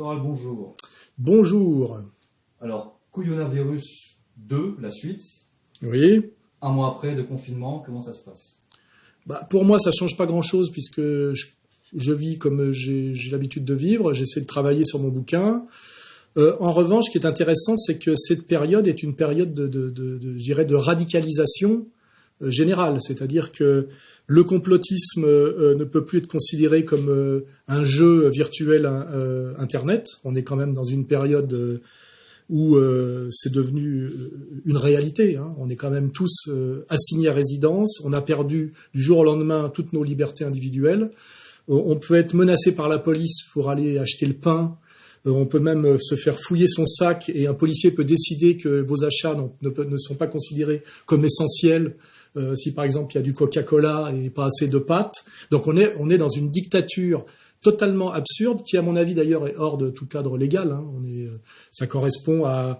Soral, bonjour. Bonjour. Alors, coronavirus 2, la suite. Oui. Un mois après de confinement, comment ça se passe? Pour moi, ça ne change pas grand-chose puisque je vis comme j'ai l'habitude de vivre. J'essaie de travailler sur mon bouquin. En revanche, ce qui est intéressant, c'est que cette période est une période je dirais, de radicalisation générale. C'est-à-dire que le complotisme ne peut plus être considéré comme un jeu virtuel Internet. On est quand même dans une période où c'est devenu une réalité. On est quand même tous assignés à résidence. On a perdu du jour au lendemain toutes nos libertés individuelles. On peut être menacé par la police pour aller acheter le pain. On peut même se faire fouiller son sac et un policier peut décider que vos achats ne sont pas considérés comme essentiels si par exemple il y a du Coca-Cola et pas assez de pâtes. Donc on est dans une dictature totalement absurde qui à mon avis d'ailleurs est hors de tout cadre légal. Ça correspond à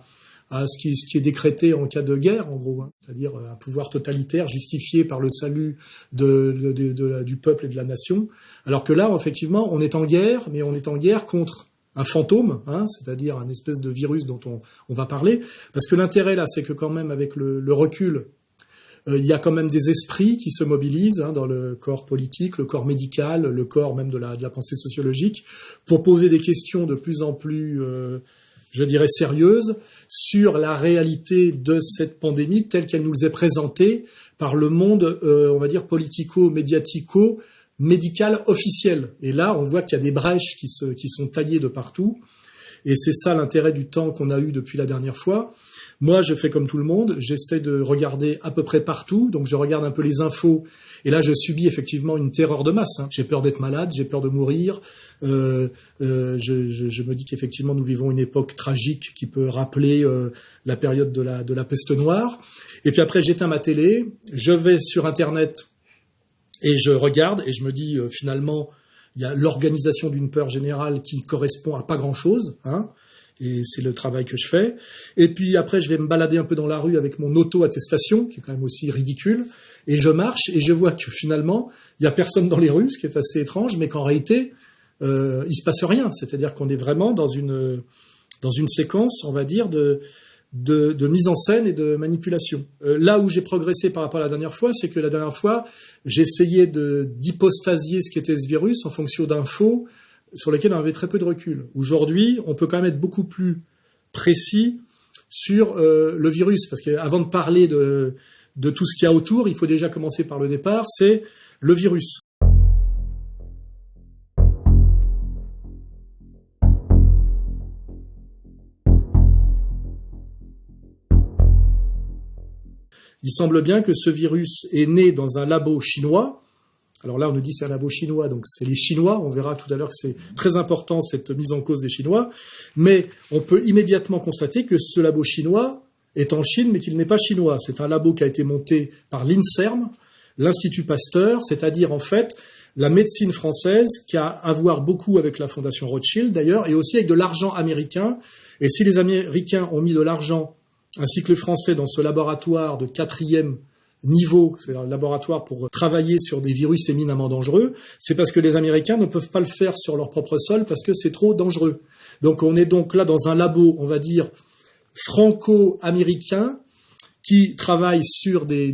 ce qui est décrété en cas de guerre en gros, c'est-à-dire un pouvoir totalitaire justifié par le salut du peuple et de la nation. Alors que là effectivement on est en guerre, mais on est en guerre contre un fantôme, c'est-à-dire un espèce de virus dont on va parler, parce que l'intérêt là, c'est que quand même avec le recul, il y a quand même des esprits qui se mobilisent dans le corps politique, le corps médical, le corps même de la pensée sociologique, pour poser des questions de plus en plus, je dirais, sérieuses sur la réalité de cette pandémie telle qu'elle nous est présentée par le monde, on va dire, politico-médiatico, médical officiel. Et là, on voit qu'il y a des brèches qui sont taillées de partout. Et c'est ça l'intérêt du temps qu'on a eu depuis la dernière fois. Moi, je fais comme tout le monde. J'essaie de regarder à peu près partout. Donc, je regarde un peu les infos. Et là, je subis effectivement une terreur de masse. J'ai peur d'être malade, j'ai peur de mourir. Je me dis qu'effectivement, nous vivons une époque tragique qui peut rappeler la période de la peste noire. Et puis après, j'éteins ma télé. Je vais sur Internet. Et je regarde et je me dis finalement il y a l'organisation d'une peur générale qui correspond à pas grand-chose, et c'est le travail que je fais. Et puis après je vais me balader un peu dans la rue avec mon auto-attestation qui est quand même aussi ridicule, et je marche et je vois que finalement il y a personne dans les rues, ce qui est assez étrange, mais qu'en réalité il se passe rien. C'est-à-dire qu'on est vraiment dans une séquence, on va dire, de mise en scène et de manipulation. Là où j'ai progressé par rapport à la dernière fois, c'est que la dernière fois, j'essayais d'hypostasier ce qu'était ce virus en fonction d'infos sur lesquelles on avait très peu de recul. Aujourd'hui, on peut quand même être beaucoup plus précis sur le virus, parce qu'avant de parler de tout ce qu'il y a autour, il faut déjà commencer par le départ, c'est le virus. Il semble bien que ce virus est né dans un labo chinois. Alors là, on nous dit c'est un labo chinois, donc c'est les Chinois. On verra tout à l'heure que c'est très important, cette mise en cause des Chinois. Mais on peut immédiatement constater que ce labo chinois est en Chine, mais qu'il n'est pas chinois. C'est un labo qui a été monté par l'INSERM, l'Institut Pasteur, c'est-à-dire en fait la médecine française qui a à voir beaucoup avec la Fondation Rothschild d'ailleurs, et aussi avec de l'argent américain. Et si les Américains ont mis de l'argent ainsi que les Français dans ce laboratoire de 4e niveau, c'est un laboratoire pour travailler sur des virus éminemment dangereux, c'est parce que les Américains ne peuvent pas le faire sur leur propre sol parce que c'est trop dangereux. Donc on est donc là dans un labo, on va dire, franco-américain qui travaille sur des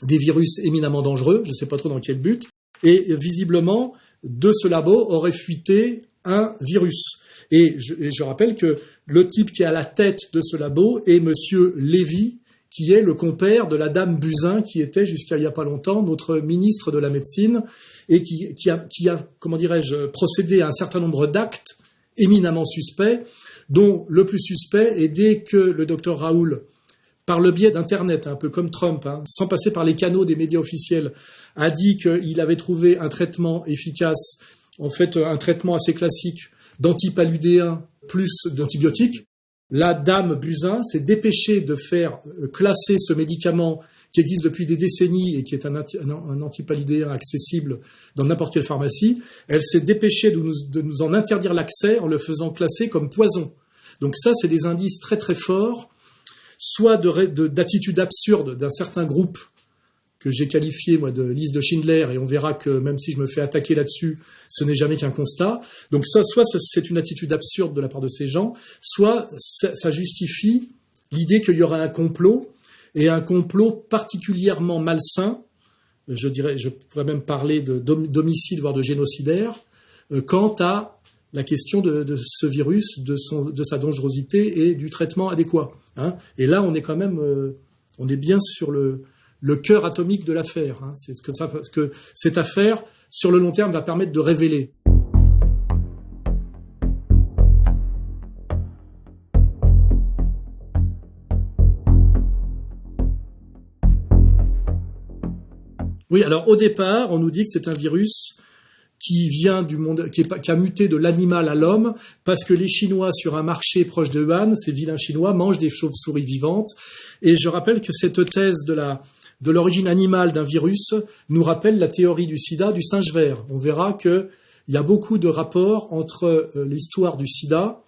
virus éminemment dangereux, je ne sais pas trop dans quel but, et visiblement, de ce labo aurait fuité un virus. Et je rappelle que le type qui est à la tête de ce labo est Monsieur Lévy, qui est le compère de la dame Buzyn, qui était jusqu'à il n'y a pas longtemps notre ministre de la Médecine, et qui a, comment dirais-je, procédé à un certain nombre d'actes éminemment suspects, dont le plus suspect est dès que le docteur Raoul, par le biais d'Internet, un peu comme Trump, sans passer par les canaux des médias officiels, a dit qu'il avait trouvé un traitement efficace, en fait un traitement assez classique, d'antipaludéens plus d'antibiotiques. La dame Buzyn s'est dépêchée de faire classer ce médicament qui existe depuis des décennies et qui est un antipaludéen accessible dans n'importe quelle pharmacie. Elle s'est dépêchée de nous en interdire l'accès en le faisant classer comme poison. Donc ça, c'est des indices très très forts, soit d'attitudes absurdes d'un certain groupe que j'ai qualifiée moi de liste de Schindler, et on verra que même si je me fais attaquer là-dessus, ce n'est jamais qu'un constat. Donc ça, soit c'est une attitude absurde de la part de ces gens, soit ça justifie l'idée qu'il y aura un complot, et un complot particulièrement malsain, je pourrais même parler d'homicide, voire de génocidaire, quant à la question de ce virus, de sa dangerosité et du traitement adéquat. Hein. Et là, on est quand même, on est bien sur le cœur atomique de l'affaire. Hein. C'est ce que cette affaire, sur le long terme, va permettre de révéler. Oui, alors au départ, on nous dit que c'est un virus qui vient du monde, qui a muté de l'animal à l'homme, parce que les Chinois, sur un marché proche de Wuhan, ces vilains Chinois, mangent des chauves-souris vivantes. Et je rappelle que cette thèse de l'origine animale d'un virus nous rappelle la théorie du sida du singe vert. On verra qu'il y a beaucoup de rapports entre l'histoire du sida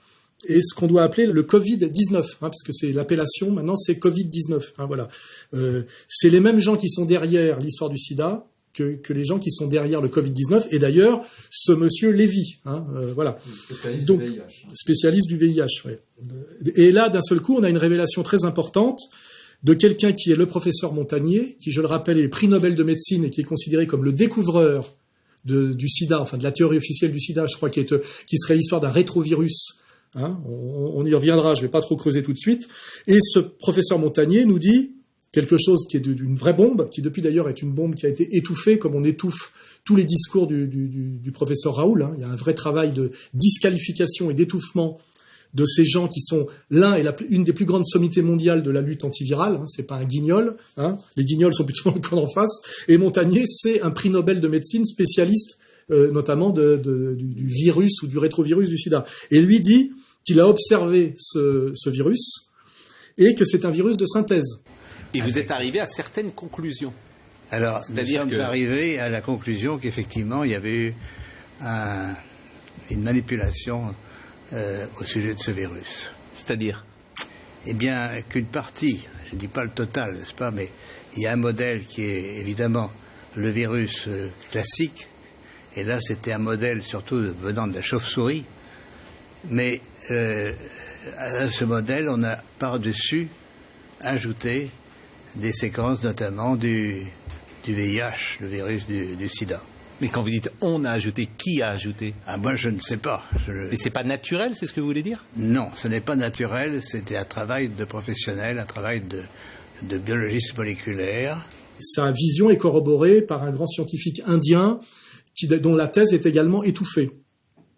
et ce qu'on doit appeler le Covid-19, hein, parce que c'est l'appellation, maintenant c'est Covid-19. Hein, voilà. C'est les mêmes gens qui sont derrière l'histoire du sida que les gens qui sont derrière le Covid-19, et d'ailleurs, ce monsieur Lévy. Hein, voilà. Spécialiste Donc, du VIH. Spécialiste du VIH, ouais. Et là, d'un seul coup, on a une révélation très importante de quelqu'un qui est le professeur Montagnier, qui, je le rappelle, est prix Nobel de médecine et qui est considéré comme le découvreur du sida, enfin de la théorie officielle du sida, je crois, qui serait l'histoire d'un rétrovirus. Hein, on y reviendra, je ne vais pas trop creuser tout de suite. Et ce professeur Montagnier nous dit quelque chose qui est d'une vraie bombe, qui depuis d'ailleurs est une bombe qui a été étouffée, comme on étouffe tous les discours du professeur Raoul. Hein. Il y a un vrai travail de disqualification et d'étouffement de ces gens qui sont une des plus grandes sommités mondiales de la lutte antivirale. Hein. C'est pas un guignol. Hein. Les guignols sont plutôt dans le camp d'en face. Et Montagnier, c'est un prix Nobel de médecine spécialiste notamment du virus ou du rétrovirus du sida. Et lui dit qu'il a observé ce virus et que c'est un virus de synthèse. Et vous êtes arrivé à certaines conclusions. Alors, nous sommes arrivés à la conclusion qu'effectivement, il y avait eu une manipulation au sujet de ce virus. C'est-à-dire ? Eh bien, qu'une partie, je ne dis pas le total, n'est-ce pas, mais il y a un modèle qui est évidemment le virus classique, et là c'était un modèle surtout venant de la chauve-souris, mais à ce modèle on a par-dessus ajouté des séquences notamment du VIH, le virus du sida. Mais quand vous dites « on a ajouté », qui a ajouté ? Ah, moi je ne sais pas. Mais c'est pas naturel, c'est ce que vous voulez dire ? Non, ce n'est pas naturel, c'était un travail de professionnel, un travail de biologiste moléculaire. Sa vision est corroborée par un grand scientifique indien dont la thèse est également étouffée.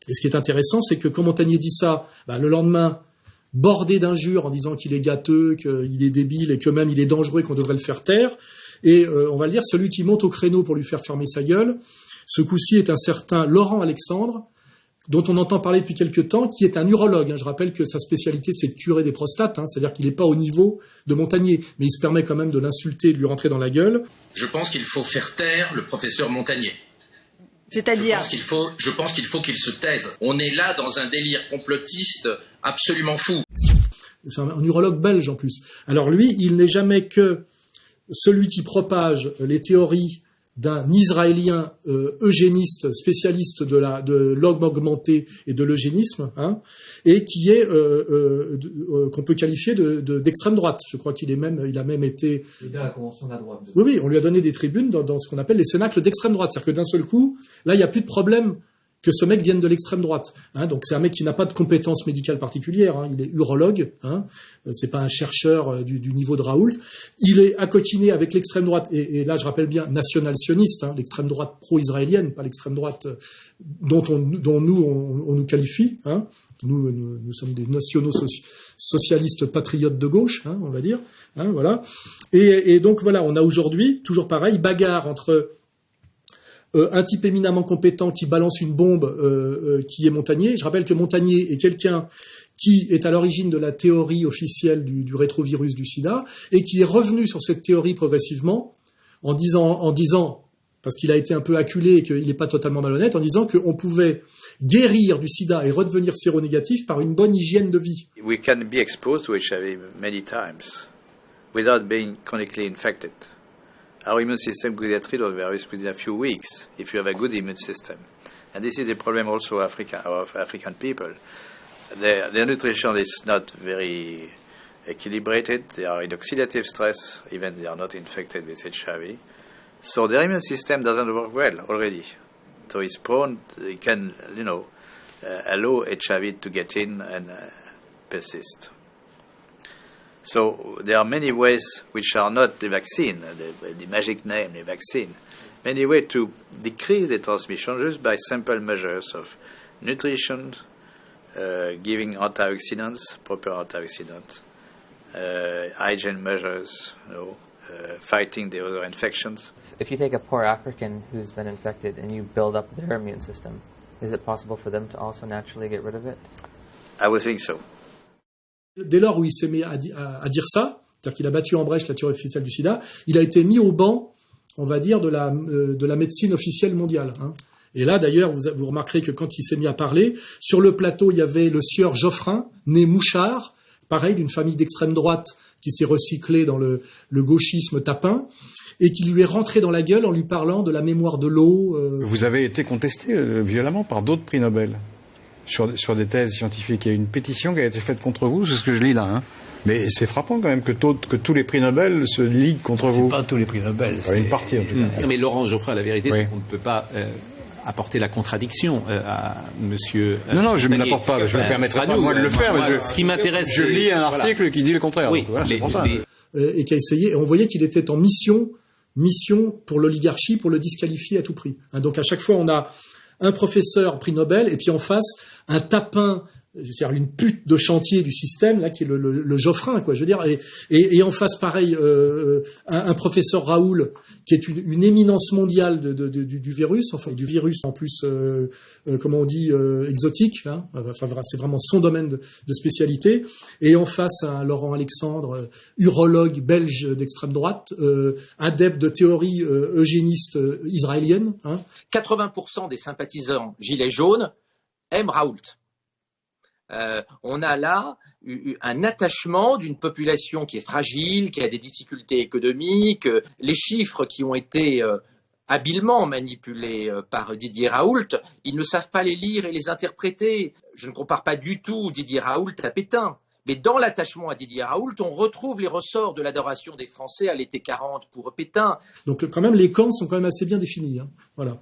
Et ce qui est intéressant, c'est que quand Montagnier dit ça, le lendemain, bordé d'injures en disant qu'il est gâteux, qu'il est débile et que même il est dangereux et qu'on devrait le faire taire. Et on va le dire, celui qui monte au créneau pour lui faire fermer sa gueule, ce coup-ci est un certain Laurent Alexandre, dont on entend parler depuis quelque temps, qui est un urologue. Je rappelle que sa spécialité, c'est de curer des prostates, c'est-à-dire qu'il n'est pas au niveau de Montagnier, mais il se permet quand même de l'insulter et de lui rentrer dans la gueule. Je pense qu'il faut faire taire le professeur Montagnier. C'est-à-dire ? Je pense qu'il faut qu'il se taise. On est là dans un délire complotiste absolument fou. C'est un urologue belge en plus. Alors lui, il n'est jamais que celui qui propage les théories d'un Israélien eugéniste, spécialiste de l'homme augmenté et de l'eugénisme, et qui est qu'on peut qualifier d'extrême droite. Je crois il a même été. Il est à la convention de la droite. Oui, on lui a donné des tribunes dans ce qu'on appelle les cénacles d'extrême droite. C'est-à-dire que d'un seul coup, là, il n'y a plus de problème que ce mec vienne de l'extrême droite. Donc c'est un mec qui n'a pas de compétences médicales particulières. Il est urologue. C'est pas un chercheur du niveau de Raoult. Il est accoquiné avec l'extrême droite. Et là, je rappelle bien, national-sioniste, l'extrême droite pro-israélienne, pas l'extrême droite dont nous on nous qualifie. Nous sommes des nationaux socialistes patriotes de gauche, on va dire. Voilà. Et donc voilà, on a aujourd'hui toujours pareil, bagarre entre un type éminemment compétent qui balance une bombe qui est Montagnier. Je rappelle que Montagnier est quelqu'un qui est à l'origine de la théorie officielle du rétrovirus du sida et qui est revenu sur cette théorie progressivement en disant, parce qu'il a été un peu acculé et qu'il n'est pas totalement malhonnête, en disant qu'on pouvait guérir du sida et redevenir séronégatif par une bonne hygiène de vie. We can be exposed to HIV many times without being chronically infected. our immune system could get rid of the virus within a few weeks if you have a good immune system. And this is the problem also of African people. Their nutrition is not very equilibrated. They are in oxidative stress, even they are not infected with HIV. So their immune system doesn't work well already. So it's prone, it can, allow HIV to get in and persist. So there are many ways which are not the vaccine, the magic name, the vaccine. Many ways to decrease the transmission just by simple measures of nutrition, giving antioxidants, proper antioxidants, hygiene measures, fighting the other infections. If you take a poor African who's been infected and you build up their immune system, is it possible for them to also naturally get rid of it? I would think so. Dès lors où il s'est mis à dire ça, c'est-à-dire qu'il a battu en brèche la théorie officielle du sida, il a été mis au banc, on va dire, de la médecine officielle mondiale. Hein. Et là, d'ailleurs, vous remarquerez que quand il s'est mis à parler, sur le plateau, il y avait le sieur Geoffrin, né Mouchard, pareil, d'une famille d'extrême droite qui s'est recyclée dans le gauchisme tapin, et qui lui est rentré dans la gueule en lui parlant de la mémoire de l'eau. Vous avez été contesté violemment par d'autres prix Nobel sur des thèses scientifiques. Il y a une pétition qui a été faite contre vous, c'est ce que je lis là. Hein. Mais c'est frappant quand même que tous les prix Nobel se liguent contre vous. Pas tous les prix Nobel. Une partie en tout cas. Mais Laurent Geoffrin, la vérité, c'est qu'on ne peut pas apporter la contradiction à monsieur... Non, je ne me l'apporte pas. Je ne me permettrai pas moi de le faire. Mais ce qui m'intéresse, je lis un article qui dit le contraire. Oui, voilà, c'est pour ça. Et qui a essayé, et on voyait qu'il était en mission pour l'oligarchie, pour le disqualifier à tout prix. Hein, donc à chaque fois, on a un professeur prix Nobel, et puis en face, un tapin, c'est-à-dire une pute de chantier du système, là, qui est le Geoffrin, quoi, je veux dire, et en face, pareil, un professeur Raoul, qui est une éminence mondiale du virus, enfin, du virus, en plus, comment on dit, exotique, hein, enfin, c'est vraiment son domaine de spécialité, et en face, un Laurent Alexandre, urologue belge d'extrême droite, adepte de théories eugénistes israéliennes, hein. 80% des sympathisants gilets jaunes aiment Raoult. On a là un attachement d'une population qui est fragile, qui a des difficultés économiques. Les chiffres qui ont été habilement manipulés par Didier Raoult, ils ne savent pas les lire et les interpréter. Je ne compare pas du tout Didier Raoult à Pétain. Mais dans l'attachement à Didier Raoult, on retrouve les ressorts de l'adoration des Français à l'été 40 pour Pétain. Donc quand même, les camps sont quand même assez bien définis. Hein. Voilà.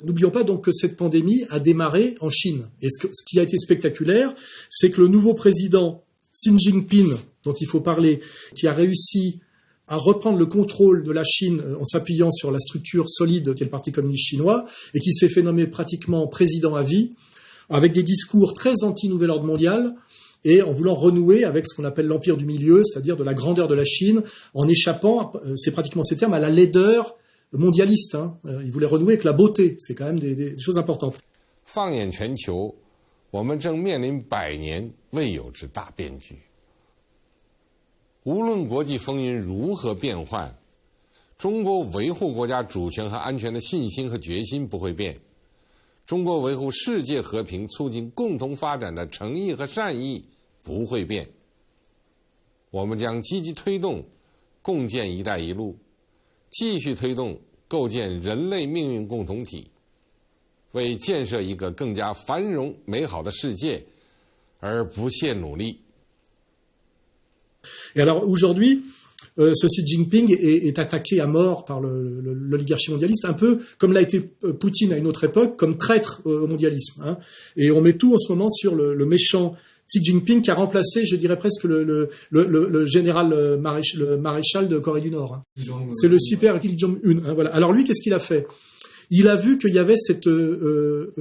N'oublions pas donc que cette pandémie a démarré en Chine. Et ce qui a été spectaculaire, c'est que le nouveau président Xi Jinping, dont il faut parler, qui a réussi à reprendre le contrôle de la Chine en s'appuyant sur la structure solide qu'est le Parti communiste chinois, et qui s'est fait nommer pratiquement président à vie, avec des discours très anti-nouvel ordre mondial, et en voulant renouer avec ce qu'on appelle l'empire du milieu, c'est-à-dire de la grandeur de la Chine, en échappant, c'est pratiquement ces termes, à la laideur mondialiste. Hein. Il voulait renouer avec la beauté, c'est quand même des choses importantes. 放眼全球，我们正面临100年未有之大变局。无论国际风云如何变幻，中国维护国家主权和安全的信心和决心不会变，中国维护世界和平、促进共同发展的诚意和善意不会变。我们将积极推动共建“一带一路”，继续推动构建人类命运共同体，为建设一个更加繁荣美好的世界而不懈努力。Et alors aujourd'hui, ce Xi Jinping est attaqué à mort par l'oligarchie mondialiste, un peu comme l'a été Poutine à une autre époque, comme traître au mondialisme. Hein. Et on met tout en ce moment sur le méchant Xi Jinping qui a remplacé, je dirais presque le général le maréchal de Corée du Nord. Hein. C'est le super Kim Jong-un. Hein, voilà. Alors lui, qu'est-ce qu'il a fait? Il a vu qu'il y avait cette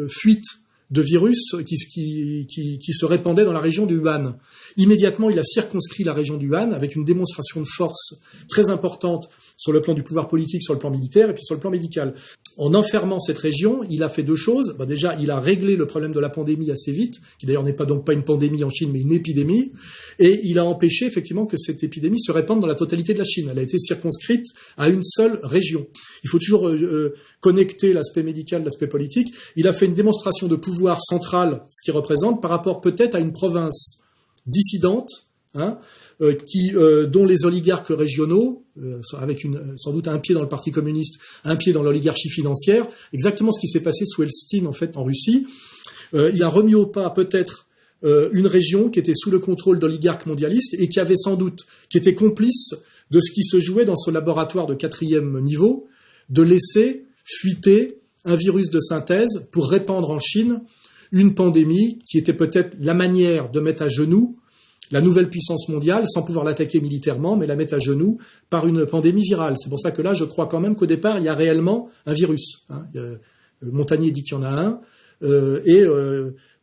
fuite de virus qui se répandait dans la région du Han. Immédiatement, il a circonscrit la région du Han avec une démonstration de force très importante sur le plan du pouvoir politique, sur le plan militaire et puis sur le plan médical. En enfermant cette région, il a fait deux choses. Déjà, il a réglé le problème de la pandémie assez vite, qui d'ailleurs n'est pas donc pas une pandémie en Chine, mais une épidémie. Et il a empêché effectivement que cette épidémie se répande dans la totalité de la Chine. Elle a été circonscrite à une seule région. Il faut toujours connecter l'aspect médical, l'aspect politique. Il a fait une démonstration de pouvoir central, ce qui représente, par rapport peut-être à une province dissidente, dont les oligarques régionaux, avec sans doute un pied dans le Parti communiste, un pied dans l'oligarchie financière, exactement ce qui s'est passé sous Eltsine en fait en Russie. Il a remis au pas peut-être une région qui était sous le contrôle d'oligarques mondialistes et qui était complice de ce qui se jouait dans ce laboratoire de 4e niveau, de laisser fuiter un virus de synthèse pour répandre en Chine une pandémie qui était peut-être la manière de mettre à genoux la nouvelle puissance mondiale, sans pouvoir l'attaquer militairement, mais la mettre à genoux par une pandémie virale. C'est pour ça que là, je crois quand même qu'au départ, il y a réellement un virus. Montagnier dit qu'il y en a un,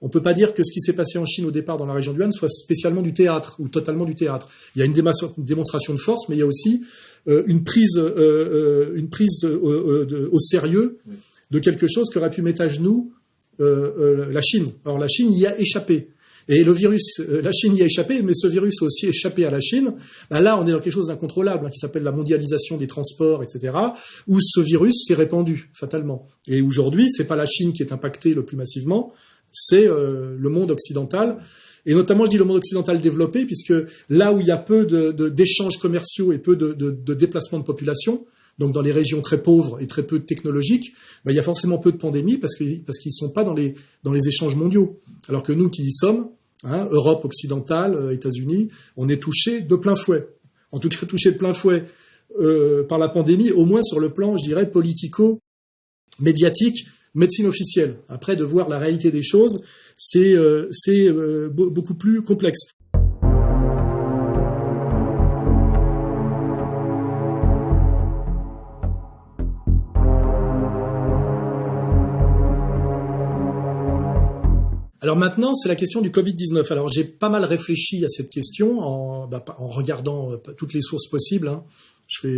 on peut pas dire que ce qui s'est passé en Chine au départ dans la région du Han soit spécialement du théâtre, ou totalement du théâtre. Il y a une démonstration de force, mais il y a aussi une prise au sérieux de quelque chose qui aurait pu mettre à genoux la Chine. Alors la Chine y a échappé. Et le virus, la Chine y a échappé, mais ce virus a aussi échappé à la Chine. Là, on est dans quelque chose d'incontrôlable, qui s'appelle la mondialisation des transports, etc., où ce virus s'est répandu, fatalement. Et aujourd'hui, c'est pas la Chine qui est impactée le plus massivement, c'est le monde occidental. Et notamment, je dis le monde occidental développé, puisque là où il y a peu d'échanges commerciaux et peu de déplacements de population, donc dans les régions très pauvres et très peu technologiques, il y a forcément peu de pandémies parce qu'ils sont pas dans les échanges mondiaux. Alors que nous qui y sommes, Europe occidentale, États-Unis, on est touchés de plein fouet. En tout cas, touchés de plein fouet par la pandémie, au moins sur le plan, je dirais, politico-médiatique, médecine officielle. Après, de voir la réalité des choses, c'est beaucoup plus complexe. Alors maintenant, c'est la question du Covid-19. Alors j'ai pas mal réfléchi à cette question en regardant toutes les sources possibles.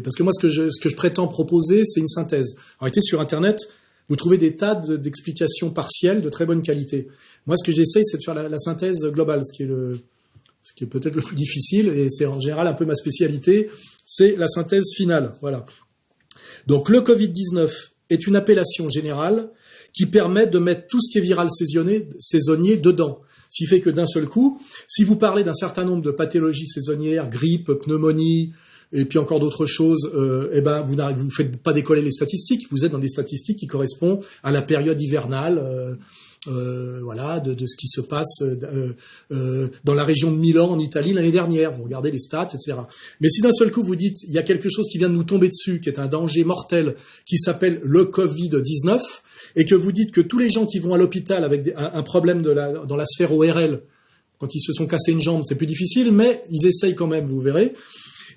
Parce que moi, ce que je prétends proposer, c'est une synthèse. En réalité, sur Internet, vous trouvez des tas d'explications partielles de très bonne qualité. Moi, ce que j'essaye, c'est de faire la synthèse globale, ce qui est peut-être le plus difficile, et c'est en général un peu ma spécialité, c'est la synthèse finale. Voilà. Donc le Covid-19 est une appellation générale qui permet de mettre tout ce qui est viral saisonnier dedans. Ce qui fait que d'un seul coup, si vous parlez d'un certain nombre de pathologies saisonnières, grippe, pneumonie, et puis encore d'autres choses, vous faites pas décoller les statistiques, vous êtes dans des statistiques qui correspondent à la période hivernale, de ce qui se passe dans la région de Milan en Italie l'année dernière. Vous regardez les stats, etc. Mais si d'un seul coup vous dites il y a quelque chose qui vient de nous tomber dessus, qui est un danger mortel, qui s'appelle le Covid-19, et que vous dites que tous les gens qui vont à l'hôpital avec un problème dans la sphère ORL, quand ils se sont cassés une jambe, c'est plus difficile, mais ils essayent quand même, vous verrez,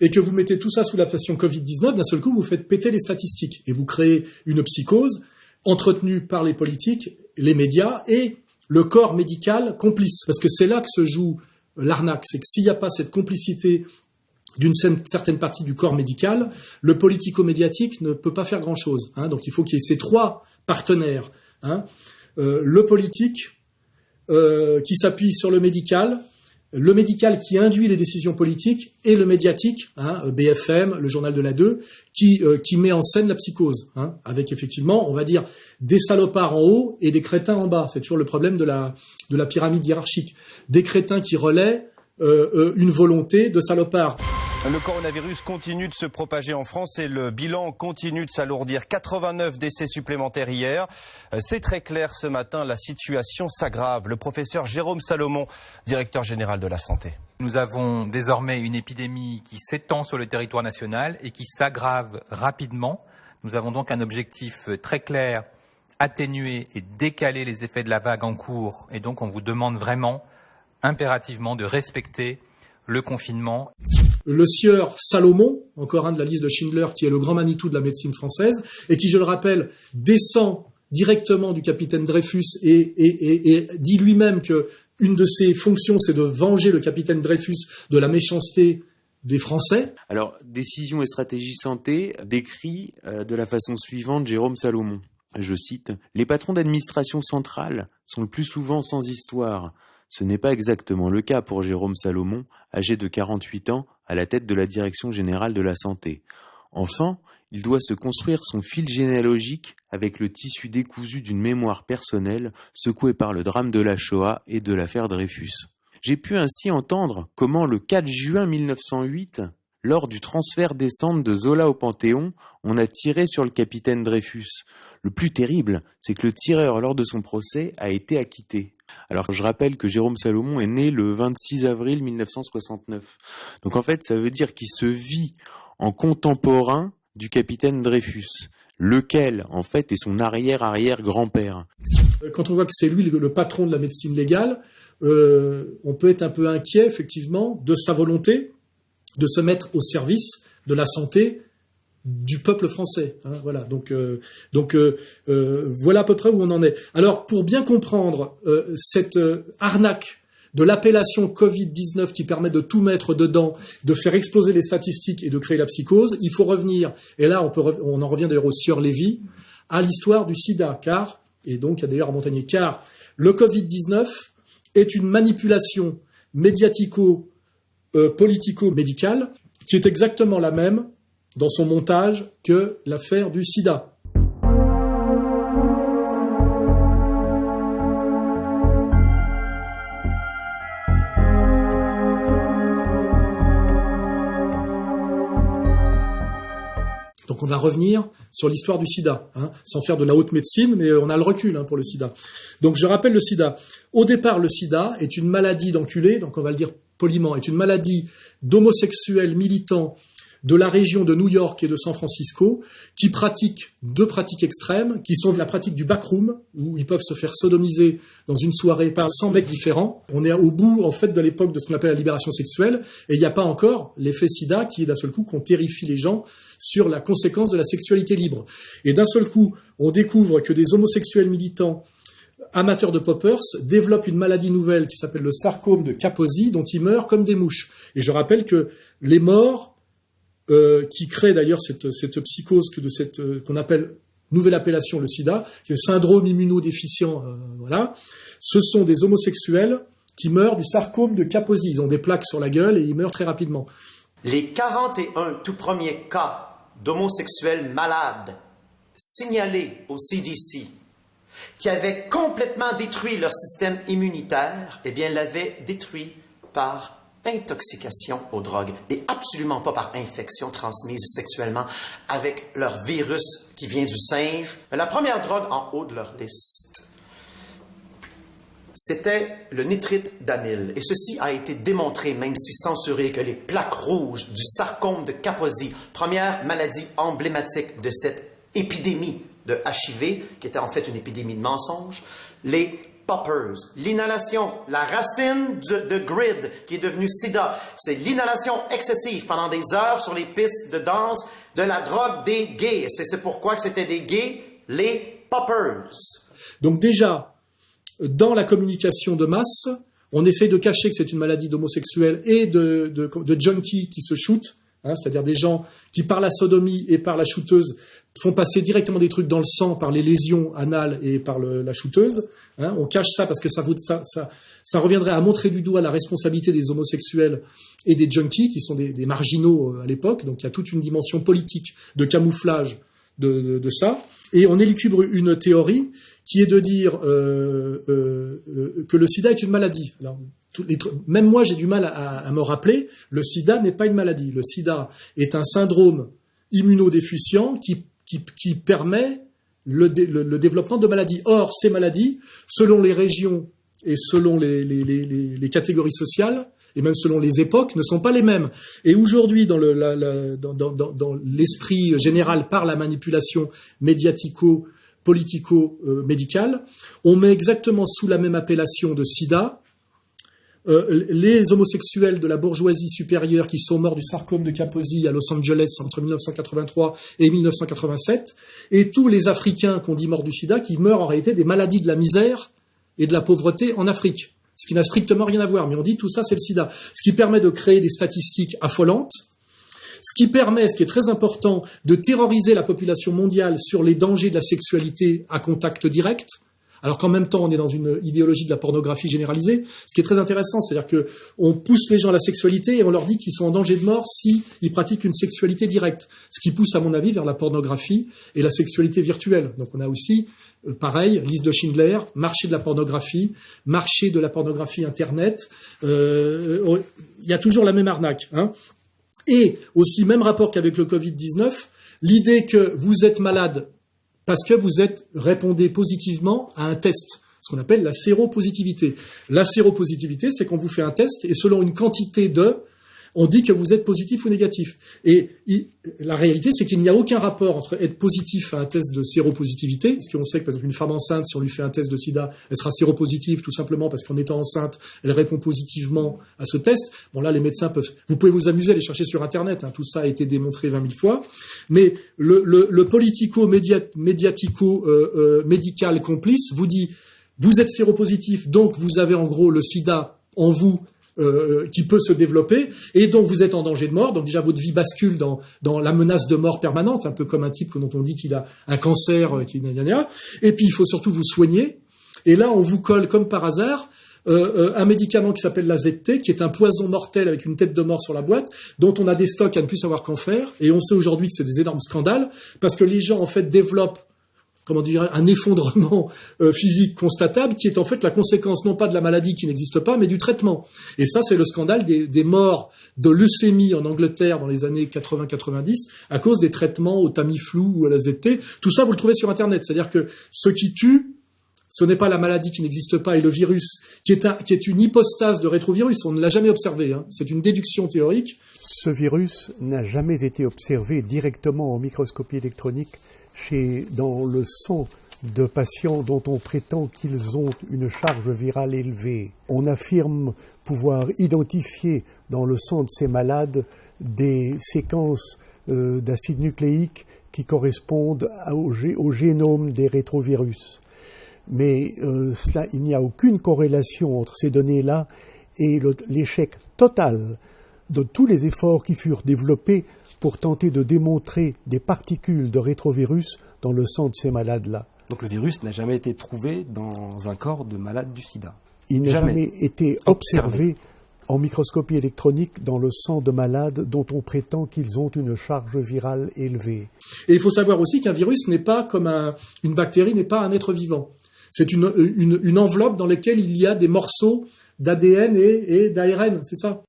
et que vous mettez tout ça sous l'appellation Covid-19, d'un seul coup, vous faites péter les statistiques, et vous créez une psychose entretenue par les politiques, les médias, et le corps médical complice. Parce que c'est là que se joue l'arnaque, c'est que s'il n'y a pas cette complicité d'une certaine partie du corps médical, le politico-médiatique ne peut pas faire grand-chose. Donc il faut qu'il y ait ces trois partenaires. Le politique qui s'appuie sur le médical qui induit les décisions politiques, et le médiatique, BFM, le journal de la 2, qui met en scène la psychose, avec effectivement, on va dire, des salopards en haut et des crétins en bas. C'est toujours le problème de la pyramide hiérarchique. Des crétins qui relaient une volonté de salopard. Le coronavirus continue de se propager en France et le bilan continue de s'alourdir. 89 décès supplémentaires hier. C'est très clair ce matin, la situation s'aggrave. Le professeur Jérôme Salomon, directeur général de la santé. Nous avons désormais une épidémie qui s'étend sur le territoire national et qui s'aggrave rapidement. Nous avons donc un objectif très clair, atténuer et décaler les effets de la vague en cours. Et donc on vous demande vraiment, impérativement, de respecter le confinement. Le sieur Salomon, encore un de la liste de Schindler, qui est le grand Manitou de la médecine française, et qui, je le rappelle, descend directement du capitaine Dreyfus et dit lui-même que une de ses fonctions, c'est de venger le capitaine Dreyfus de la méchanceté des Français. Alors, Décision et stratégie santé décrit de la façon suivante Jérôme Salomon. Je cite, « Les patrons d'administration centrale sont le plus souvent sans histoire. Ce n'est pas exactement le cas pour Jérôme Salomon, âgé de 48 ans, à la tête de la Direction générale de la santé. Enfin, il doit se construire son fil généalogique avec le tissu décousu d'une mémoire personnelle secouée par le drame de la Shoah et de l'affaire Dreyfus. J'ai pu ainsi entendre comment le 4 juin 1908, lors du transfert des cendres de Zola au Panthéon, on a tiré sur le capitaine Dreyfus. Le plus terrible, c'est que le tireur, lors de son procès, a été acquitté. » Alors je rappelle que Jérôme Salomon est né le 26 avril 1969. Donc en fait, ça veut dire qu'il se vit en contemporain du capitaine Dreyfus, lequel, en fait, est son arrière-arrière-grand-père. Quand on voit que c'est lui le patron de la médecine légale, on peut être un peu inquiet, effectivement, de sa volonté de se mettre au service de la santé du peuple français. Hein, voilà. Donc, voilà à peu près où on en est. Alors, pour bien comprendre cette arnaque de l'appellation Covid-19 qui permet de tout mettre dedans, de faire exploser les statistiques et de créer la psychose, il faut revenir, et là on en revient d'ailleurs au sieur Lévy, à l'histoire du sida, car, et donc d'ailleurs à Montagnier, car le Covid-19 est une manipulation médiatico-politico-médicale qui est exactement la même dans son montage que l'affaire du sida. Donc on va revenir sur l'histoire du sida, hein, sans faire de la haute médecine, mais on a le recul pour le sida. Donc je rappelle le sida. Au départ, le sida est une maladie d'enculés, donc on va le dire poliment, est une maladie d'homosexuels militants de la région de New York et de San Francisco, qui pratiquent deux pratiques extrêmes, qui sont la pratique du backroom, où ils peuvent se faire sodomiser dans une soirée par 100 mecs différents. On est au bout, en fait, de l'époque de ce qu'on appelle la libération sexuelle, et il n'y a pas encore l'effet sida qui est d'un seul coup qu'on terrifie les gens sur la conséquence de la sexualité libre. Et d'un seul coup, on découvre que des homosexuels militants amateurs de poppers développent une maladie nouvelle qui s'appelle le sarcome de Kaposi, dont ils meurent comme des mouches. Et je rappelle que les morts qui créent d'ailleurs cette psychose qu'on appelle nouvelle appellation le sida, qui est le syndrome immunodéficient, voilà, ce sont des homosexuels qui meurent du sarcome de Kaposi. Ils ont des plaques sur la gueule et ils meurent très rapidement. Les 41 tout premiers cas d'homosexuels malades signalés au CDC qui avaient complètement détruit leur système immunitaire, eh bien, l'avaient détruit par intoxication aux drogues et absolument pas par infection transmise sexuellement avec leur virus qui vient du singe. Mais la première drogue en haut de leur liste, c'était le nitrite d'amyle. Et ceci a été démontré, même si censuré, que les plaques rouges du sarcome de Kaposi, première maladie emblématique de cette épidémie de HIV, qui était en fait une épidémie de mensonges, les poppers, l'inhalation, la racine de grid qui est devenue sida, c'est l'inhalation excessive pendant des heures sur les pistes de danse de la drogue des gays. C'est pourquoi que c'était des gays, les poppers. Donc déjà, dans la communication de masse, on essaye de cacher que c'est une maladie d'homosexuels et de junkies qui se shootent, hein, c'est-à-dire des gens qui, par la sodomie et par la shooteuse, font passer directement des trucs dans le sang par les lésions anales et par la shooteuse. Hein, on cache ça parce que ça reviendrait à montrer du doigt la responsabilité des homosexuels et des junkies, qui sont des marginaux à l'époque. Donc il y a toute une dimension politique de camouflage de ça. Et on élucubre une théorie qui est de dire que le sida est une maladie. Alors, même moi, j'ai du mal à me rappeler, le sida n'est pas une maladie. Le sida est un syndrome immunodéficient qui permet le développement de maladies. Or, ces maladies, selon les régions et selon les catégories sociales, et même selon les époques, ne sont pas les mêmes. Et aujourd'hui, dans l'esprit général, par la manipulation médiatico-politico-médicale, on met exactement sous la même appellation de sida les homosexuels de la bourgeoisie supérieure qui sont morts du sarcome de Kaposi à Los Angeles entre 1983 et 1987, et tous les Africains qu'on dit morts du sida qui meurent en réalité des maladies de la misère et de la pauvreté en Afrique. ce qui n'a strictement rien à voir. Mais on dit tout ça, c'est le sida. Ce qui permet de créer des statistiques affolantes, ce qui permet, ce qui est très important, de terroriser la population mondiale sur les dangers de la sexualité à contact direct, alors qu'en même temps on est dans une idéologie de la pornographie généralisée. Ce qui est très intéressant, c'est-à-dire que on pousse les gens à la sexualité et on leur dit qu'ils sont en danger de mort s'ils pratiquent une sexualité directe, ce qui pousse à mon avis vers la pornographie et la sexualité virtuelle. Donc on a aussi pareil, liste de Schindler, marché de la pornographie internet, il y a toujours la même arnaque, hein. Et aussi, même rapport qu'avec le Covid-19, l'idée que vous êtes malade parce que vous répondez positivement à un test, ce qu'on appelle la séropositivité. La séropositivité, c'est qu'on vous fait un test et selon une quantité on dit que vous êtes positif ou négatif. Et la réalité, c'est qu'il n'y a aucun rapport entre être positif à un test de séropositivité, parce qu'on sait que, par exemple, une femme enceinte, si on lui fait un test de sida, elle sera séropositive tout simplement parce qu'en étant enceinte, elle répond positivement à ce test. Bon, là, les médecins vous pouvez vous amuser à les chercher sur Internet, hein, tout ça a été démontré 20 000 fois. Mais le politico-médical complice vous dit, vous êtes séropositif, donc vous avez en gros le sida en vous, qui peut se développer, et donc vous êtes en danger de mort, donc déjà votre vie bascule dans la menace de mort permanente, un peu comme un type dont on dit qu'il a un cancer, et puis il faut surtout vous soigner, et là on vous colle comme par hasard un médicament qui s'appelle la ZT, qui est un poison mortel avec une tête de mort sur la boîte, dont on a des stocks à ne plus savoir qu'en faire, et on sait aujourd'hui que c'est des énormes scandales, parce que les gens en fait développent un effondrement physique constatable qui est en fait la conséquence non pas de la maladie qui n'existe pas, mais du traitement. Et ça, c'est le scandale des morts de leucémie en Angleterre dans les années 80-90 à cause des traitements au Tamiflu ou à la ZT. Tout ça, vous le trouvez sur Internet. C'est-à-dire que ce qui tue, ce n'est pas la maladie qui n'existe pas et le virus, qui est une hypostase de rétrovirus. On ne l'a jamais observé, hein. C'est une déduction théorique. Ce virus n'a jamais été observé directement en microscopie électronique dans le sang de patients dont on prétend qu'ils ont une charge virale élevée. On affirme pouvoir identifier dans le sang de ces malades des séquences d'acides nucléiques qui correspondent au génome des rétrovirus. Mais il n'y a aucune corrélation entre ces données-là et l'échec total de tous les efforts qui furent développés pour tenter de démontrer des particules de rétrovirus dans le sang de ces malades-là. Donc le virus n'a jamais été trouvé dans un corps de malade du sida. Il n'a jamais été observé en microscopie électronique dans le sang de malades dont on prétend qu'ils ont une charge virale élevée. Et il faut savoir aussi qu'un virus n'est pas comme une bactérie, n'est pas un être vivant. C'est une enveloppe dans laquelle il y a des morceaux d'ADN et d'ARN, c'est ça.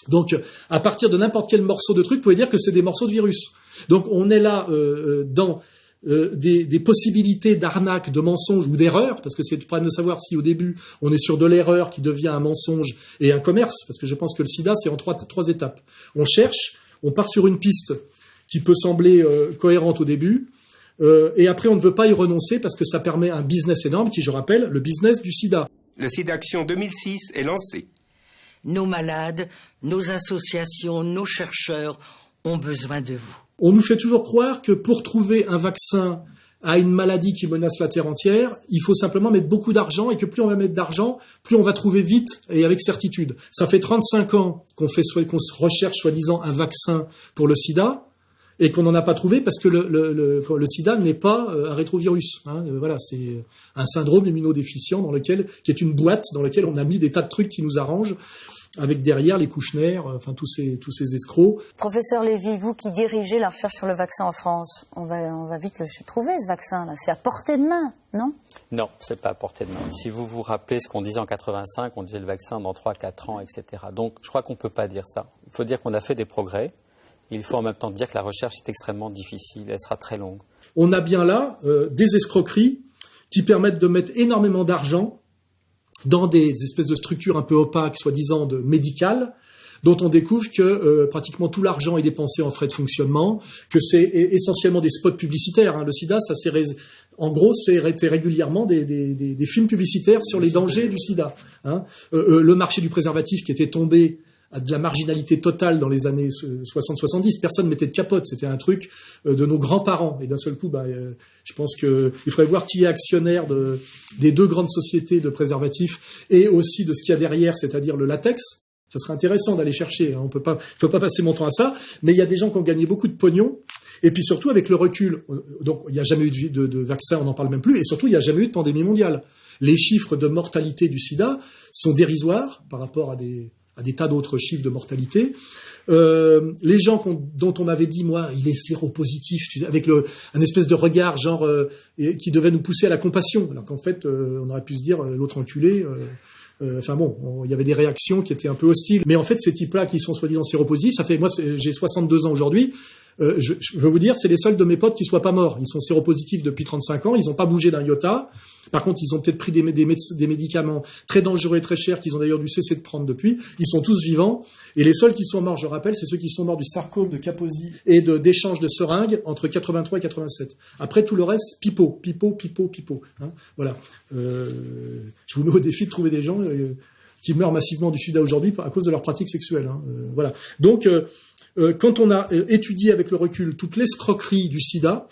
Donc, à partir de n'importe quel morceau de truc, vous pouvez dire que c'est des morceaux de virus. Donc, on est là dans des possibilités d'arnaque, de mensonge ou d'erreur, parce que c'est le problème de savoir si au début on est sur de l'erreur qui devient un mensonge et un commerce, parce que je pense que le sida c'est en trois étapes. On cherche, on part sur une piste qui peut sembler cohérente au début, et après on ne veut pas y renoncer parce que ça permet un business énorme qui, je rappelle, le business du sida. Le SIDAction 2006 est lancé. Nos malades, nos associations, nos chercheurs ont besoin de vous. On nous fait toujours croire que pour trouver un vaccin à une maladie qui menace la Terre entière, il faut simplement mettre beaucoup d'argent et que plus on va mettre d'argent, plus on va trouver vite et avec certitude. Ça fait 35 ans qu'on se recherche soi-disant un vaccin pour le sida et qu'on n'en a pas trouvé parce que le sida n'est pas un rétrovirus. Hein. Voilà, c'est un syndrome immunodéficient qui est une boîte dans laquelle on a mis des tas de trucs qui nous arrangent, avec derrière les Kouchner, enfin tous ces escrocs. Professeur Lévy, vous qui dirigez la recherche sur le vaccin en France, on va vite le trouver, ce vaccin-là. C'est à portée de main, non ? Non, c'est pas à portée de main. Si vous vous rappelez ce qu'on disait en 85, on disait le vaccin dans 3-4 ans, etc. Donc je crois qu'on ne peut pas dire ça. Il faut dire qu'on a fait des progrès. Il faut en même temps dire que la recherche est extrêmement difficile, elle sera très longue. On a bien là des escroqueries qui permettent de mettre énormément d'argent dans des espèces de structures un peu opaques, soi-disant médicales, dont on découvre que pratiquement tout l'argent est dépensé en frais de fonctionnement, que c'est essentiellement des spots publicitaires. Hein. Le sida, en gros, c'est régulièrement des films publicitaires sur les dangers du sida. Hein. Le marché du préservatif qui était tombé à de la marginalité totale dans les années 60-70. Personne ne mettait de capote. C'était un truc de nos grands-parents. Et d'un seul coup, je pense qu'il faudrait voir qui est actionnaire des 2 grandes sociétés de préservatifs et aussi de ce qu'il y a derrière, c'est-à-dire le latex. Ça serait intéressant d'aller chercher. Hein. On peut pas passer mon temps à ça. Mais il y a des gens qui ont gagné beaucoup de pognon. Et puis surtout, avec le recul, donc il n'y a jamais eu de vaccin, on n'en parle même plus. Et surtout, il n'y a jamais eu de pandémie mondiale. Les chiffres de mortalité du sida sont dérisoires par rapport à des tas d'autres chiffres de mortalité. Les gens dont on m'avait dit, moi, il est séropositif, tu sais, avec un espèce de regard genre qui devait nous pousser à la compassion, alors qu'en fait, on aurait pu se dire l'autre enculé. Il y avait des réactions qui étaient un peu hostiles. Mais en fait, ces types-là qui sont soi-disant séropositifs, j'ai 62 ans aujourd'hui. Je veux vous dire, c'est les seuls de mes potes qui soient pas morts. Ils sont séropositifs depuis 35 ans, ils n'ont pas bougé d'un iota. Par contre, ils ont peut-être pris des médicaments très dangereux et très chers qu'ils ont d'ailleurs dû cesser de prendre depuis. Ils sont tous vivants. Et les seuls qui sont morts, je rappelle, c'est ceux qui sont morts du sarcome de Kaposi et d'échange de seringues entre 83 et 87. Après, tout le reste, pipeau. Hein, voilà. Je vous mets au défi de trouver des gens qui meurent massivement du sida aujourd'hui à cause de leurs pratiques sexuelles. Hein, voilà. Donc, quand on a étudié avec le recul toute l'escroquerie du sida,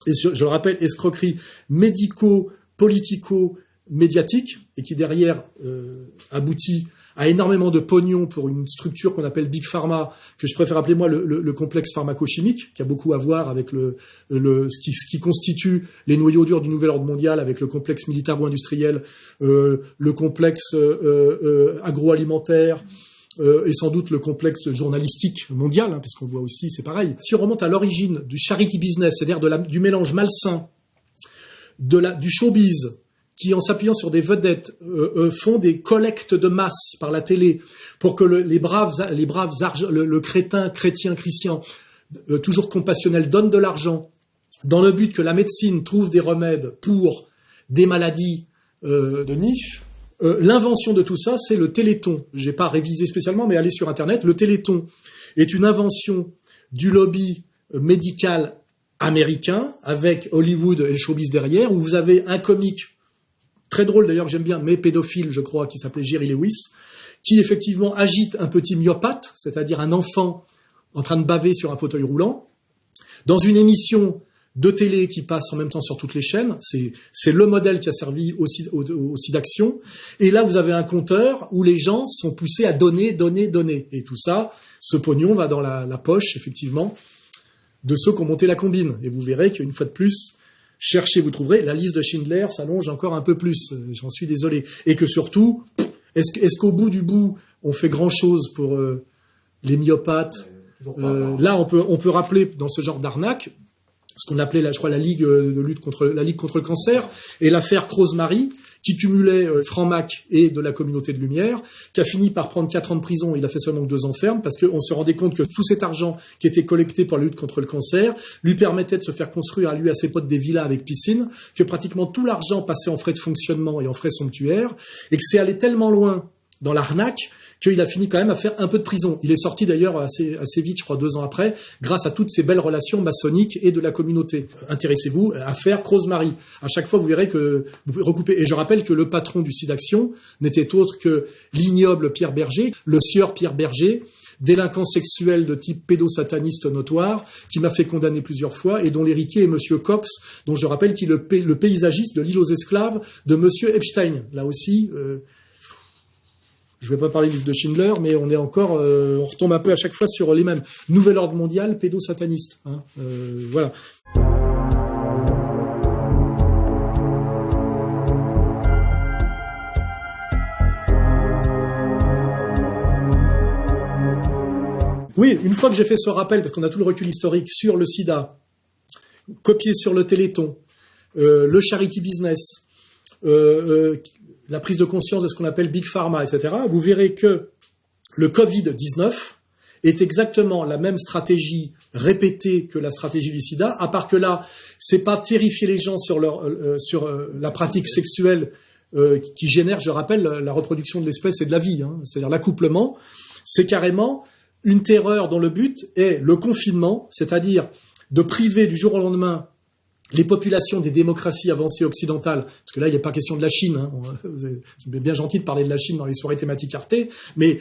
et je le rappelle, escroquerie médico-politico-médiatique, et qui derrière aboutit à énormément de pognon pour une structure qu'on appelle Big Pharma, que je préfère appeler moi le complexe pharmaco-chimique, qui a beaucoup à voir avec ce qui constitue les noyaux durs du nouvel ordre mondial, avec le complexe militaro-industriel, le complexe agroalimentaire, et sans doute le complexe journalistique mondial, hein, parce qu'on voit aussi, c'est pareil. Si on remonte à l'origine du charity business, c'est-à-dire du mélange malsain du showbiz, qui en s'appuyant sur des vedettes font des collectes de masse par la télé pour que le crétin chrétien christian toujours compassionnel donne de l'argent dans le but que la médecine trouve des remèdes pour des maladies de niche. L'invention de tout ça, c'est le Téléthon. J'ai pas révisé spécialement, mais allez sur Internet. Le Téléthon est une invention du lobby médical américain, avec Hollywood et le showbiz derrière, où vous avez un comique très drôle d'ailleurs que j'aime bien, mais pédophile, je crois, qui s'appelait Jerry Lewis, qui effectivement agite un petit myopathe, c'est-à-dire un enfant en train de baver sur un fauteuil roulant, dans une émission de télé qui passe en même temps sur toutes les chaînes. C'est le modèle qui a servi aussi d'action. Et là, vous avez un compteur où les gens sont poussés à donner. Et tout ça, ce pognon va dans la poche, effectivement, de ceux qui ont monté la combine. Et vous verrez qu'une fois de plus, cherchez, vous trouverez, la liste de Schindler s'allonge encore un peu plus. J'en suis désolé. Et que surtout, est-ce qu'au bout du bout, on fait grand-chose pour les myopathes Là, on peut rappeler dans ce genre d'arnaque ce qu'on appelait, je crois, la Ligue contre le cancer, et l'affaire Crozemarie, qui cumulait Franc-Mac et de la communauté de Lumière, qui a fini par prendre 4 ans de prison. Il a fait seulement 2 ans ferme, parce qu'on se rendait compte que tout cet argent qui était collecté pour la lutte contre le cancer lui permettait de se faire construire à lui et à ses potes des villas avec piscine, que pratiquement tout l'argent passait en frais de fonctionnement et en frais somptuaires, et que c'est allé tellement loin dans l'arnaque qu'il a fini quand même à faire un peu de prison. Il est sorti d'ailleurs assez vite, je crois 2 ans après, grâce à toutes ces belles relations maçonniques et de la communauté. Intéressez-vous à faire Crozemarie. À chaque fois, vous verrez que vous pouvez recouper. Et je rappelle que le patron du SIDAction n'était autre que l'ignoble Pierre Berger, le sieur Pierre Berger, délinquant sexuel de type pédosataniste notoire, qui m'a fait condamner plusieurs fois, et dont l'héritier est Monsieur Cox, dont je rappelle qu'il est le paysagiste de l'île aux esclaves de Monsieur Epstein. Là aussi... je ne vais pas parler de liste de Schindler, mais on est encore, on retombe un peu à chaque fois sur les mêmes. Nouvel ordre mondial, pédosataniste. Hein, voilà. Oui, une fois que j'ai fait ce rappel, parce qu'on a tout le recul historique sur le sida, copié sur le Téléthon, le charity business, la prise de conscience de ce qu'on appelle Big Pharma, etc., vous verrez que le Covid-19 est exactement la même stratégie répétée que la stratégie du sida, à part que là, c'est pas terrifier les gens sur la pratique sexuelle qui génère, je rappelle, la reproduction de l'espèce et de la vie, hein, c'est-à-dire l'accouplement. C'est carrément une terreur dont le but est le confinement, c'est-à-dire de priver du jour au lendemain les populations des démocraties avancées occidentales, parce que là il n'est pas question de la Chine, hein, c'est bien gentil de parler de la Chine dans les soirées thématiques Arte, mais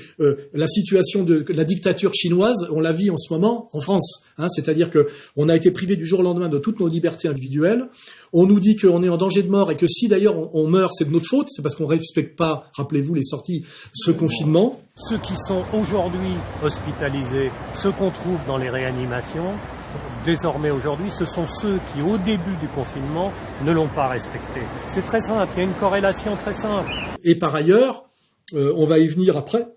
la situation de la dictature chinoise, on la vit en ce moment en France, hein, c'est-à-dire que on a été privé du jour au lendemain de toutes nos libertés individuelles, on nous dit qu'on est en danger de mort et que si d'ailleurs on meurt, c'est de notre faute, c'est parce qu'on respecte pas, rappelez-vous les sorties, ce confinement. Ceux qui sont aujourd'hui hospitalisés, ceux qu'on trouve dans les réanimations, désormais aujourd'hui, ce sont ceux qui, au début du confinement, ne l'ont pas respecté. C'est très simple, il y a une corrélation très simple. Et par ailleurs, on va y venir après,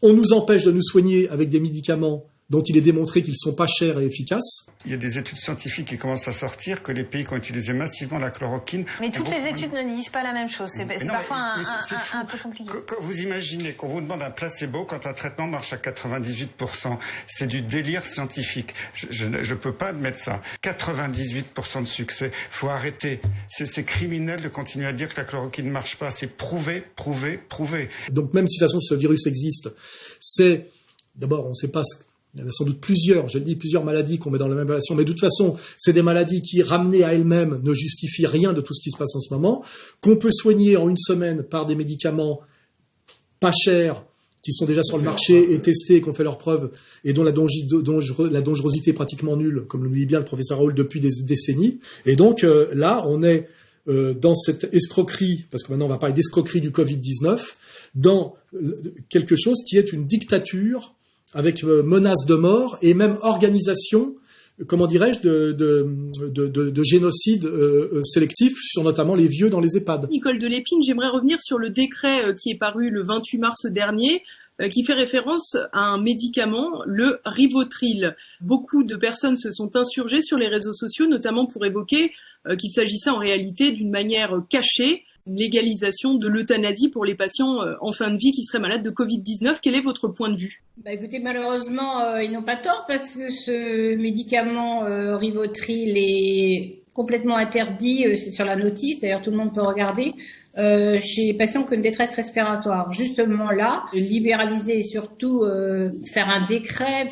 on nous empêche de nous soigner avec des médicaments dont il est démontré qu'ils sont pas chers et efficaces. Il y a des études scientifiques qui commencent à sortir que les pays qui ont utilisé massivement la chloroquine... Mais toutes les études ne disent pas la même chose. C'est parfois un peu compliqué. Quand vous imaginez qu'on vous demande un placebo quand un traitement marche à 98%, c'est du délire scientifique. Je peux pas admettre ça. 98% de succès. Faut arrêter. C'est criminel de continuer à dire que la chloroquine ne marche pas. C'est prouvé. Donc même si de toute façon ce virus existe, c'est... D'abord, on ne sait pas... Il y en a sans doute plusieurs maladies qu'on met dans la même relation, mais de toute façon, c'est des maladies qui, ramenées à elles-mêmes, ne justifient rien de tout ce qui se passe en ce moment, qu'on peut soigner en une semaine par des médicaments pas chers, qui sont déjà sur le marché et testés, qui ont fait leurs preuves, et dont la dangerosité est pratiquement nulle, comme le dit bien le professeur Raoult depuis des décennies. Et donc là, on est dans cette escroquerie, parce que maintenant on va parler d'escroquerie du Covid-19, dans quelque chose qui est une dictature avec menace de mort et même organisation, comment dirais-je, de génocide sélectif sur notamment les vieux dans les EHPAD. Nicole Delépine, j'aimerais revenir sur le décret qui est paru le 28 mars dernier, qui fait référence à un médicament, le Rivotril. Beaucoup de personnes se sont insurgées sur les réseaux sociaux, notamment pour évoquer qu'il s'agissait en réalité d'une manière cachée, une légalisation de l'euthanasie pour les patients en fin de vie qui seraient malades de Covid-19. Quel est votre point de vue ? Écoutez, malheureusement, ils n'ont pas tort parce que ce médicament Rivotril est complètement interdit, c'est sur la notice, d'ailleurs tout le monde peut regarder, chez les patients qui ont une détresse respiratoire. Justement là, libéraliser et surtout faire un décret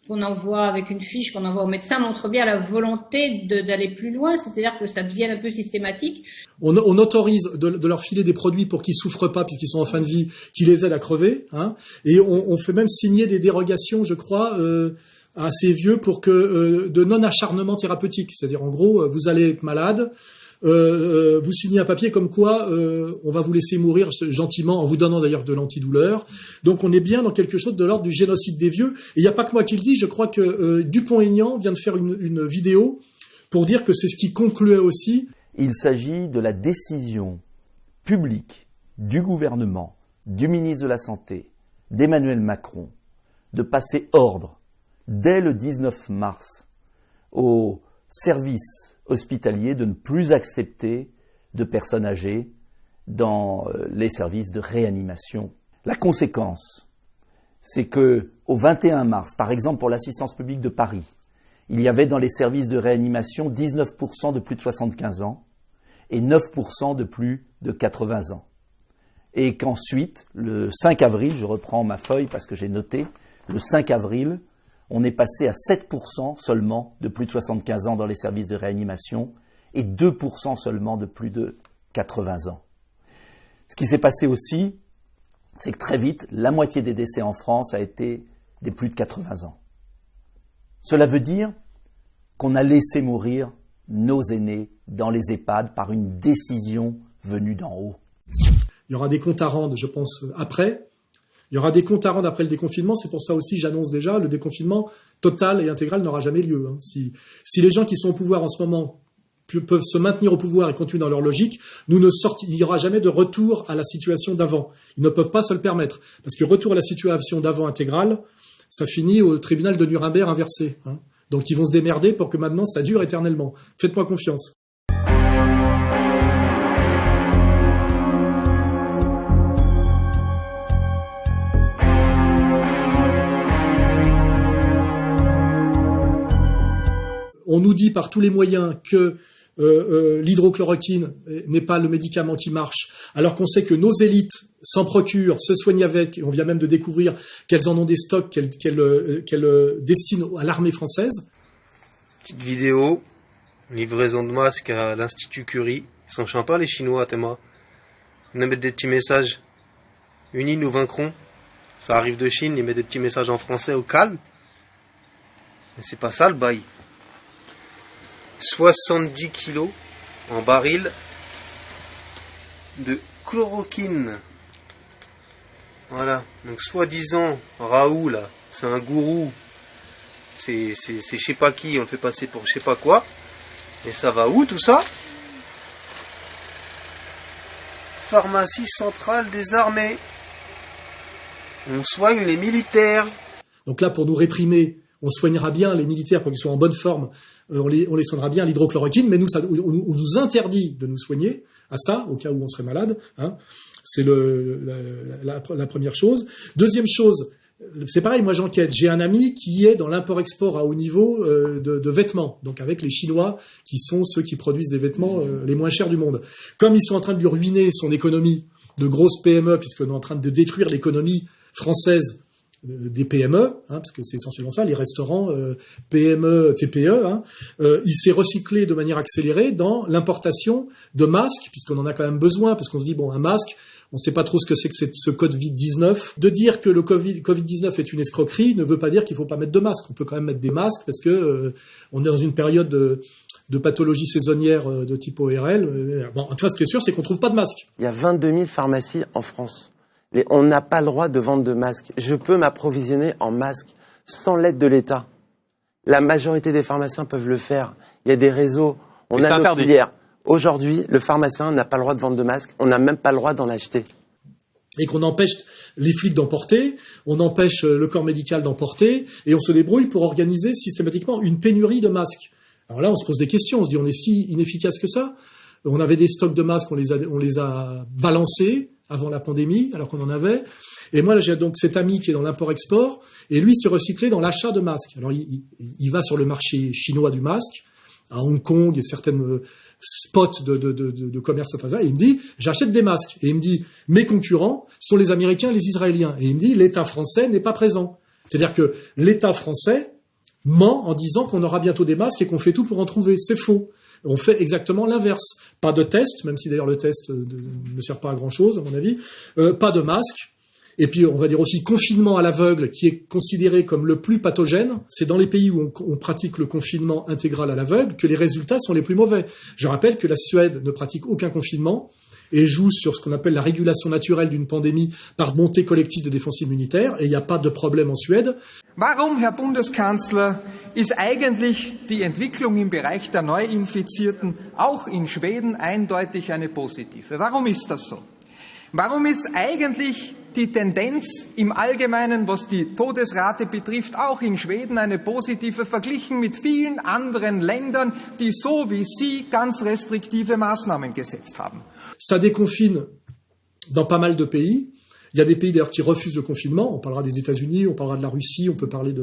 qu'on envoie avec une fiche qu'on envoie au médecin montre bien la volonté d'aller plus loin, c'est-à-dire que ça devienne un peu systématique. On autorise de leur filer des produits pour qu'ils souffrent pas puisqu'ils sont en fin de vie, qui les aident à crever, hein, et on fait même signer des dérogations, je crois, à ces vieux pour que de non-acharnement thérapeutique, c'est-à-dire en gros, vous allez être malade, vous signez un papier comme quoi on va vous laisser mourir gentiment en vous donnant d'ailleurs de l'antidouleur. Donc on est bien dans quelque chose de l'ordre du génocide des vieux. Et il n'y a pas que moi qui le dis, je crois que Dupont-Aignan vient de faire une vidéo pour dire que c'est ce qui concluait aussi. Il s'agit de la décision publique du gouvernement, du ministre de la Santé, d'Emmanuel Macron, de passer ordre dès le 19 mars au service hospitalier de ne plus accepter de personnes âgées dans les services de réanimation. La conséquence, c'est que au 21 mars, par exemple pour l'assistance publique de Paris, il y avait dans les services de réanimation 19% de plus de 75 ans et 9% de plus de 80 ans. Et qu'ensuite, le 5 avril, je reprends ma feuille parce que j'ai noté, le 5 avril, on est passé à 7% seulement de plus de 75 ans dans les services de réanimation et 2% seulement de plus de 80 ans. Ce qui s'est passé aussi, c'est que très vite, la moitié des décès en France a été des plus de 80 ans. Cela veut dire qu'on a laissé mourir nos aînés dans les EHPAD par une décision venue d'en haut. Il y aura des comptes à rendre, je pense, après. Il y aura des comptes à rendre après le déconfinement. C'est pour ça aussi, j'annonce déjà, le déconfinement total et intégral n'aura jamais lieu. Hein. Si les gens qui sont au pouvoir en ce moment peuvent se maintenir au pouvoir et continuer dans leur logique, il n'y aura jamais de retour à la situation d'avant. Ils ne peuvent pas se le permettre. Parce que retour à la situation d'avant intégrale, ça finit au tribunal de Nuremberg inversé. Hein. Donc ils vont se démerder pour que maintenant ça dure éternellement. Faites-moi confiance. On nous dit par tous les moyens que l'hydrochloroquine n'est pas le médicament qui marche, alors qu'on sait que nos élites s'en procurent, se soignent avec, et on vient même de découvrir qu'elles en ont des stocks qu'elles destinent à l'armée française. Petite vidéo livraison de masques à l'Institut Curie. Ils sont sympas les Chinois, Théma. Ils nous mettent des petits messages. Unis nous vaincrons. Ça arrive de Chine, ils mettent des petits messages en français au calme. Mais c'est pas ça le bail. 70 kilos en baril de chloroquine. Voilà. Donc soi-disant, Raoult là, c'est un gourou. C'est je sais pas qui, on le fait passer pour je sais pas quoi. Et ça va où tout ça? Pharmacie centrale des armées. On soigne les militaires. Donc là, pour nous réprimer, on soignera bien les militaires pour qu'ils soient en bonne forme. On les soignera bien à l'hydrochloroquine, mais nous, on nous interdit de nous soigner à ça, au cas où on serait malade. Hein. C'est la première chose. Deuxième chose, c'est pareil, moi j'enquête. J'ai un ami qui est dans l'import-export à haut niveau de vêtements, donc avec les Chinois qui sont ceux qui produisent des vêtements les moins chers du monde. Comme ils sont en train de lui ruiner son économie de grosses PME, puisqu'on est en train de détruire l'économie française des PME, hein, parce que c'est essentiellement ça, les restaurants, PME, TPE, hein, il s'est recyclé de manière accélérée dans l'importation de masques, puisqu'on en a quand même besoin, parce qu'on se dit, bon, un masque, on ne sait pas trop ce que c'est que ce Covid-19. De dire que le Covid-19 est une escroquerie ne veut pas dire qu'il ne faut pas mettre de masque. On peut quand même mettre des masques, parce que on est dans une période de pathologie saisonnière de type ORL. Bon, en tout cas, ce qui est sûr, c'est qu'on ne trouve pas de masques. Il y a 22 000 pharmacies en France. Et on n'a pas le droit de vendre de masques. Je peux m'approvisionner en masques sans l'aide de l'État. La majorité des pharmaciens peuvent le faire. Il y a des réseaux. On a nos filières. Aujourd'hui, le pharmacien n'a pas le droit de vendre de masques. On n'a même pas le droit d'en acheter. Et qu'on empêche les flics d'emporter, on empêche le corps médical d'emporter, et on se débrouille pour organiser systématiquement une pénurie de masques. Alors là, on se pose des questions. On se dit, on est si inefficace que ça. On avait des stocks de masques, on les a balancés avant la pandémie, alors qu'on en avait. Et moi, là, j'ai donc cet ami qui est dans l'import-export, et lui s'est recyclé dans l'achat de masques. Alors, il va sur le marché chinois du masque, à Hong Kong et certaines spots de commerce international, et il me dit, j'achète des masques. Et il me dit, mes concurrents sont les Américains et les Israéliens. Et il me dit, l'État français n'est pas présent. C'est-à-dire que l'État français ment en disant qu'on aura bientôt des masques et qu'on fait tout pour en trouver. C'est faux. On fait exactement l'inverse. Pas de test, même si d'ailleurs le test ne sert pas à grand-chose, à mon avis. Pas de masque. Et puis, on va dire aussi confinement à l'aveugle, qui est considéré comme le plus pathogène. C'est dans les pays où on pratique le confinement intégral à l'aveugle que les résultats sont les plus mauvais. Je rappelle que la Suède ne pratique aucun confinement et joue sur ce qu'on appelle la régulation naturelle d'une pandémie par montée collective de défense immunitaire. Et il n'y a pas de problème en Suède. Warum, Herr Bundeskanzler, ist eigentlich die Entwicklung im Bereich der Neuinfizierten auch in Schweden eindeutig eine positive? Warum ist das so? Warum ist eigentlich die Tendenz im Allgemeinen, was die Todesrate betrifft, auch in Schweden eine positive, verglichen mit vielen anderen Ländern, die so wie Sie ganz restriktive Maßnahmen gesetzt haben? Ça déconfine dans pas mal de pays. Il y a des pays d'ailleurs qui refusent le confinement. On parlera des États-Unis, on parlera de la Russie, on peut parler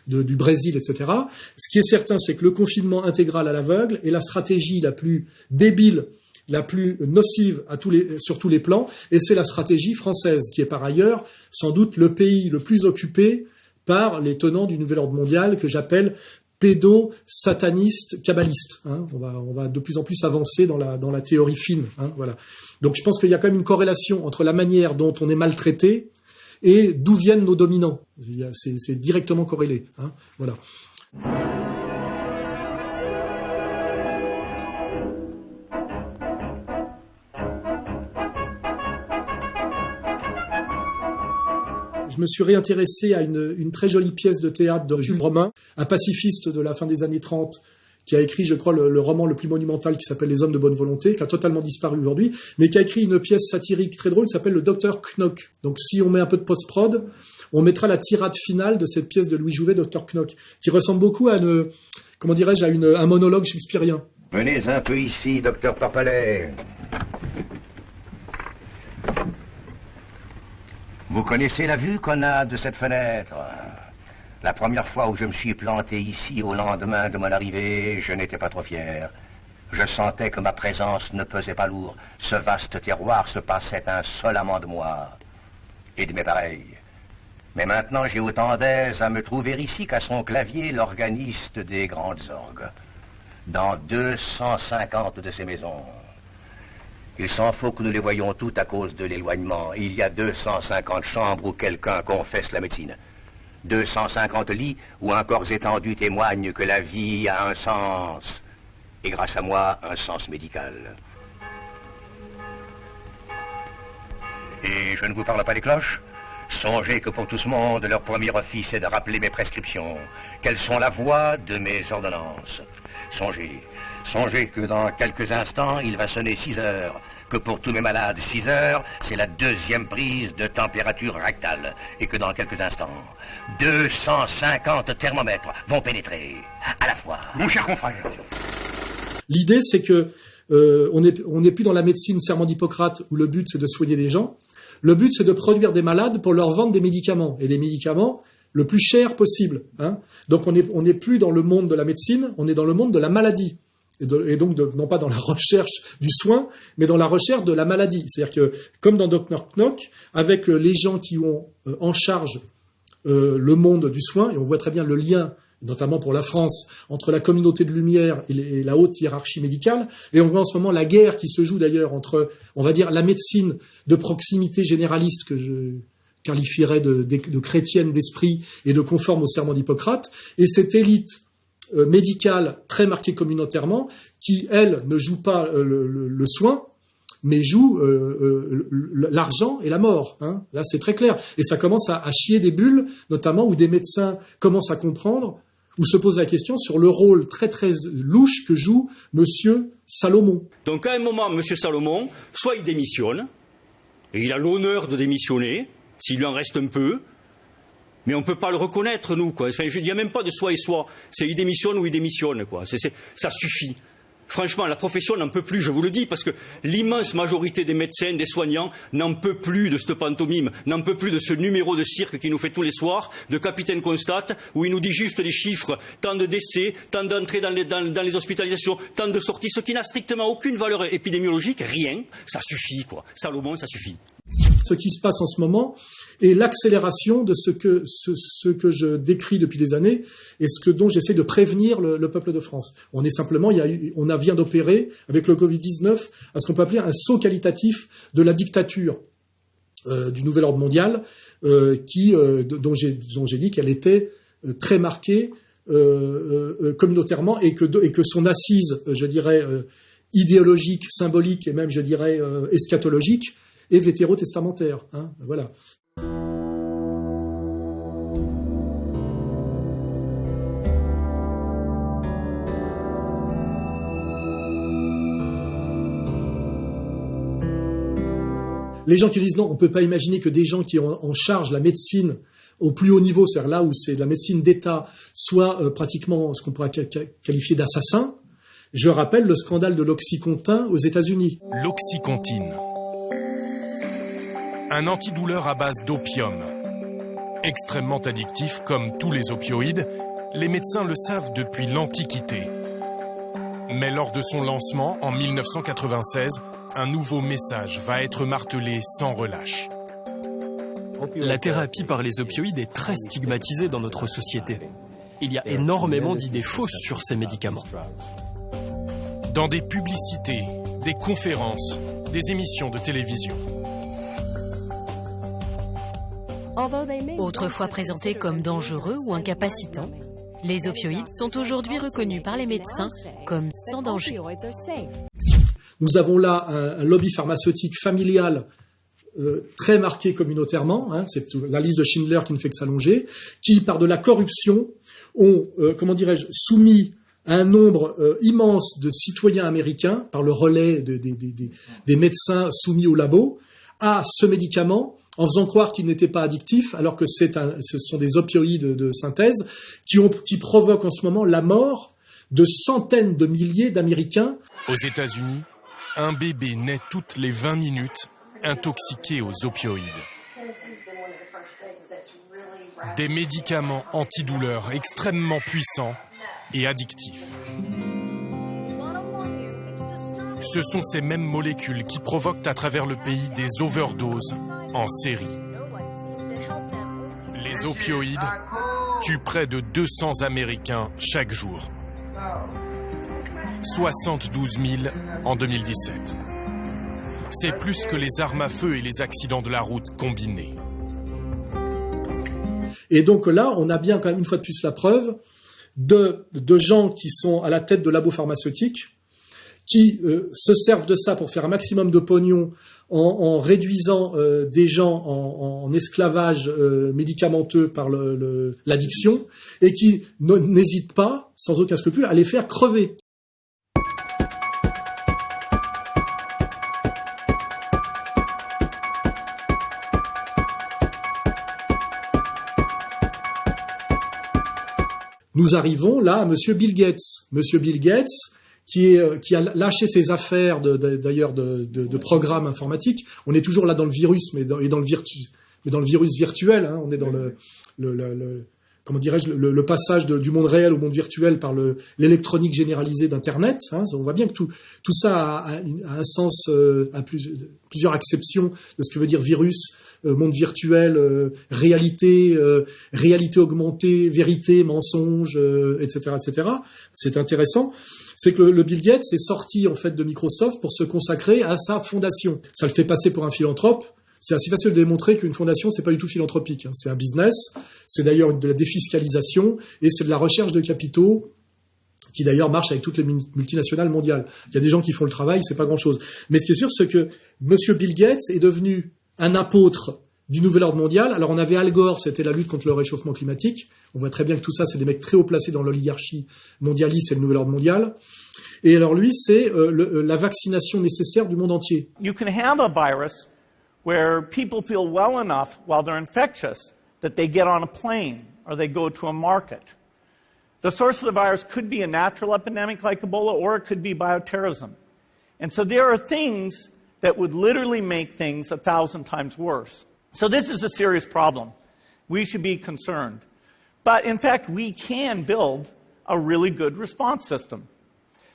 du Brésil, etc. Ce qui est certain, c'est que le confinement intégral à l'aveugle est la stratégie la plus débile, la plus nocive sur tous les plans, et c'est la stratégie française, qui est par ailleurs sans doute le pays le plus occupé par les tenants du nouvel ordre mondial que j'appelle pédo-sataniste, kabbaliste. Hein. On va de plus en plus avancer dans la théorie fine. Hein, voilà. Donc je pense qu'il y a quand même une corrélation entre la manière dont on est maltraité et d'où viennent nos dominants. C'est directement corrélé. Hein, voilà. Je me suis réintéressé à une très jolie pièce de théâtre de Jules Romain, un pacifiste de la fin des années 30, qui a écrit, je crois, le roman le plus monumental qui s'appelle Les Hommes de bonne volonté, qui a totalement disparu aujourd'hui, mais qui a écrit une pièce satirique très drôle qui s'appelle Le Docteur Knock. Donc si on met un peu de post-prod, on mettra la tirade finale de cette pièce de Louis Jouvet, Docteur Knock, qui ressemble beaucoup à un monologue shakespearien. Venez un peu ici, Docteur Parpalet. Vous connaissez la vue qu'on a de cette fenêtre? La première fois où je me suis planté ici au lendemain de mon arrivée, je n'étais pas trop fier. Je sentais que ma présence ne pesait pas lourd. Ce vaste terroir se passait insolemment de moi et de mes pareils. Mais maintenant, j'ai autant d'aise à me trouver ici qu'à son clavier l'organiste des grandes orgues. dans 250 de ces maisons. Il s'en faut que nous les voyions toutes à cause de l'éloignement. Il y a 250 chambres où quelqu'un confesse la médecine. 250 lits où un corps étendu témoigne que la vie a un sens. Et grâce à moi, un sens médical. Et je ne vous parle pas des cloches. Songez que pour tout ce monde, leur premier office est de rappeler mes prescriptions, qu'elles sont la voix de mes ordonnances. Songez que dans quelques instants, il va sonner 6 heures, que pour tous mes malades, 6 heures, c'est la deuxième prise de température rectale, et que dans quelques instants, 250 thermomètres vont pénétrer à la fois. Mon cher confrère. L'idée, c'est que on n'est plus dans la médecine serment d'Hippocrate où le but c'est de soigner des gens. Le but c'est de produire des malades pour leur vendre des médicaments, et des médicaments le plus cher possible. Hein. Donc on n'est plus dans le monde de la médecine, on est dans le monde de la maladie. Et donc non pas dans la recherche du soin, mais dans la recherche de la maladie. C'est-à-dire que, comme dans Doc Knock Knock, avec les gens qui ont en charge le monde du soin, et on voit très bien le lien, notamment pour la France, entre la communauté de lumière et la haute hiérarchie médicale, et on voit en ce moment la guerre qui se joue d'ailleurs entre, on va dire, la médecine de proximité généraliste, que je qualifierais de chrétienne d'esprit et de conforme au serment d'Hippocrate, et cette élite médicale très marquée communautairement, qui, elle, ne joue pas le soin, mais joue l'argent et la mort. Hein. Là, c'est très clair. Et ça commence à chier des bulles, notamment où des médecins commencent à comprendre, ou se posent la question sur le rôle très très louche que joue Monsieur Salomon. Donc à un moment, Monsieur Salomon, soit il démissionne, et il a l'honneur de démissionner, s'il lui en reste un peu, mais on ne peut pas le reconnaître, nous, quoi. Enfin, je ne dis même pas de soi et soi. C'est il démissionne ou il démissionne, quoi. Ça suffit. Franchement, la profession n'en peut plus, je vous le dis, parce que l'immense majorité des médecins, des soignants, n'en peut plus de cette pantomime, n'en peut plus de ce numéro de cirque qu'il nous fait tous les soirs, de Capitaine Constate, où il nous dit juste des chiffres, tant de décès, tant d'entrées dans les hospitalisations, tant de sorties, ce qui n'a strictement aucune valeur épidémiologique, rien. Ça suffit, quoi. Salomon, ça suffit. Ce qui se passe en ce moment est l'accélération de ce que je décris depuis des années et dont j'essaie de prévenir le peuple de France. On vient d'opérer avec le Covid-19 à ce qu'on peut appeler un saut qualitatif de la dictature du nouvel ordre mondial dont j'ai dit qu'elle était très marquée communautairement et que son assise, je dirais, idéologique, symbolique et même, je dirais, eschatologique et vétérotestamentaire. Hein, voilà. Les gens qui disent non, on ne peut pas imaginer que des gens qui ont en charge la médecine au plus haut niveau, c'est-à-dire là où c'est de la médecine d'État, soient pratiquement ce qu'on pourrait qualifier d'assassins. Je rappelle le scandale de l'Oxycontin aux États-Unis. L'Oxycontine. Un antidouleur à base d'opium. Extrêmement addictif comme tous les opioïdes, les médecins le savent depuis l'Antiquité. Mais lors de son lancement, en 1996, un nouveau message va être martelé sans relâche. La thérapie par les opioïdes est très stigmatisée dans notre société. Il y a énormément d'idées fausses sur ces médicaments. Dans des publicités, des conférences, des émissions de télévision. Autrefois présentés comme dangereux ou incapacitants, les opioïdes sont aujourd'hui reconnus par les médecins comme sans danger. Nous avons là un lobby pharmaceutique familial très marqué communautairement, hein, c'est la liste de Schindler qui ne fait que s'allonger, qui, par de la corruption, ont, soumis un nombre immense de citoyens américains, par le relais des médecins soumis au labo, à ce médicament, en faisant croire qu'il n'était pas addictif, alors que ce sont des opioïdes de synthèse qui provoquent en ce moment la mort de centaines de milliers d'Américains. Aux États-Unis, un bébé naît toutes les 20 minutes intoxiqué aux opioïdes. Des médicaments antidouleurs extrêmement puissants et addictifs. Ce sont ces mêmes molécules qui provoquent à travers le pays des overdoses en série. Les opioïdes tuent près de 200 Américains chaque jour. 72 000 en 2017. C'est plus que les armes à feu et les accidents de la route combinés. Et donc là, on a bien quand même une fois de plus la preuve de gens qui sont à la tête de labos pharmaceutiques, qui se servent de ça pour faire un maximum de pognon en réduisant des gens en esclavage médicamenteux par l'addiction, et qui n'hésitent pas, sans aucun scrupule, à les faire crever. Nous arrivons là à Monsieur Bill Gates. Monsieur Bill Gates, qui a lâché ses affaires de programmes informatiques. On est toujours là dans le virus, mais dans le virus virtuel. Hein. On est dans comment dirais-je, le passage du monde réel au monde virtuel par l'électronique généralisée d'Internet. Hein. On voit bien que tout ça a un sens, a plusieurs acceptions de ce que veut dire virus, monde virtuel, réalité, réalité augmentée, vérité, mensonge, etc., etc. C'est intéressant. C'est que le Bill Gates est sorti en fait de Microsoft pour se consacrer à sa fondation. Ça le fait passer pour un philanthrope. C'est assez facile de démontrer qu'une fondation, c'est pas du tout philanthropique. Hein. C'est un business. C'est d'ailleurs de la défiscalisation et c'est de la recherche de capitaux qui d'ailleurs marche avec toutes les multinationales mondiales. Il y a des gens qui font le travail, c'est pas grand-chose. Mais ce qui est sûr, c'est que Monsieur Bill Gates est devenu un apôtre du nouvel ordre mondial. Alors on avait Al Gore, c'était la lutte contre le réchauffement climatique. On voit très bien que tout ça, c'est des mecs très haut placés dans l'oligarchie mondialiste et le nouvel ordre mondial. Et alors lui, c'est la vaccination nécessaire du monde entier. You can have a virus where people feel well enough while they're infectious that they get on a plane or they go to a market. The source of the virus could be a natural epidemic like Ebola, or it could be bioterrorism. And so there are things that would literally make things 1,000 times worse. So this is a serious problem. We should be concerned. But in fact, we can build a really good response system.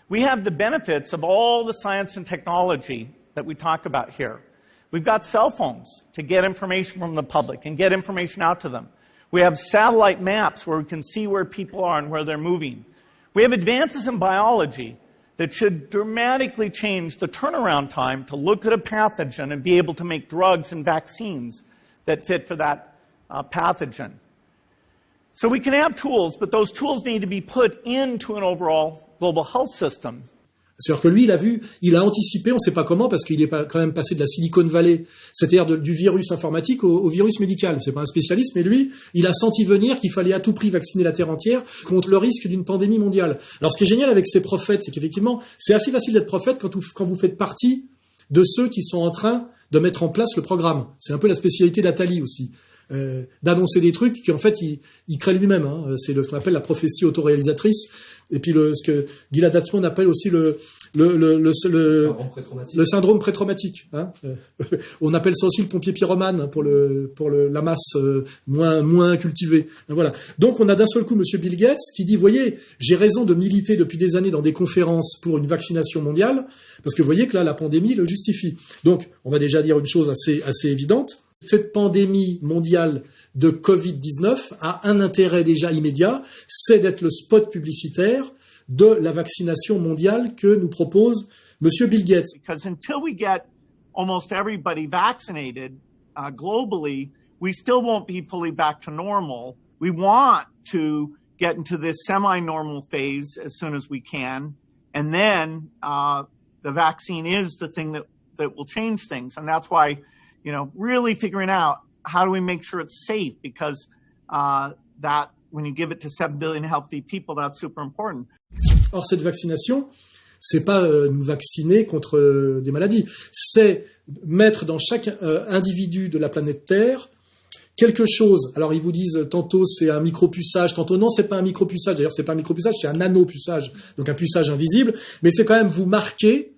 We have the benefits of all the science and technology that we talk about here. We've got cell phones to get information from the public and get information out to them. We have satellite maps where we can see where people are and where they're moving. We have advances in biology that should dramatically change the turnaround time to look at a pathogen and be able to make drugs and vaccines that fit for that pathogen. So we can have tools, but those tools need to be put into an overall global health system. C'est-à-dire que lui, il a anticipé, on ne sait pas comment, parce qu'il est quand même passé de la Silicon Valley, c'est-à-dire du virus informatique au virus médical. C'est pas un spécialiste, mais lui, il a senti venir qu'il fallait à tout prix vacciner la Terre entière contre le risque d'une pandémie mondiale. Alors ce qui est génial avec ces prophètes, c'est qu'effectivement, c'est assez facile d'être prophète quand vous faites partie de ceux qui sont en train de mettre en place le programme. C'est un peu la spécialité d'Attali aussi. D'annoncer des trucs qui en fait il crée lui-même. Hein. C'est ce qu'on appelle la prophétie autoréalisatrice. Et puis ce que Gilad Atzmon appelle aussi le syndrome pré-traumatique. Hein. On appelle ça aussi le pompier pyromane pour la masse moins cultivée. Voilà. Donc on a d'un seul coup Monsieur Bill Gates qui dit, voyez, j'ai raison de militer depuis des années dans des conférences pour une vaccination mondiale, parce que vous voyez que là la pandémie le justifie. Donc on va déjà dire une chose assez évidente. Cette pandémie mondiale de Covid-19 a un intérêt déjà immédiat, c'est d'être le spot publicitaire de la vaccination mondiale que nous propose Monsieur Bill Gates. Because until we get almost everybody vaccinated globally, we still won't be fully back to normal. We want to get into this semi-normal phase as soon as we can, and then the vaccine is the thing that will change things, and that's why, you know, really figuring out how do we make sure it's safe, because that when you give it to 7 billion healthy people, that's super important. Or, cette vaccination, c'est pas nous vacciner contre des maladies, c'est mettre dans chaque individu de la planète Terre quelque chose. Alors ils vous disent tantôt c'est un micropuçage, tantôt non, c'est pas un micropuçage. D'ailleurs, c'est pas un micropuçage, c'est un nanopuçage, donc un puçage invisible. Mais c'est quand même vous marquer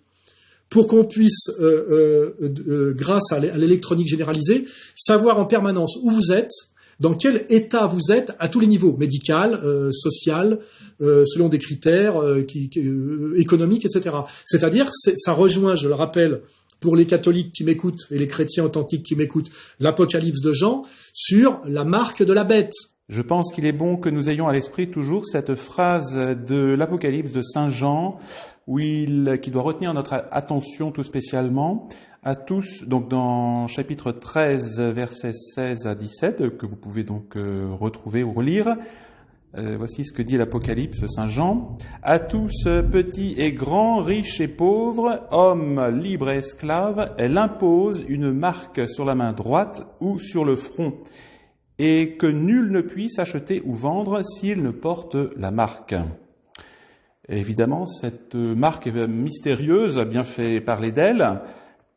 pour qu'on puisse, grâce à l'électronique généralisée, savoir en permanence où vous êtes, dans quel état vous êtes à tous les niveaux, médical, social, selon des critères économiques, etc. C'est-à-dire, ça rejoint, je le rappelle, pour les catholiques qui m'écoutent et les chrétiens authentiques qui m'écoutent, l'Apocalypse de Jean sur la marque de la bête. Je pense qu'il est bon que nous ayons à l'esprit toujours cette phrase de l'Apocalypse de Saint Jean qui doit retenir notre attention tout spécialement à tous, donc dans chapitre 13, versets 16 à 17, que vous pouvez donc retrouver ou relire. Voici ce que dit l'Apocalypse, Saint Jean. À tous, petits et grands, riches et pauvres, hommes libres et esclaves, elle impose une marque sur la main droite ou sur le front, et que nul ne puisse acheter ou vendre s'il ne porte la marque. Et évidemment, cette marque mystérieuse a bien fait parler d'elle,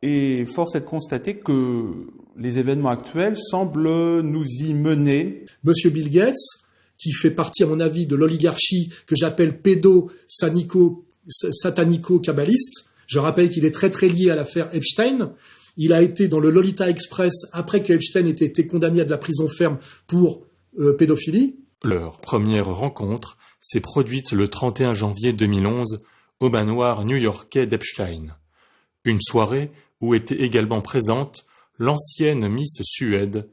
et force est de constater que les événements actuels semblent nous y mener. Monsieur Bill Gates, qui fait partie, à mon avis, de l'oligarchie que j'appelle satanico-kabbaliste. Je rappelle qu'il est très très lié à l'affaire Epstein. Il a été dans le Lolita Express après que Epstein ait été condamné à de la prison ferme pour pédophilie. Leur première rencontre s'est produite le 31 janvier 2011 au manoir new-yorkais d'Epstein. Une soirée où était également présente l'ancienne Miss Suède,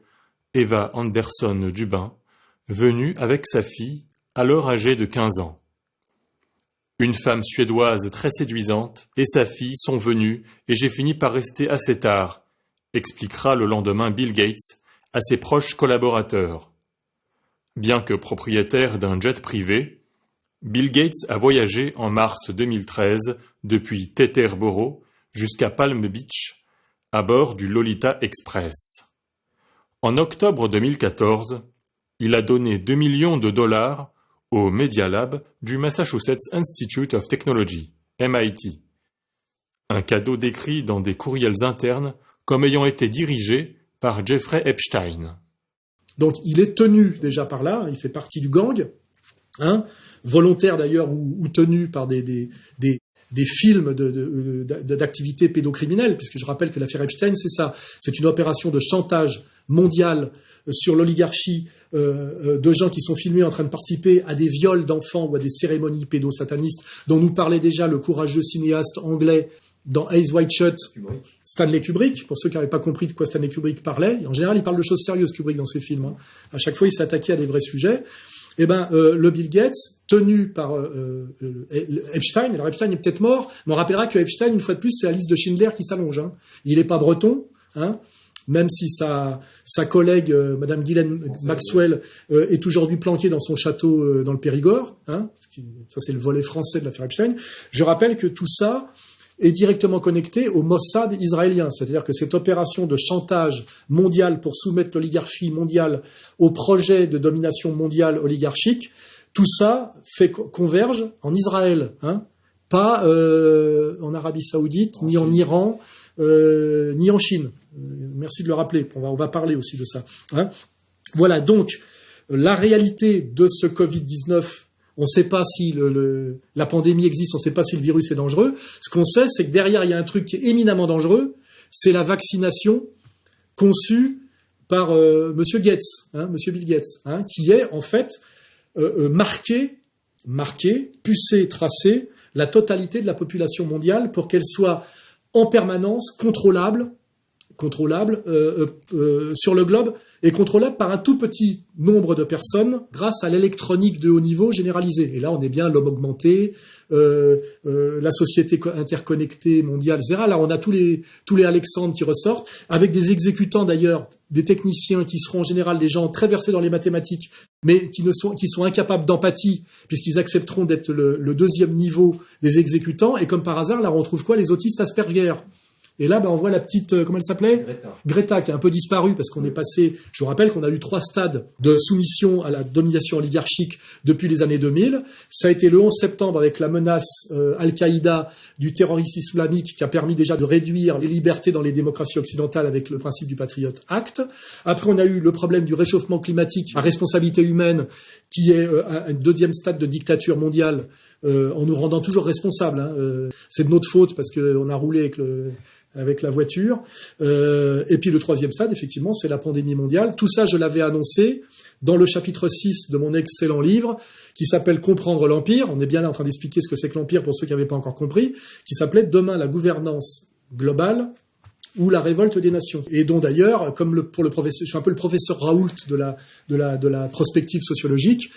Eva Andersson Dubin, venue avec sa fille, alors âgée de 15 ans. Une femme suédoise très séduisante et sa fille sont venues et j'ai fini par rester assez tard, expliquera le lendemain Bill Gates à ses proches collaborateurs. Bien que propriétaire d'un jet privé, Bill Gates a voyagé en mars 2013 depuis Teterboro jusqu'à Palm Beach à bord du Lolita Express. En octobre 2014, il a donné $2 millions au Media Lab du Massachusetts Institute of Technology, MIT. Un cadeau décrit dans des courriels internes comme ayant été dirigé par Jeffrey Epstein. Donc il est tenu déjà par là, il fait partie du gang, volontaire d'ailleurs ou tenu par des films d'activités pédocriminelles, puisque je rappelle que l'affaire Epstein, c'est ça, c'est une opération de chantage mondial sur l'oligarchie de gens qui sont filmés en train de participer à des viols d'enfants ou à des cérémonies pédosatanistes dont nous parlait déjà le courageux cinéaste anglais dans Eyes Wide Shut, Stanley Kubrick. Pour ceux qui n'avaient pas compris de quoi Stanley Kubrick parlait, en général il parle de choses sérieuses, Kubrick, dans ses films. À chaque fois il s'attaquait à des vrais sujets. Le Bill Gates, tenu par Epstein, alors Epstein est peut-être mort, mais on rappellera que Epstein, une fois de plus, c'est la liste de Schindler qui s'allonge. Il n'est pas breton, même si sa collègue, Madame Ghislaine Maxwell, est aujourd'hui planquée dans son château dans le Périgord. Ça, c'est le volet français de l'affaire Epstein. Je rappelle que tout ça est directement connecté au Mossad israélien. C'est-à-dire que cette opération de chantage mondial pour soumettre l'oligarchie mondiale au projet de domination mondiale oligarchique, tout ça converge en Israël, pas en Arabie Saoudite, ni en Iran, ni en Chine. Merci de le rappeler, on va parler aussi de ça. Voilà, donc, la réalité de ce Covid-19, on ne sait pas si la pandémie existe, on ne sait pas si le virus est dangereux. Ce qu'on sait, c'est que derrière, il y a un truc qui est éminemment dangereux, c'est la vaccination conçue par Monsieur Gates, Monsieur Bill Gates, qui est en fait marqué, pucé, tracé la totalité de la population mondiale pour qu'elle soit en permanence contrôlable sur le globe et contrôlable par un tout petit nombre de personnes grâce à l'électronique de haut niveau généralisée. Et là, on est bien l'homme augmenté, la société interconnectée mondiale, etc. Là, on a tous les Alexandres qui ressortent, avec des exécutants d'ailleurs, des techniciens qui seront en général des gens très versés dans les mathématiques, mais qui sont incapables d'empathie, puisqu'ils accepteront d'être le deuxième niveau des exécutants. Et comme par hasard, là, on retrouve quoi? Les autistes Asperger. Et là, on voit la petite, comment elle s'appelait? Greta, qui a un peu disparu parce qu'on est passé, je vous rappelle qu'on a eu 3 stades de soumission à la domination oligarchique depuis les années 2000. Ça a été le 11 septembre avec la menace Al-Qaïda du terrorisme islamique qui a permis déjà de réduire les libertés dans les démocraties occidentales avec le principe du Patriot Act. Après, on a eu le problème du réchauffement climatique à responsabilité humaine qui est un deuxième stade de dictature mondiale en nous rendant toujours responsables. C'est de notre faute parce qu'on a roulé avec la voiture. Et puis le 3e stade, effectivement, c'est la pandémie mondiale. Tout ça, je l'avais annoncé dans le chapitre 6 de mon excellent livre qui s'appelle « Comprendre l'Empire ». On est bien là en train d'expliquer ce que c'est que l'Empire pour ceux qui n'avaient pas encore compris, qui s'appelait « Demain, la gouvernance globale ou La révolte des nations, et dont d'ailleurs, comme pour le professeur, je suis un peu le professeur Raoult de la prospective sociologique.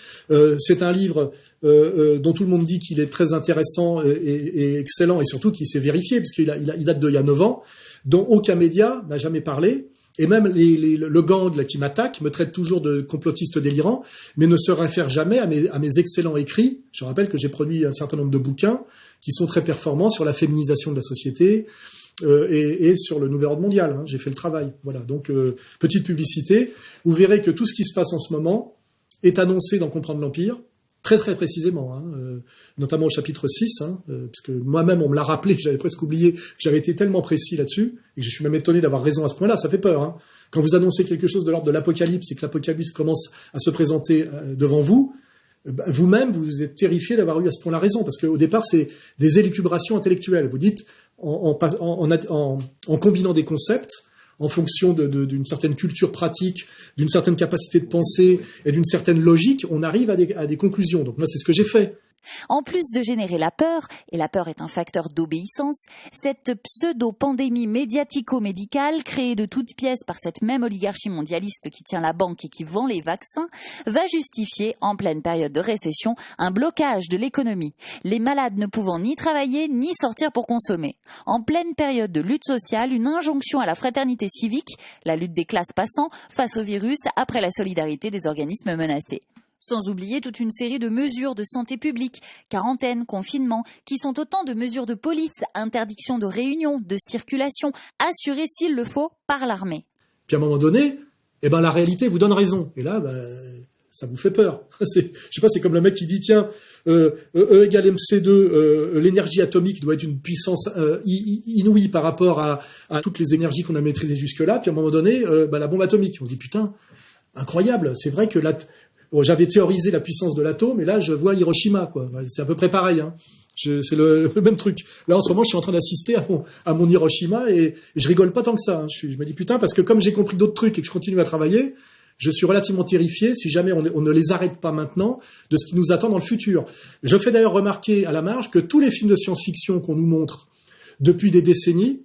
C'est un livre dont tout le monde dit qu'il est très intéressant et excellent, et surtout qu'il s'est vérifié, puisqu'il date d'il y a 9 ans, dont aucun média n'a jamais parlé. Et même le gang là, qui m'attaque me traite toujours de complotiste délirant, mais ne se réfère jamais à mes excellents écrits. Je rappelle que j'ai produit un certain nombre de bouquins qui sont très performants sur la féminisation de la société et sur le nouvel ordre mondial. J'ai fait le travail. Voilà. Donc, petite publicité. Vous verrez que tout ce qui se passe en ce moment est annoncé dans Comprendre l'Empire, très très précisément, notamment au chapitre 6, parce que moi-même on me l'a rappelé, j'avais presque oublié que j'avais été tellement précis là-dessus, et que je suis même étonné d'avoir raison à ce point-là, ça fait peur. Quand vous annoncez quelque chose de l'ordre de l'apocalypse et que l'apocalypse commence à se présenter devant vous, vous-même vous êtes terrifié d'avoir eu à ce point-là raison, parce qu'au départ c'est des élucubrations intellectuelles. Vous dites, en combinant des concepts, en fonction d'une certaine culture pratique, d'une certaine capacité de pensée et d'une certaine logique, on arrive à des conclusions. Donc moi, c'est ce que j'ai fait. En plus de générer la peur, et la peur est un facteur d'obéissance, cette pseudo-pandémie médiatico-médicale, créée de toutes pièces par cette même oligarchie mondialiste qui tient la banque et qui vend les vaccins, va justifier, en pleine période de récession, un blocage de l'économie, les malades ne pouvant ni travailler ni sortir pour consommer. En pleine période de lutte sociale, une injonction à la fraternité civique, la lutte des classes passant face au virus après la solidarité des organismes menacés. Sans oublier toute une série de mesures de santé publique, quarantaine, confinement, qui sont autant de mesures de police, interdiction de réunion, de circulation, assurées s'il le faut par l'armée. Puis à un moment donné, la réalité vous donne raison. Et là, ça vous fait peur. Je sais pas, c'est comme le mec qui dit, tiens, E égale MC2, l'énergie atomique doit être une puissance inouïe par rapport à toutes les énergies qu'on a maîtrisées jusque-là. Puis à un moment donné, la bombe atomique. On se dit, putain, incroyable, c'est vrai que j'avais théorisé la puissance de l'atome, et là, je vois Hiroshima, quoi. C'est à peu près pareil, c'est le même truc. Là, en ce moment, je suis en train d'assister à mon Hiroshima, et je rigole pas tant que ça. Je me dis, putain, parce que comme j'ai compris d'autres trucs et que je continue à travailler, je suis relativement terrifié, si jamais on ne les arrête pas maintenant, de ce qui nous attend dans le futur. Je fais d'ailleurs remarquer à la marge que tous les films de science-fiction qu'on nous montre depuis des décennies,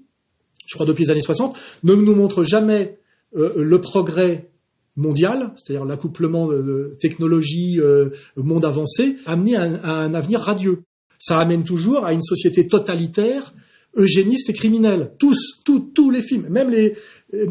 je crois depuis les années 60, ne nous montrent jamais le progrès mondial, c'est-à-dire l'accouplement de technologie, monde avancé, amené à un avenir radieux. Ça amène toujours à une société totalitaire, eugéniste et criminelle. Tous les films, même les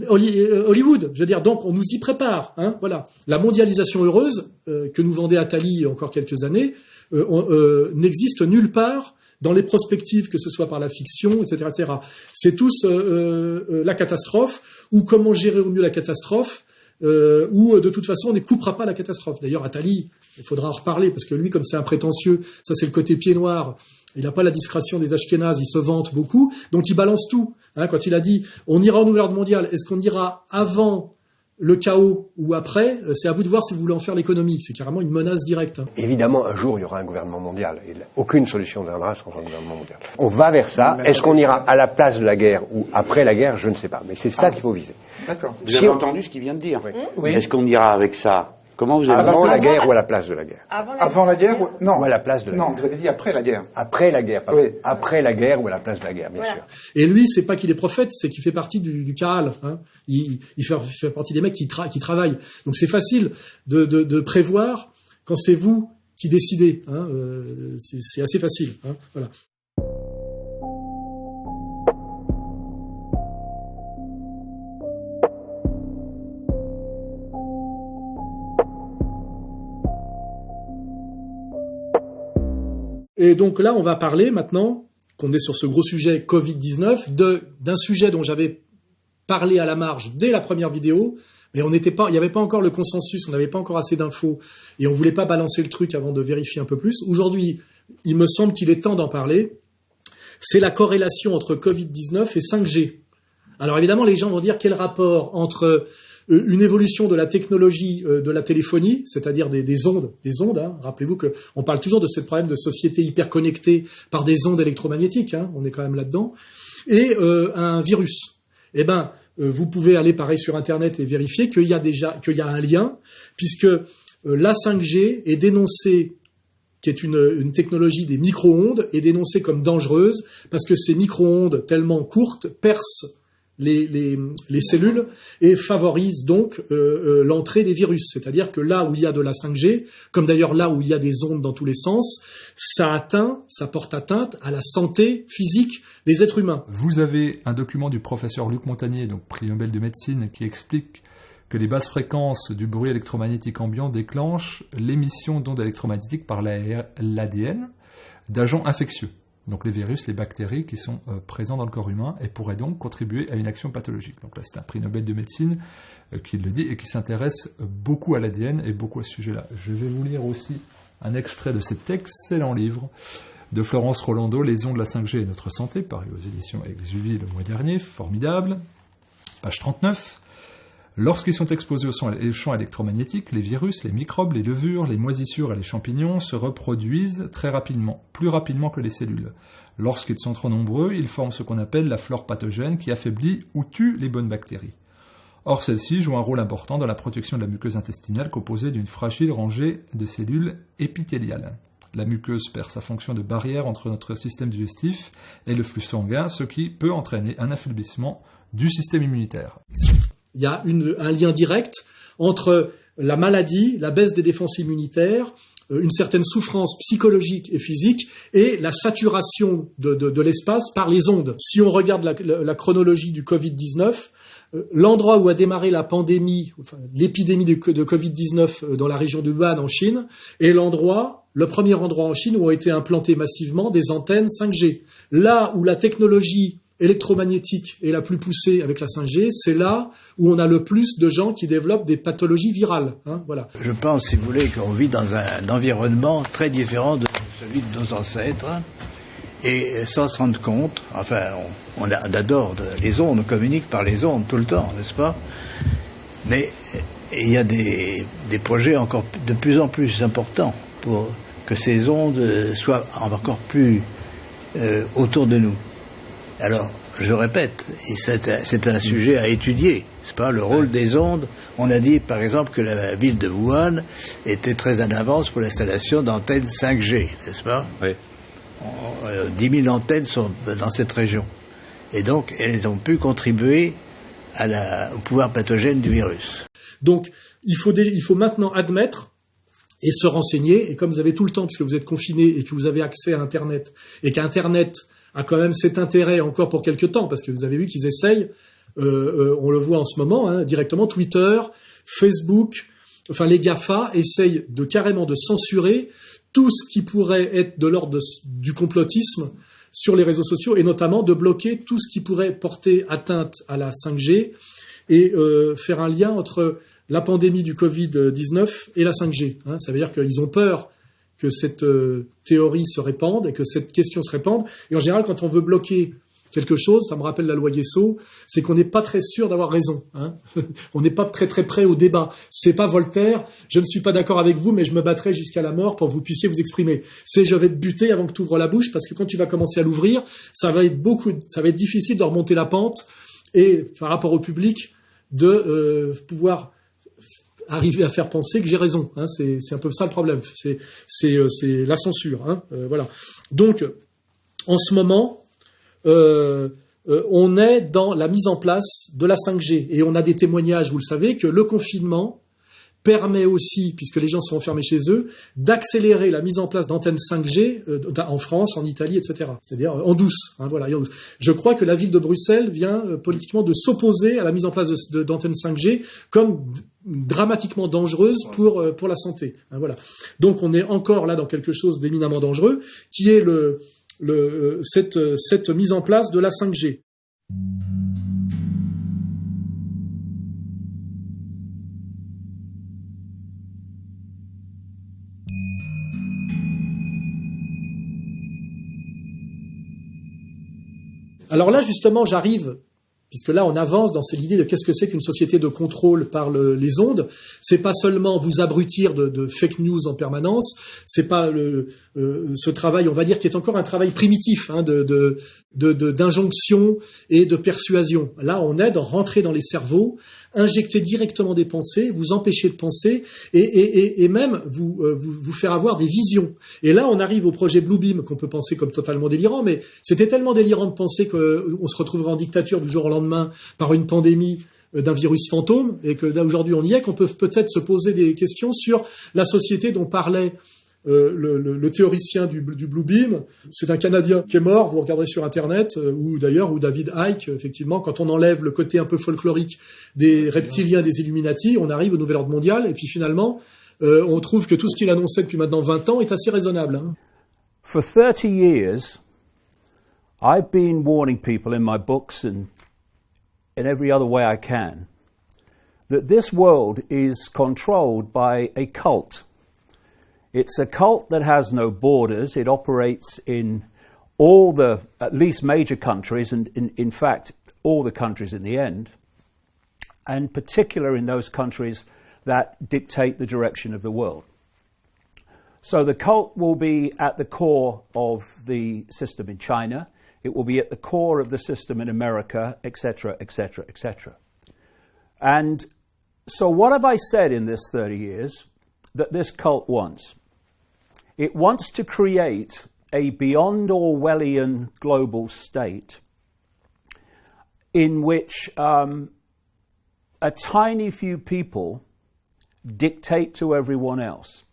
Hollywood, je veux dire, donc on nous y prépare. Voilà. La mondialisation heureuse que nous vendait Attali il y a encore quelques années n'existe nulle part dans les perspectives, que ce soit par la fiction, etc., etc. C'est tous la catastrophe, ou comment gérer au mieux la catastrophe, ou de toute façon on ne coupera pas la catastrophe. D'ailleurs, Attali, il faudra en reparler, parce que lui, comme c'est un prétentieux, ça c'est le côté pied noir, il n'a pas la discrétion des Ashkénazes, il se vante beaucoup, donc il balance tout. Quand il a dit on ira au nouvel ordre mondial, est-ce qu'on ira avant le chaos ou après? C'est à vous de voir si vous voulez en faire l'économie. C'est carrément une menace directe. Évidemment, un jour il y aura un gouvernement mondial, et aucune solution ne viendra sans un gouvernement mondial. On va vers ça. Est-ce qu'on ira à la place de la guerre ou après la guerre? Je ne sais pas, mais c'est ça qu'il faut viser. D'accord. Vous avez entendu ce qu'il vient de dire. Oui. Est-ce qu'on ira avec ça? Comment vous avez Avant la guerre ou à la place de la guerre? Avant la guerre ou... Non. Ou à la place de la guerre. Non, vous avez dit après la guerre. Après la guerre, pardon. Oui. Après la guerre ou à la place de la guerre, bien sûr. Et lui, c'est pas qu'il est prophète, c'est qu'il fait partie du Kahal. Il fait partie des mecs qui travaillent. Donc c'est facile de prévoir quand c'est vous qui décidez. C'est assez facile. Voilà. Et donc là, on va parler maintenant, qu'on est sur ce gros sujet Covid-19, d'un sujet dont j'avais parlé à la marge dès la première vidéo, mais il n'y avait pas encore le consensus, on n'avait pas encore assez d'infos, et on ne voulait pas balancer le truc avant de vérifier un peu plus. Aujourd'hui, il me semble qu'il est temps d'en parler. C'est la corrélation entre Covid-19 et 5G. Alors évidemment, les gens vont dire quel rapport entre une évolution de la technologie de la téléphonie, c'est-à-dire des ondes. Rappelez-vous qu'on parle toujours de ce problème de société hyper connectée par des ondes électromagnétiques, on est quand même là-dedans, et un virus. Vous pouvez aller pareil sur Internet et vérifier qu'il y a un lien, puisque la 5G est dénoncée, qui est une technologie des micro-ondes, est dénoncée comme dangereuse, parce que ces micro-ondes tellement courtes percent les cellules et favorise donc l'entrée des virus. C'est-à-dire que là où il y a de la 5G, comme d'ailleurs là où il y a des ondes dans tous les sens, ça porte atteinte à la santé physique des êtres humains. Vous avez un document du professeur Luc Montagnier, donc prix Nobel de médecine, qui explique que les basses fréquences du bruit électromagnétique ambiant déclenchent l'émission d'ondes électromagnétiques par l'ADN d'agents infectieux. Donc les virus, les bactéries qui sont présents dans le corps humain et pourraient donc contribuer à une action pathologique. Donc là, c'est un prix Nobel de médecine qui le dit et qui s'intéresse beaucoup à l'ADN et beaucoup à ce sujet-là. Je vais vous lire aussi un extrait de cet excellent livre de Florence Rolando, Les ondes, la 5G et notre santé, paru aux éditions Exuvie le mois dernier, formidable. Page 39. Lorsqu'ils sont exposés aux champs électromagnétiques, les virus, les microbes, les levures, les moisissures et les champignons se reproduisent très rapidement, plus rapidement que les cellules. Lorsqu'ils sont trop nombreux, ils forment ce qu'on appelle la flore pathogène qui affaiblit ou tue les bonnes bactéries. Or, celle-ci joue un rôle important dans la protection de la muqueuse intestinale composée d'une fragile rangée de cellules épithéliales. La muqueuse perd sa fonction de barrière entre notre système digestif et le flux sanguin, ce qui peut entraîner un affaiblissement du système immunitaire. Il y a un lien direct entre la maladie, la baisse des défenses immunitaires, une certaine souffrance psychologique et physique et la saturation de l'espace par les ondes. Si on regarde la chronologie du Covid-19, l'endroit où a démarré la pandémie, l'épidémie de Covid-19 dans la région de Wuhan en Chine, est le premier endroit en Chine où ont été implantées massivement des antennes 5G. Là où la technologie électromagnétique est la plus poussée avec la 5G, c'est là où on a le plus de gens qui développent des pathologies virales. Voilà. Je pense, si vous voulez, qu'on vit dans un environnement très différent de celui de nos ancêtres, et sans se rendre compte, enfin, on adore les ondes, on communique par les ondes tout le temps, n'est-ce pas? Mais il y a des projets encore de plus en plus importants pour que ces ondes soient encore plus autour de nous. Alors, je répète, c'est un sujet à étudier, c'est pas le rôle des ondes. On a dit, par exemple, que la ville de Wuhan était très en avance pour l'installation d'antennes 5G, n'est-ce pas? Oui. 10 000 antennes sont dans cette région. Et donc, elles ont pu contribuer au pouvoir pathogène du virus. Donc, il faut maintenant admettre et se renseigner, et comme vous avez tout le temps, puisque vous êtes confinés et que vous avez accès à Internet, et qu'Internet a quand même cet intérêt encore pour quelque temps, parce que vous avez vu qu'ils essayent, on le voit en ce moment, directement, Twitter, Facebook, enfin les GAFA essayent carrément de censurer tout ce qui pourrait être de l'ordre du complotisme sur les réseaux sociaux, et notamment de bloquer tout ce qui pourrait porter atteinte à la 5G et faire un lien entre la pandémie du Covid-19 et la 5G. Ça veut dire qu'ils ont peur que cette théorie se répande et que cette question se répande. Et en général, quand on veut bloquer quelque chose, ça me rappelle la loi Guesso, c'est qu'on n'est pas très sûr d'avoir raison. On n'est pas très très prêt au débat. C'est pas Voltaire, je ne suis pas d'accord avec vous, mais je me battrai jusqu'à la mort pour que vous puissiez vous exprimer. C'est je vais te buter avant que tu ouvres la bouche, parce que quand tu vas commencer à l'ouvrir, ça va être difficile de remonter la pente et par rapport au public de pouvoir arriver à faire penser que j'ai raison. C'est un peu ça le problème. C'est la censure. Voilà. Donc, en ce moment, on est dans la mise en place de la 5G. Et on a des témoignages, vous le savez, que le confinement permet aussi, puisque les gens sont enfermés chez eux, d'accélérer la mise en place d'antennes 5G en France, en Italie, etc. C'est-à-dire en douce. Voilà. Je crois que la ville de Bruxelles vient politiquement de s'opposer à la mise en place d'antennes 5G comme dramatiquement dangereuse pour la santé. Voilà. Donc on est encore là dans quelque chose d'éminemment dangereux, qui est cette mise en place de la 5G. Alors là, justement, j'arrive, puisque là, on avance dans l'idée de qu'est-ce que c'est qu'une société de contrôle par les ondes. C'est pas seulement vous abrutir de fake news en permanence. C'est pas ce travail, on va dire, qui est encore un travail primitif, d'injonction et de persuasion. Là, on est rentrer dans les cerveaux, injecter directement des pensées, vous empêcher de penser et même vous faire avoir des visions. Et là, on arrive au projet Bluebeam qu'on peut penser comme totalement délirant, mais c'était tellement délirant de penser qu'on se retrouverait en dictature du jour au lendemain par une pandémie d'un virus fantôme, et que là aujourd'hui on y est, qu'on peut peut-être se poser des questions sur la société dont parlait le théoricien du Bluebeam. C'est un Canadien qui est mort, vous regarderez sur Internet, ou David Icke, effectivement, quand on enlève le côté un peu folklorique des reptiliens, des Illuminati, on arrive au nouvel ordre mondial, et puis finalement, on trouve que tout ce qu'il annonçait depuis maintenant 20 ans est assez raisonnable. Hein. For 30 years, I've been warning people in my books and in every other way I can that this world is controlled by a cult. It's a cult that has no borders. It operates in all the, at least major countries, and in fact, all the countries in the end, and particular in those countries that dictate the direction of the world. So the cult will be at the core of the system in China. It will be at the core of the system in America, etc., etc., etc. And so what have I said in this 30 years that this cult wants? It wants to create a beyond Orwellian global state in which a tiny few people dictate to everyone else.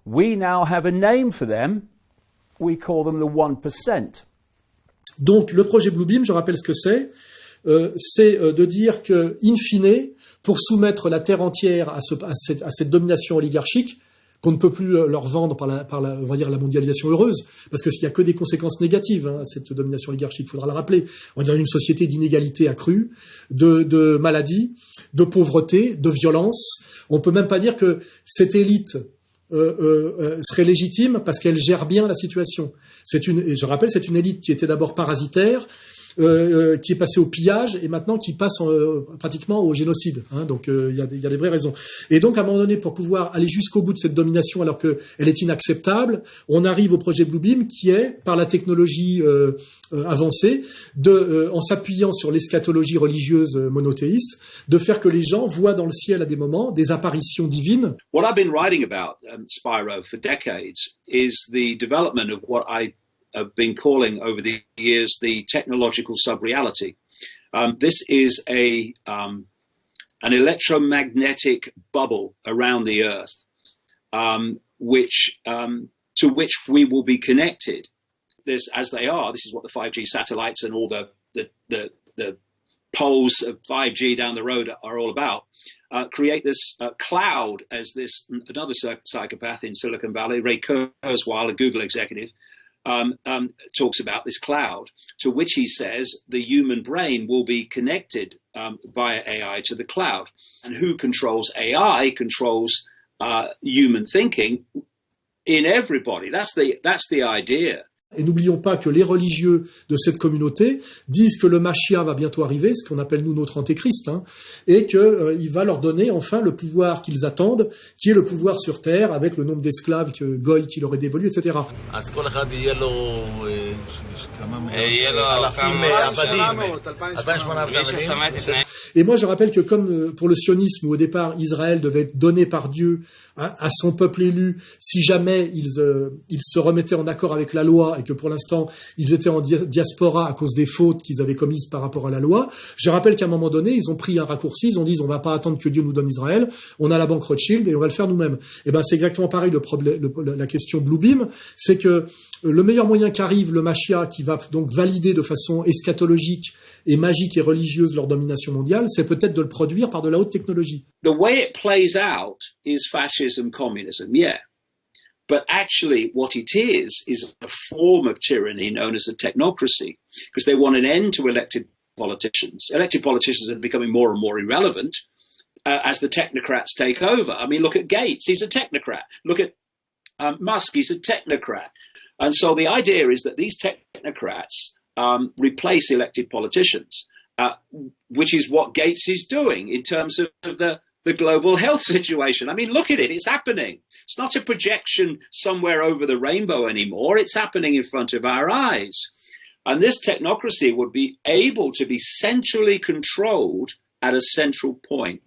We now have a name for them. We call them the 1%. Donc le projet Bluebeam, je rappelle ce que c'est de dire que, in fine, pour soumettre la Terre entière à cette domination oligarchique, qu'on ne peut plus leur vendre par on va dire la mondialisation heureuse, parce qu'il n'y a que des conséquences négatives à cette domination oligarchique, il faudra le rappeler. On est dans une société d'inégalité accrue, de maladies, de pauvreté, de violence. On ne peut même pas dire que cette élite serait légitime parce qu'elle gère bien la situation. Je rappelle, c'est une élite qui était d'abord parasitaire, qui est passée au pillage et maintenant qui passe pratiquement au génocide. Hein, donc il y a des vraies raisons. Et donc à un moment donné, pour pouvoir aller jusqu'au bout de cette domination alors qu'elle est inacceptable, on arrive au projet Bluebeam qui est, par la technologie avancée, en s'appuyant sur l'eschatologie religieuse monothéiste, de faire que les gens voient dans le ciel à des moments des apparitions divines. What I've been writing about, Spyro, for decades is the development of what I've been calling over the years the technological sub-reality. This is an electromagnetic bubble around the Earth, to which we will be connected. This is what the 5G satellites and all the poles of 5G down the road are all about. Create this cloud, as another psychopath in Silicon Valley, Ray Kurzweil, a Google executive, talks about this cloud, to which he says the human brain will be connected via AI to the cloud. And who controls AI controls human thinking in everybody. That's the idea. Et n'oublions pas que les religieux de cette communauté disent que le Mashiach va bientôt arriver, ce qu'on appelle nous notre antéchrist, hein, et qu'il va leur donner enfin le pouvoir qu'ils attendent, qui est le pouvoir sur terre, avec le nombre d'esclaves que Goy qui leur est dévolu, etc. Et moi je rappelle que comme pour le sionisme où au départ Israël devait être donné par Dieu à son peuple élu si jamais ils se remettaient en accord avec la loi et que pour l'instant ils étaient en diaspora à cause des fautes qu'ils avaient commises par rapport à la loi, je rappelle qu'à un moment donné ils ont pris un raccourci, ils ont dit on va pas attendre que Dieu nous donne Israël, on a la banque Rothschild et on va le faire nous-mêmes. Et ben c'est exactement pareil la question Bluebeam, c'est que le meilleur moyen qu'arrive le Mashiach qui va donc valider de façon eschatologique et magique et religieuse leur domination mondiale, c'est peut-être de le produire par de la haute technologie. The way it plays out is fascism, communism, yeah. But actually what it is a form of tyranny known as a technocracy, because they want an end to elected politicians. Elected politicians are becoming more and more irrelevant as the technocrats take over. I mean, look at Gates, he's a technocrat. Look at Musk, he's a technocrat. And so the idea is that these technocrats replace elected politicians, which is what Gates is doing in terms of the global health situation. I mean, look at it. It's happening. It's not a projection somewhere over the rainbow anymore. It's happening in front of our eyes. And this technocracy would be able to be centrally controlled at a central point.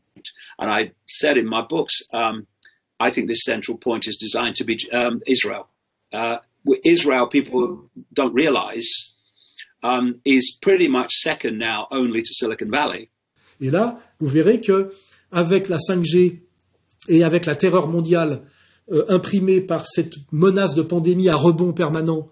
And I said in my books, I think this central point is designed to be Israel. Israel, people don't realize, is pretty much second now only to Silicon Valley. Et là, vous verrez que avec la 5G et avec la terreur mondiale imprimée par cette menace de pandémie à rebond permanent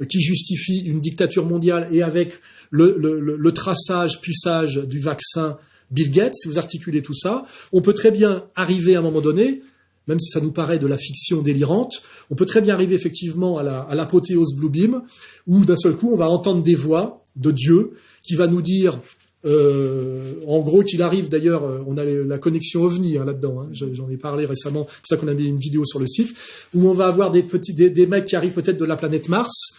qui justifie une dictature mondiale, et avec le traçage, puçage du vaccin Bill Gates, si vous articulez tout ça, on peut très bien arriver à un moment donné, même si ça nous paraît de la fiction délirante, on peut très bien arriver effectivement à l'apothéose Blue Beam, où d'un seul coup on va entendre des voix de Dieu qui va nous dire, en gros, qu'il arrive, d'ailleurs, on a la connexion OVNI là-dedans, j'en ai parlé récemment, c'est pour ça qu'on a mis une vidéo sur le site, où on va avoir des mecs qui arrivent peut-être de la planète Mars,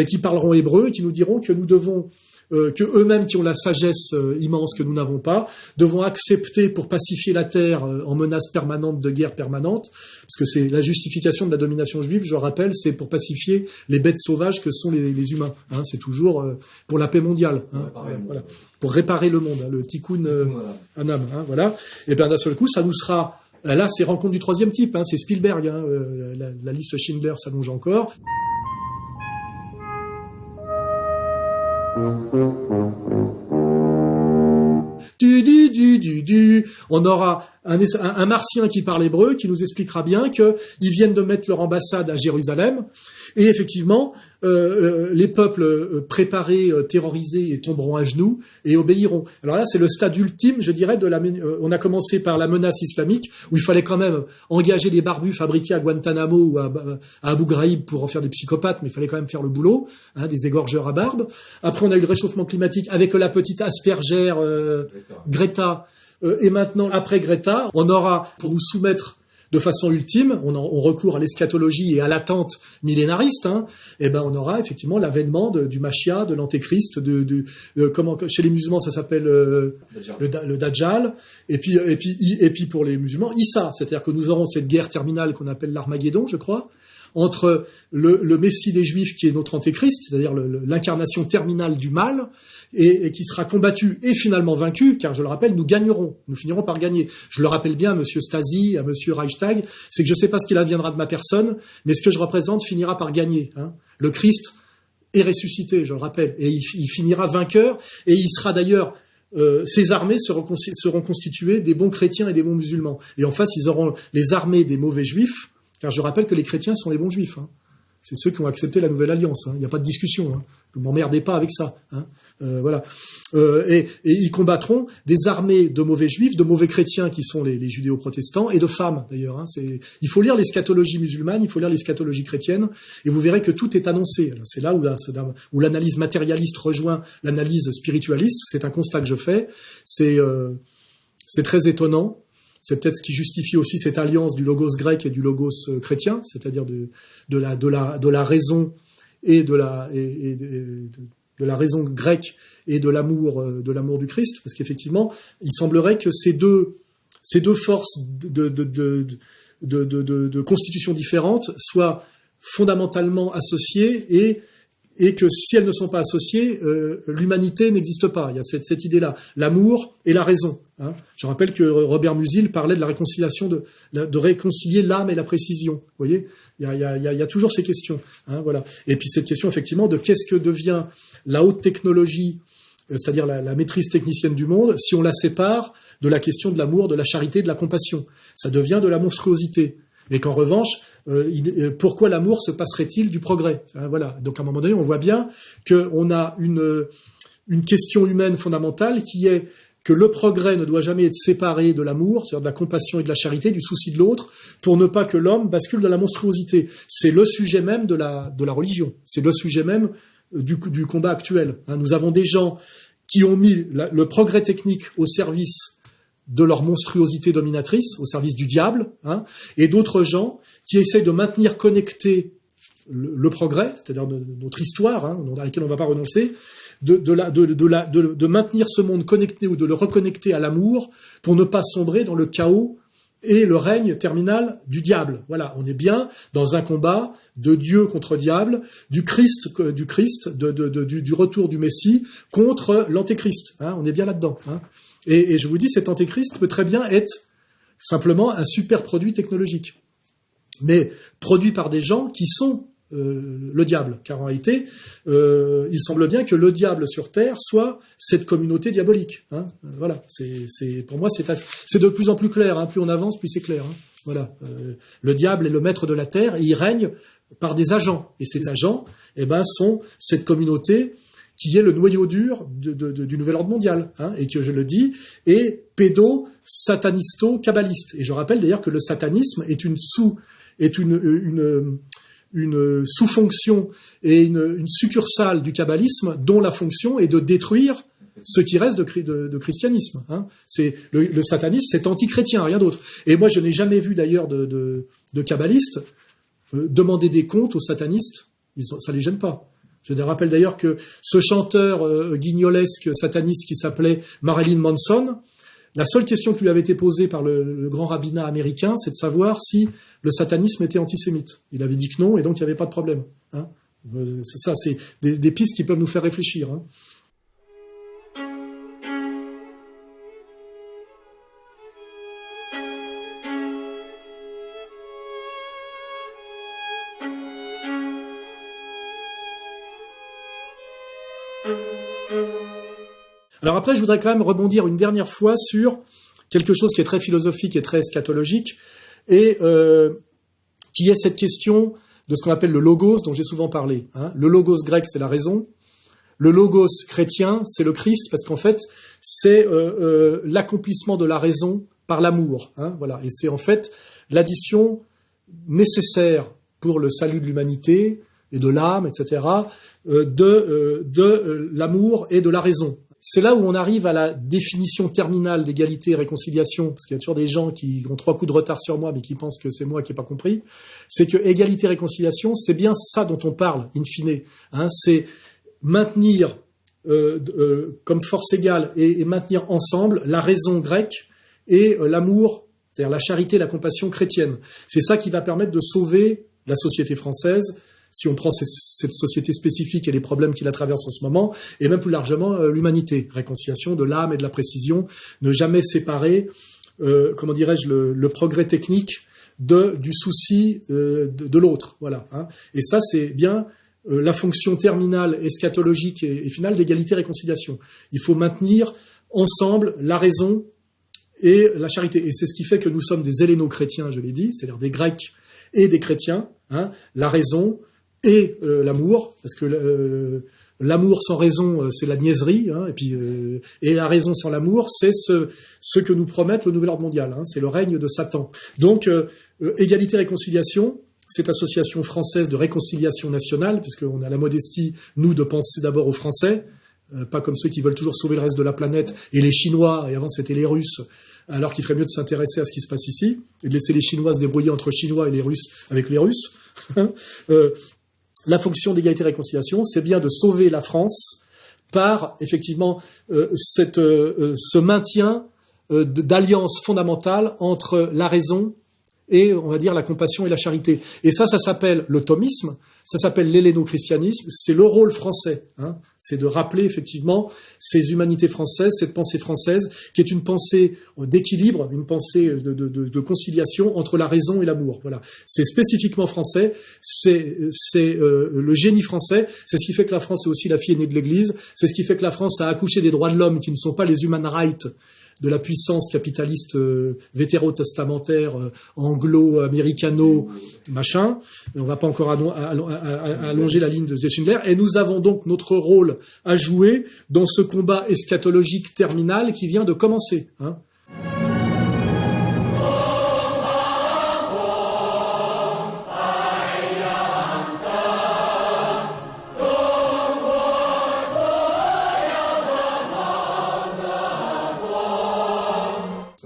qui parleront hébreu et qui nous diront que nous devons que eux-mêmes, qui ont la sagesse immense que nous n'avons pas, devons accepter pour pacifier la terre en menace permanente de guerre permanente, parce que c'est la justification de la domination juive, je le rappelle, c'est pour pacifier les bêtes sauvages que sont les humains. C'est toujours pour la paix mondiale, voilà, pour réparer le monde, le tikkun anam, voilà. Et bien d'un seul coup, ça nous sera là, c'est rencontre du troisième type, c'est Spielberg, la liste Schindler s'allonge encore. On aura un martien qui parle hébreu qui nous expliquera bien qu'ils viennent de mettre leur ambassade à Jérusalem, et effectivement les peuples préparés, terrorisés, tomberont à genoux et obéiront. Alors là, c'est le stade ultime, je dirais, on a commencé par la menace islamique, où il fallait quand même engager des barbus fabriqués à Guantanamo ou à Abu Ghraib pour en faire des psychopathes, mais il fallait quand même faire le boulot, des égorgeurs à barbe. Après, on a eu le réchauffement climatique avec la petite aspergère Greta. Et maintenant, après Greta, on aura, pour nous soumettre de façon ultime, on recourt à l'eschatologie et à l'attente millénariste, et ben on aura effectivement l'avènement du Mashiach, de l'Antéchrist, comment chez les musulmans ça s'appelle le Dajjal, et puis pour les musulmans Issa, c'est-à-dire que nous aurons cette guerre terminale qu'on appelle l'Armageddon, je crois, entre le Messie des Juifs qui est notre Antéchrist, c'est-à-dire l'incarnation terminale du mal, et qui sera combattu et finalement vaincu, car je le rappelle, nous finirons par gagner. Je le rappelle bien à monsieur Stasi, à monsieur Reichstag, c'est que je ne sais pas ce qu'il adviendra de ma personne, mais ce que je représente finira par gagner. Le Christ est ressuscité, je le rappelle, et il finira vainqueur, et il sera d'ailleurs, ces armées seront constituées des bons chrétiens et des bons musulmans. Et en face, ils auront les armées des mauvais juifs, car je rappelle que les chrétiens sont les bons juifs. C'est ceux qui ont accepté la nouvelle alliance. Il n'y a pas de discussion. Ne m'emmerdez pas avec ça. Voilà. Et ils combattront des armées de mauvais juifs, de mauvais chrétiens qui sont les judéo-protestants, et de femmes d'ailleurs. Il faut lire l'eschatologie musulmane, il faut lire l'eschatologie chrétienne, et vous verrez que tout est annoncé. Alors, c'est là où l'analyse matérialiste rejoint l'analyse spiritualiste. C'est un constat que je fais. C'est très étonnant. C'est peut-être ce qui justifie aussi cette alliance du logos grec et du logos chrétien, c'est-à-dire de la raison et de la raison grecque et de l'amour du Christ, parce qu'effectivement, il semblerait que ces deux forces de constitution différentes soient fondamentalement associées, et que si elles ne sont pas associées, l'humanité n'existe pas. Il y a cette idée-là, l'amour et la raison. Je rappelle que Robert Musil parlait de la réconciliation, de réconcilier l'âme et la précision. Vous voyez, il y a toujours ces questions. Voilà. Et puis cette question effectivement de qu'est-ce que devient la haute technologie, c'est-à-dire la maîtrise technicienne du monde, si on la sépare de la question de l'amour, de la charité, de la compassion. Ça devient de la monstruosité. Mais qu'en revanche, pourquoi l'amour se passerait-il du progrès ? Voilà. Donc à un moment donné, on voit bien qu'on a une question humaine fondamentale qui est que le progrès ne doit jamais être séparé de l'amour, c'est-à-dire de la compassion et de la charité, du souci de l'autre, pour ne pas que l'homme bascule dans la monstruosité. C'est le sujet même de la religion. C'est le sujet même du combat actuel. Nous avons des gens qui ont mis le progrès technique au service de leur monstruosité dominatrice, au service du diable, et d'autres gens qui essayent de maintenir connecté le progrès, c'est-à-dire notre histoire, dans laquelle on ne va pas renoncer, de maintenir ce monde connecté ou de le reconnecter à l'amour pour ne pas sombrer dans le chaos et le règne terminal du diable. Voilà, on est bien dans un combat de Dieu contre diable, du retour du Messie contre l'Antéchrist. On est bien là-dedans. Et je vous dis, cet antéchrist peut très bien être simplement un super produit technologique, mais produit par des gens qui sont le diable, car en réalité, il semble bien que le diable sur Terre soit cette communauté diabolique. Hein. Voilà, pour moi, c'est de plus en plus clair. Hein. Plus on avance, plus c'est clair. Hein. Voilà, le diable est le maître de la Terre et il règne par des agents. Et ces agents, sont cette communauté qui est le noyau dur du nouvel ordre mondial, hein, et que, je le dis, est pédo-satanisto-kabbaliste. Et je rappelle d'ailleurs que le satanisme est une sous-fonction et une succursale du kabbalisme dont la fonction est de détruire ce qui reste de christianisme. Hein. C'est le satanisme, c'est anti-chrétien, rien d'autre. Et moi, je n'ai jamais vu d'ailleurs de kabbalistes demander des comptes aux satanistes. Ça les gêne pas. Je rappelle d'ailleurs que ce chanteur guignolesque sataniste qui s'appelait Marilyn Manson, la seule question qui lui avait été posée par le grand rabbinat américain, c'est de savoir si le satanisme était antisémite. Il avait dit que non, et donc il n'y avait pas de problème. Hein. C'est ça, c'est des pistes qui peuvent nous faire réfléchir. Hein. Alors après, je voudrais quand même rebondir une dernière fois sur quelque chose qui est très philosophique et très eschatologique, et qui est cette question de ce qu'on appelle le logos, dont j'ai souvent parlé. Hein. Le logos grec, c'est la raison. Le logos chrétien, c'est le Christ, parce qu'en fait, c'est l'accomplissement de la raison par l'amour. Hein, voilà. Et c'est en fait l'addition nécessaire pour le salut de l'humanité et de l'âme, etc., de l'amour et de la raison. C'est là où on arrive à la définition terminale d'égalité et réconciliation, parce qu'il y a toujours des gens qui ont 3 coups de retard sur moi, mais qui pensent que c'est moi qui n'ai pas compris. C'est que égalité et réconciliation, c'est bien ça dont on parle, in fine. Hein, c'est maintenir comme force égale et maintenir ensemble la raison grecque et l'amour, c'est-à-dire la charité, la compassion chrétienne. C'est ça qui va permettre de sauver la société française, si on prend cette société spécifique et les problèmes qui la traversent en ce moment, et même plus largement l'humanité. Réconciliation de l'âme et de la précision, ne jamais séparer, le progrès technique du souci de l'autre. Voilà. Hein. Et ça, c'est bien la fonction terminale, eschatologique et finale d'égalité-réconciliation. Il faut maintenir ensemble la raison et la charité. Et c'est ce qui fait que nous sommes des helléno-chrétiens, je l'ai dit, c'est-à-dire des Grecs et des chrétiens. Hein, la raison et l'amour, parce que l'amour sans raison, c'est la niaiserie, hein, et la raison sans l'amour, c'est ce que nous promet le nouvel ordre mondial, hein, c'est le règne de Satan. Donc, égalité-réconciliation, cette association française de réconciliation nationale, puisqu'on a la modestie, nous, de penser d'abord aux Français, pas comme ceux qui veulent toujours sauver le reste de la planète, et les Chinois, et avant c'était les Russes, alors qu'il ferait mieux de s'intéresser à ce qui se passe ici, et de laisser les Chinois se débrouiller entre Chinois et les Russes avec les Russes. La fonction d'égalité-réconciliation, c'est bien de sauver la France par, effectivement, ce maintien d'alliance fondamentale entre la raison et, on va dire, la compassion et la charité. Et ça s'appelle le thomisme, ça s'appelle l'helléno-christianisme, c'est le rôle français. Hein. C'est de rappeler, effectivement, ces humanités françaises, cette pensée française, qui est une pensée d'équilibre, une pensée de conciliation entre la raison et l'amour. Voilà. C'est spécifiquement français, c'est le génie français, c'est ce qui fait que la France est aussi la fille aînée de l'Église, c'est ce qui fait que la France a accouché des droits de l'homme qui ne sont pas les human rights de la puissance capitaliste vétérotestamentaire, anglo-américano, machin. On ne va pas encore allonger la ligne de Schindler. Et nous avons donc notre rôle à jouer dans ce combat eschatologique terminal qui vient de commencer. Hein.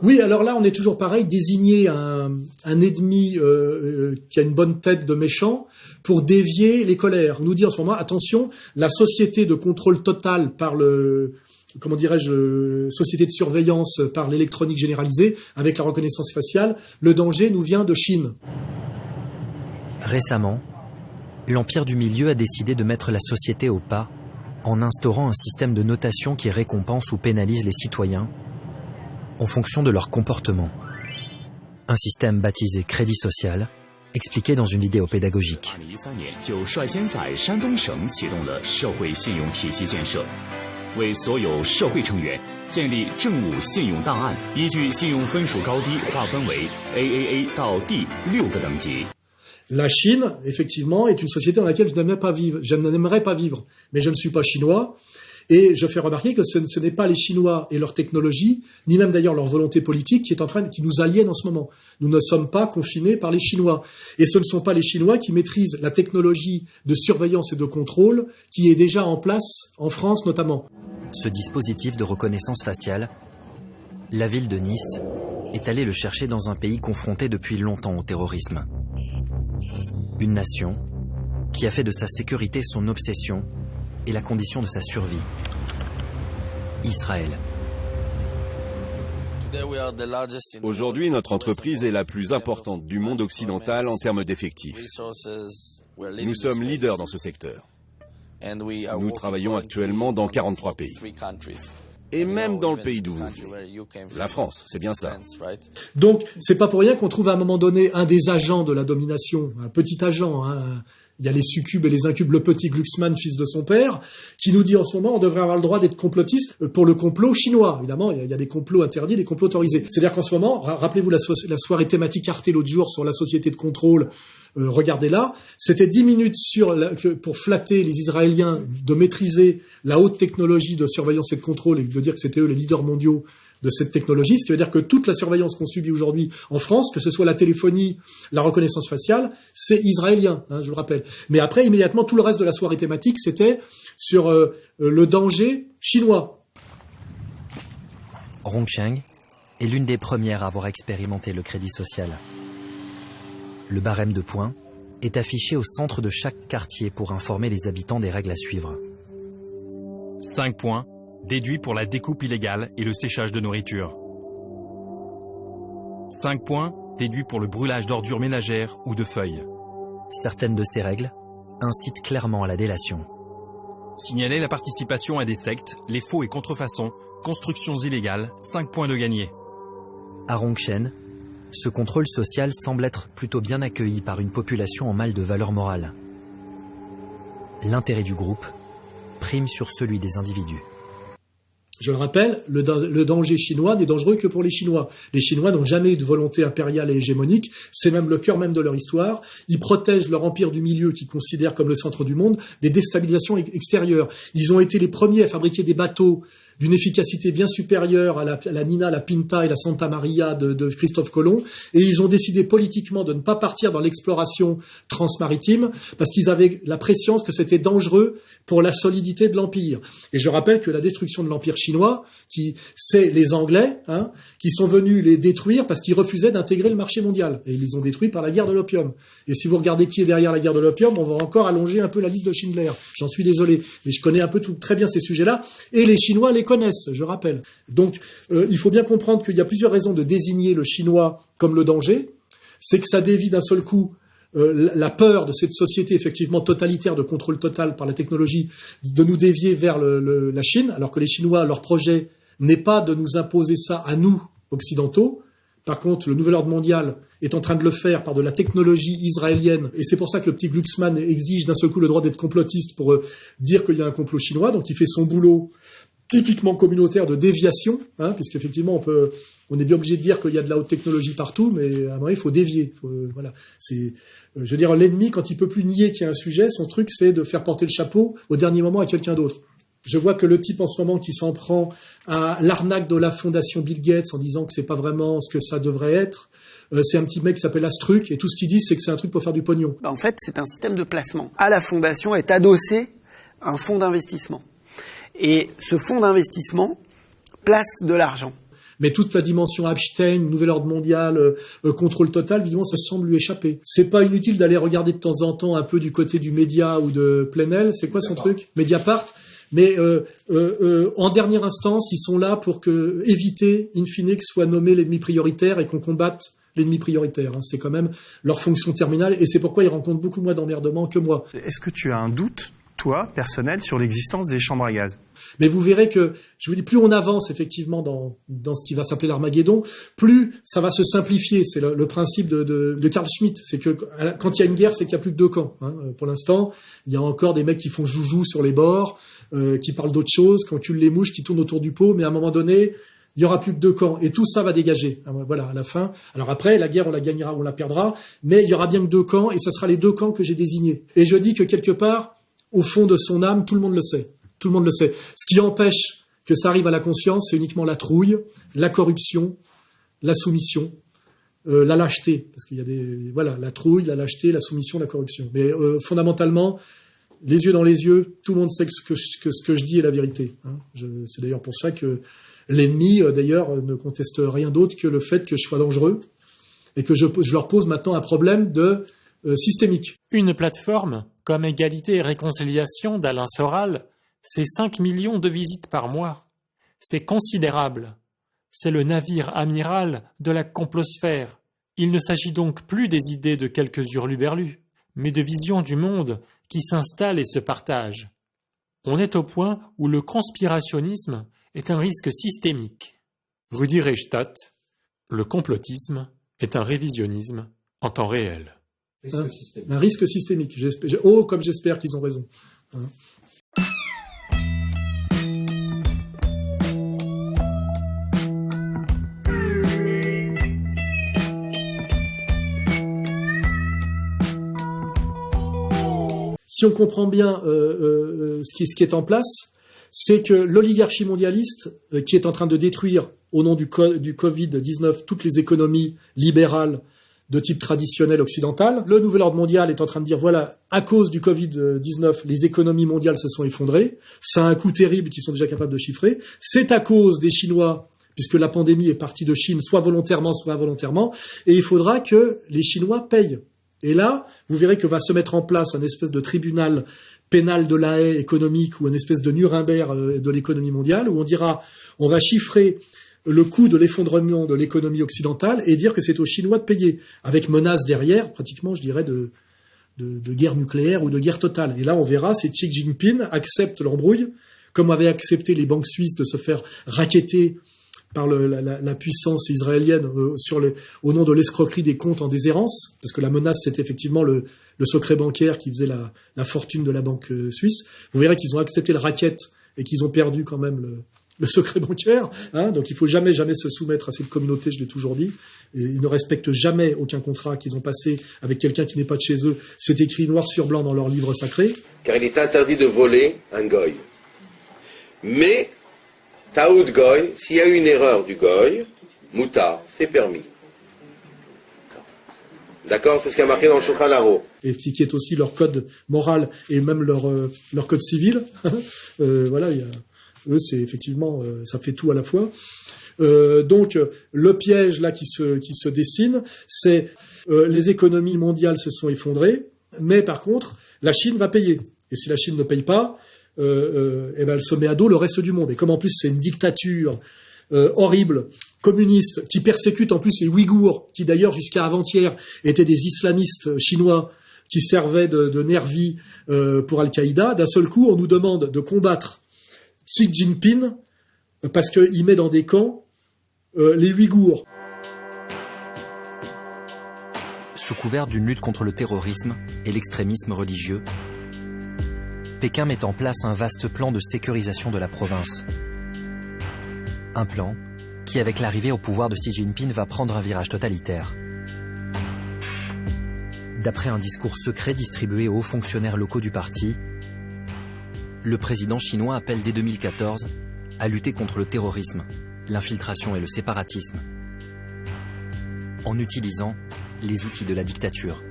Oui, alors là, on est toujours pareil, désigner un ennemi qui a une bonne tête de méchant pour dévier les colères. Nous dire en ce moment, attention, la société de contrôle total par société de surveillance par l'électronique généralisée, avec la reconnaissance faciale, le danger nous vient de Chine. Récemment, l'Empire du Milieu a décidé de mettre la société au pas en instaurant un système de notation qui récompense ou pénalise les citoyens en fonction de leur comportement. Un système baptisé crédit social, expliqué dans une vidéo pédagogique. La Chine, effectivement, est une société dans laquelle je n'aimerais pas vivre. Mais je ne suis pas chinois. Et je fais remarquer que ce n'est pas les Chinois et leur technologie, ni même d'ailleurs leur volonté politique qui nous aliène en ce moment. Nous ne sommes pas confinés par les Chinois. Et ce ne sont pas les Chinois qui maîtrisent la technologie de surveillance et de contrôle qui est déjà en place en France notamment. Ce dispositif de reconnaissance faciale, la ville de Nice est allée le chercher dans un pays confronté depuis longtemps au terrorisme. Une nation qui a fait de sa sécurité son obsession et la condition de sa survie. Israël. Aujourd'hui, notre entreprise est la plus importante du monde occidental en termes d'effectifs. Nous sommes leaders dans ce secteur. Nous travaillons actuellement dans 43 pays. Et même dans le pays d'où vous venez. La France, c'est bien ça. Donc, c'est pas pour rien qu'on trouve à un moment donné un des agents de la domination, un petit agent, il y a les succubes et les incubes, le petit Glucksmann, fils de son père, qui nous dit en ce moment on devrait avoir le droit d'être complotiste pour le complot chinois. Évidemment, il y a des complots interdits, des complots autorisés. C'est-à-dire qu'en ce moment, rappelez-vous la soirée thématique Arte l'autre jour sur la société de contrôle, regardez-la, c'était 10 minutes pour flatter les Israéliens de maîtriser la haute technologie de surveillance et de contrôle et de dire que c'était eux les leaders mondiaux de cette technologie, ce qui veut dire que toute la surveillance qu'on subit aujourd'hui en France, que ce soit la téléphonie, la reconnaissance faciale, c'est israélien, je le rappelle. Mais après, immédiatement, tout le reste de la soirée thématique, c'était sur le danger chinois. Rongcheng est l'une des premières à avoir expérimenté le crédit social. Le barème de points est affiché au centre de chaque quartier pour informer les habitants des règles à suivre. 5 points. Déduit pour la découpe illégale et le séchage de nourriture. 5 points déduits pour le brûlage d'ordures ménagères ou de feuilles. Certaines de ces règles incitent clairement à la délation. Signaler la participation à des sectes, les faux et contrefaçons, constructions illégales, 5 points de gagné. À Rongcheng, ce contrôle social semble être plutôt bien accueilli par une population en mal de valeur morale. L'intérêt du groupe prime sur celui des individus. Je le rappelle, le danger chinois n'est dangereux que pour les Chinois. Les Chinois n'ont jamais eu de volonté impériale et hégémonique. C'est même le cœur même de leur histoire. Ils protègent leur empire du milieu qu'ils considèrent comme le centre du monde des déstabilisations extérieures. Ils ont été les premiers à fabriquer des bateaux d'une efficacité bien supérieure à la Nina, la Pinta et la Santa Maria de Christophe Colomb. Et ils ont décidé politiquement de ne pas partir dans l'exploration transmaritime parce qu'ils avaient la prescience que c'était dangereux pour la solidité de l'empire. Et je rappelle que la destruction de l'empire chinois, c'est les Anglais, qui sont venus les détruire parce qu'ils refusaient d'intégrer le marché mondial. Et ils les ont détruits par la guerre de l'opium. Et si vous regardez qui est derrière la guerre de l'opium, on va encore allonger un peu la liste de Schindler. J'en suis désolé, mais je connais un peu très bien ces sujets-là. Et les Chinois les connaissent, je rappelle. Donc, il faut bien comprendre qu'il y a plusieurs raisons de désigner le chinois comme le danger. C'est que ça dévie d'un seul coup la peur de cette société effectivement totalitaire de contrôle total par la technologie de nous dévier vers la Chine, alors que les Chinois, leur projet n'est pas de nous imposer ça à nous, occidentaux. Par contre, le nouvel ordre mondial est en train de le faire par de la technologie israélienne. Et c'est pour ça que le petit Glucksmann exige d'un seul coup le droit d'être complotiste pour dire qu'il y a un complot chinois. Donc il fait son boulot typiquement communautaire de déviation, puisqu'effectivement on est bien obligé de dire qu'il y a de la haute technologie partout, mais à un moment il faut dévier. Voilà. Je veux dire, l'ennemi, quand il peut plus nier qu'il y a un sujet, son truc c'est de faire porter le chapeau au dernier moment à quelqu'un d'autre. Je vois que le type en ce moment qui s'en prend à l'arnaque de la fondation Bill Gates en disant que c'est pas vraiment ce que ça devrait être, c'est un petit mec qui s'appelle Astruc, et tout ce qu'il dit c'est que c'est un truc pour faire du pognon. En fait, c'est un système de placement. À la fondation est adossé un fonds d'investissement. Et ce fonds d'investissement place de l'argent. Mais toute la dimension Epstein, nouvel ordre mondial, contrôle total, évidemment, ça semble lui échapper. C'est pas inutile d'aller regarder de temps en temps un peu du côté du Média ou de Plenel. C'est quoi son truc ? Mediapart. Mais en dernière instance, ils sont là pour éviter, in fine, que soit nommé l'ennemi prioritaire et qu'on combatte l'ennemi prioritaire. C'est quand même leur fonction terminale et c'est pourquoi ils rencontrent beaucoup moins d'emmerdements que moi. Est-ce que tu as un doute toi, personnel, sur l'existence des chambres à gaz. Mais vous verrez que, je vous dis, plus on avance effectivement dans ce qui va s'appeler l'Armageddon, plus ça va se simplifier. C'est le principe de Carl Schmitt. C'est que quand il y a une guerre, c'est qu'il n'y a plus que deux camps. Hein. Pour l'instant, il y a encore des mecs qui font joujou sur les bords, qui parlent d'autre chose, qui enculent les mouches, qui tournent autour du pot, mais à un moment donné, il y aura plus que deux camps. Et tout ça va dégager. Voilà, à la fin. Alors après, la guerre, on la gagnera, on la perdra, mais il y aura bien que deux camps, et ce sera les deux camps que j'ai désignés. Et je dis que quelque part, au fond de son âme, tout le monde le sait. Tout le monde le sait. Ce qui empêche que ça arrive à la conscience, c'est uniquement la trouille, la corruption, la soumission, la lâcheté. Parce qu'il y a la trouille, la lâcheté, la soumission, la corruption. Mais fondamentalement, les yeux dans les yeux, tout le monde sait que ce que je dis est la vérité. Hein. C'est d'ailleurs pour ça que l'ennemi, d'ailleurs, ne conteste rien d'autre que le fait que je sois dangereux et que je leur pose maintenant un problème systémique. Une plateforme comme Égalité et Réconciliation d'Alain Soral, c'est 5 millions de visites par mois. C'est considérable. C'est le navire amiral de la complosphère. Il ne s'agit donc plus des idées de quelques hurluberlus, mais de visions du monde qui s'installent et se partagent. On est au point où le conspirationnisme est un risque systémique. Rudi Reichstadt, le complotisme est un révisionnisme en temps réel. Un risque systémique. Comme j'espère qu'ils ont raison. Hein. Si on comprend bien ce qui est en place, c'est que l'oligarchie mondialiste, qui est en train de détruire, au nom du Covid-19, toutes les économies libérales de type traditionnel occidental. Le nouvel ordre mondial est en train de dire, voilà, à cause du Covid-19, les économies mondiales se sont effondrées. Ça a un coût terrible qu'ils sont déjà capables de chiffrer. C'est à cause des Chinois, puisque la pandémie est partie de Chine, soit volontairement, soit involontairement. Et il faudra que les Chinois payent. Et là, vous verrez que va se mettre en place un espèce de tribunal pénal de la haie économique ou une espèce de Nuremberg de l'économie mondiale, où on dira, on va chiffrer le coût de l'effondrement de l'économie occidentale et dire que c'est aux Chinois de payer, avec menace derrière, pratiquement, je dirais, de guerre nucléaire ou de guerre totale. Et là, on verra si Xi Jinping accepte l'embrouille, comme avaient accepté les banques suisses de se faire racketter par la puissance israélienne au nom de l'escroquerie des comptes en déshérence, parce que la menace, c'était effectivement le secret bancaire qui faisait la fortune de la banque suisse. Vous verrez qu'ils ont accepté le racket et qu'ils ont perdu quand même le secret bancaire, hein, donc il faut jamais se soumettre à cette communauté, je l'ai toujours dit. Et ils ne respectent jamais aucun contrat qu'ils ont passé avec quelqu'un qui n'est pas de chez eux. C'est écrit noir sur blanc dans leur livre sacré. Car il est interdit de voler un goy. Mais, taout goy, s'il y a eu une erreur du goy, moutar, c'est permis. D'accord, c'est ce qui a marqué dans le Shulchan Aruch. Et qui est aussi leur code moral et même leur code civil. Voilà, eux, c'est effectivement, ça fait tout à la fois. Donc, le piège là qui se dessine, c'est les économies mondiales se sont effondrées, mais par contre, la Chine va payer. Et si la Chine ne paye pas, elle se met à dos le reste du monde. Et comme en plus c'est une dictature horrible, communiste, qui persécute en plus les Ouïghours, qui d'ailleurs jusqu'à avant-hier étaient des islamistes chinois qui servaient de nervis pour Al-Qaïda, d'un seul coup, on nous demande de combattre Xi Jinping parce qu'il met dans des camps les Ouïghours. Sous couvert d'une lutte contre le terrorisme et l'extrémisme religieux, Pékin met en place un vaste plan de sécurisation de la province. Un plan qui, avec l'arrivée au pouvoir de Xi Jinping, va prendre un virage totalitaire. D'après un discours secret distribué aux hauts fonctionnaires locaux du parti, le président chinois appelle dès 2014 à lutter contre le terrorisme, l'infiltration et le séparatisme, en utilisant les outils de la dictature.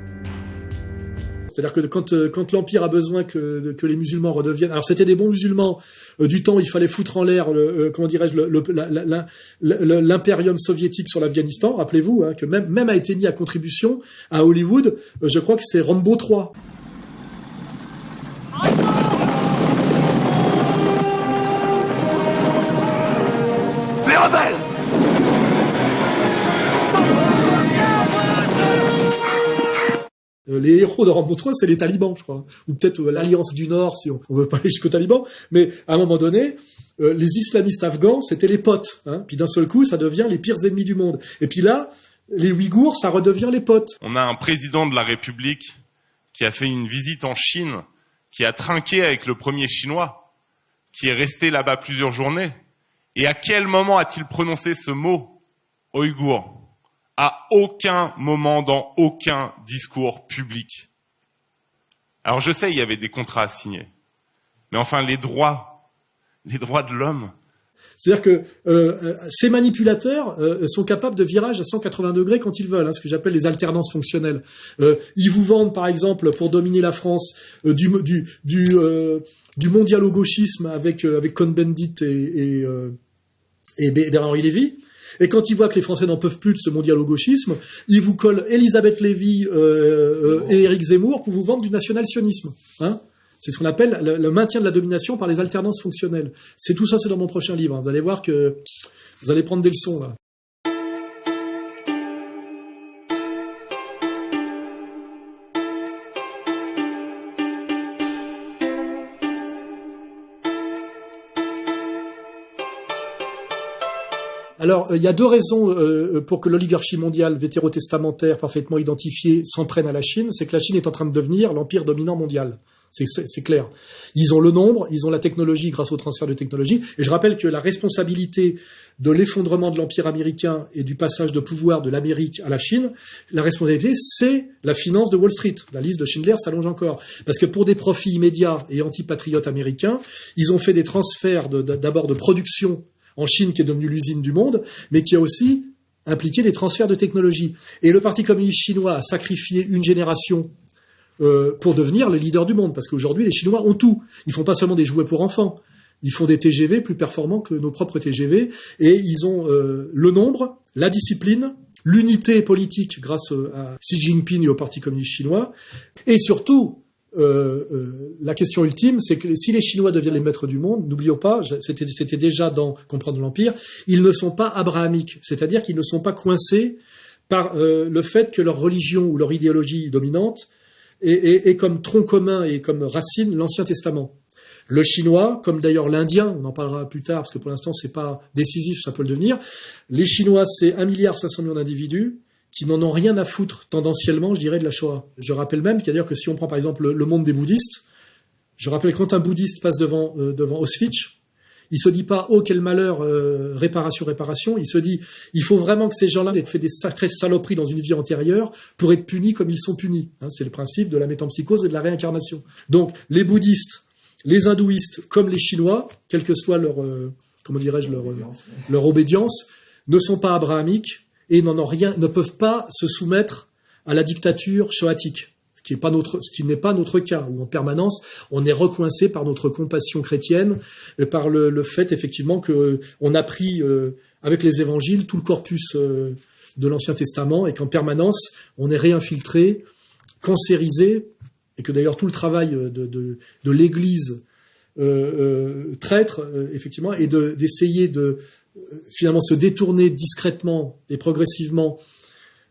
C'est-à-dire que quand l'Empire a besoin que les musulmans redeviennent... Alors c'était des bons musulmans du temps, il fallait foutre en l'air l'impérium soviétique sur l'Afghanistan. Rappelez-vous que même a été mis à contribution à Hollywood, je crois que c'est Rambo 3. Les rebelles! Les héros de Rambo 3, c'est les talibans, je crois. Ou peut-être l'Alliance du Nord, si on veut pas aller jusqu'aux talibans. Mais à un moment donné, les islamistes afghans, c'était les potes. Hein. Puis d'un seul coup, ça devient les pires ennemis du monde. Et puis là, les Ouïghours, ça redevient les potes. On a un président de la République qui a fait une visite en Chine, qui a trinqué avec le premier Chinois, qui est resté là-bas plusieurs journées. Et à quel moment a-t-il prononcé ce mot, Ouïghour ? À aucun moment dans aucun discours public. Alors je sais, il y avait des contrats à signer. Mais enfin, les droits de l'homme. C'est-à-dire que ces manipulateurs sont capables de virages à 180 degrés quand ils veulent, hein, ce que j'appelle les alternances fonctionnelles. Ils vous vendent, par exemple, pour dominer la France, du mondialo-gauchisme avec Cohn-Bendit et Bernard-Henri Lévy. Et quand ils voient que les Français n'en peuvent plus de ce mondialo-gauchisme, ils vous collent Elisabeth Lévy et Éric Zemmour pour vous vendre du national-sionisme. Hein, c'est ce qu'on appelle le maintien de la domination par les alternances fonctionnelles. C'est tout ça, c'est dans mon prochain livre. Hein. Vous allez voir que vous allez prendre des leçons là. Alors, il y a deux raisons pour que l'oligarchie mondiale vétérotestamentaire parfaitement identifiée s'en prenne à la Chine. C'est que la Chine est en train de devenir l'empire dominant mondial. C'est clair. Ils ont le nombre, ils ont la technologie grâce au transfert de technologie. Et je rappelle que la responsabilité de l'effondrement de l'empire américain et du passage de pouvoir de l'Amérique à la Chine, la responsabilité, c'est la finance de Wall Street. La liste de Schindler s'allonge encore. Parce que pour des profits immédiats et antipatriotes américains, ils ont fait des transferts d'abord de production en Chine, qui est devenue l'usine du monde, mais qui a aussi impliqué des transferts de technologie. Et le Parti communiste chinois a sacrifié une génération pour devenir le leader du monde, parce qu'aujourd'hui, les Chinois ont tout. Ils font pas seulement des jouets pour enfants, ils font des TGV plus performants que nos propres TGV, et ils ont le nombre, la discipline, l'unité politique grâce à Xi Jinping et au Parti communiste chinois, et surtout, la question ultime, c'est que si les Chinois deviennent les maîtres du monde, n'oublions pas, c'était déjà dans Comprendre l'Empire, ils ne sont pas abrahamiques, c'est-à-dire qu'ils ne sont pas coincés par le fait que leur religion ou leur idéologie dominante est comme tronc commun et comme racine l'Ancien Testament. Le Chinois, comme d'ailleurs l'Indien, on en parlera plus tard parce que pour l'instant c'est pas décisif, ça peut le devenir, les Chinois c'est 1,5 milliard d'individus qui n'en ont rien à foutre, tendanciellement, je dirais, de la Shoah. Je rappelle même qu'il y a d'ailleurs que si on prend par exemple le monde des bouddhistes, je rappelle quand un bouddhiste passe devant Auschwitz, il se dit pas « Oh, quel malheur, réparation », il se dit « Il faut vraiment que ces gens-là aient fait des sacrées saloperies dans une vie antérieure pour être punis comme ils sont punis. Hein, » c'est le principe de la métempsychose et de la réincarnation. Donc, les bouddhistes, les hindouistes, comme les Chinois, quelle que soit leur obédience, ne sont pas abrahamiques, et ne peuvent pas se soumettre à la dictature shoatique, ce qui n'est pas notre cas, où en permanence on est recoincé par notre compassion chrétienne, et par le fait effectivement que on a pris avec les évangiles tout le corpus de l'Ancien Testament, et qu'en permanence on est réinfiltré, cancérisé, et que d'ailleurs tout le travail de l'Église traître effectivement, et d'essayer de finalement se détourner discrètement et progressivement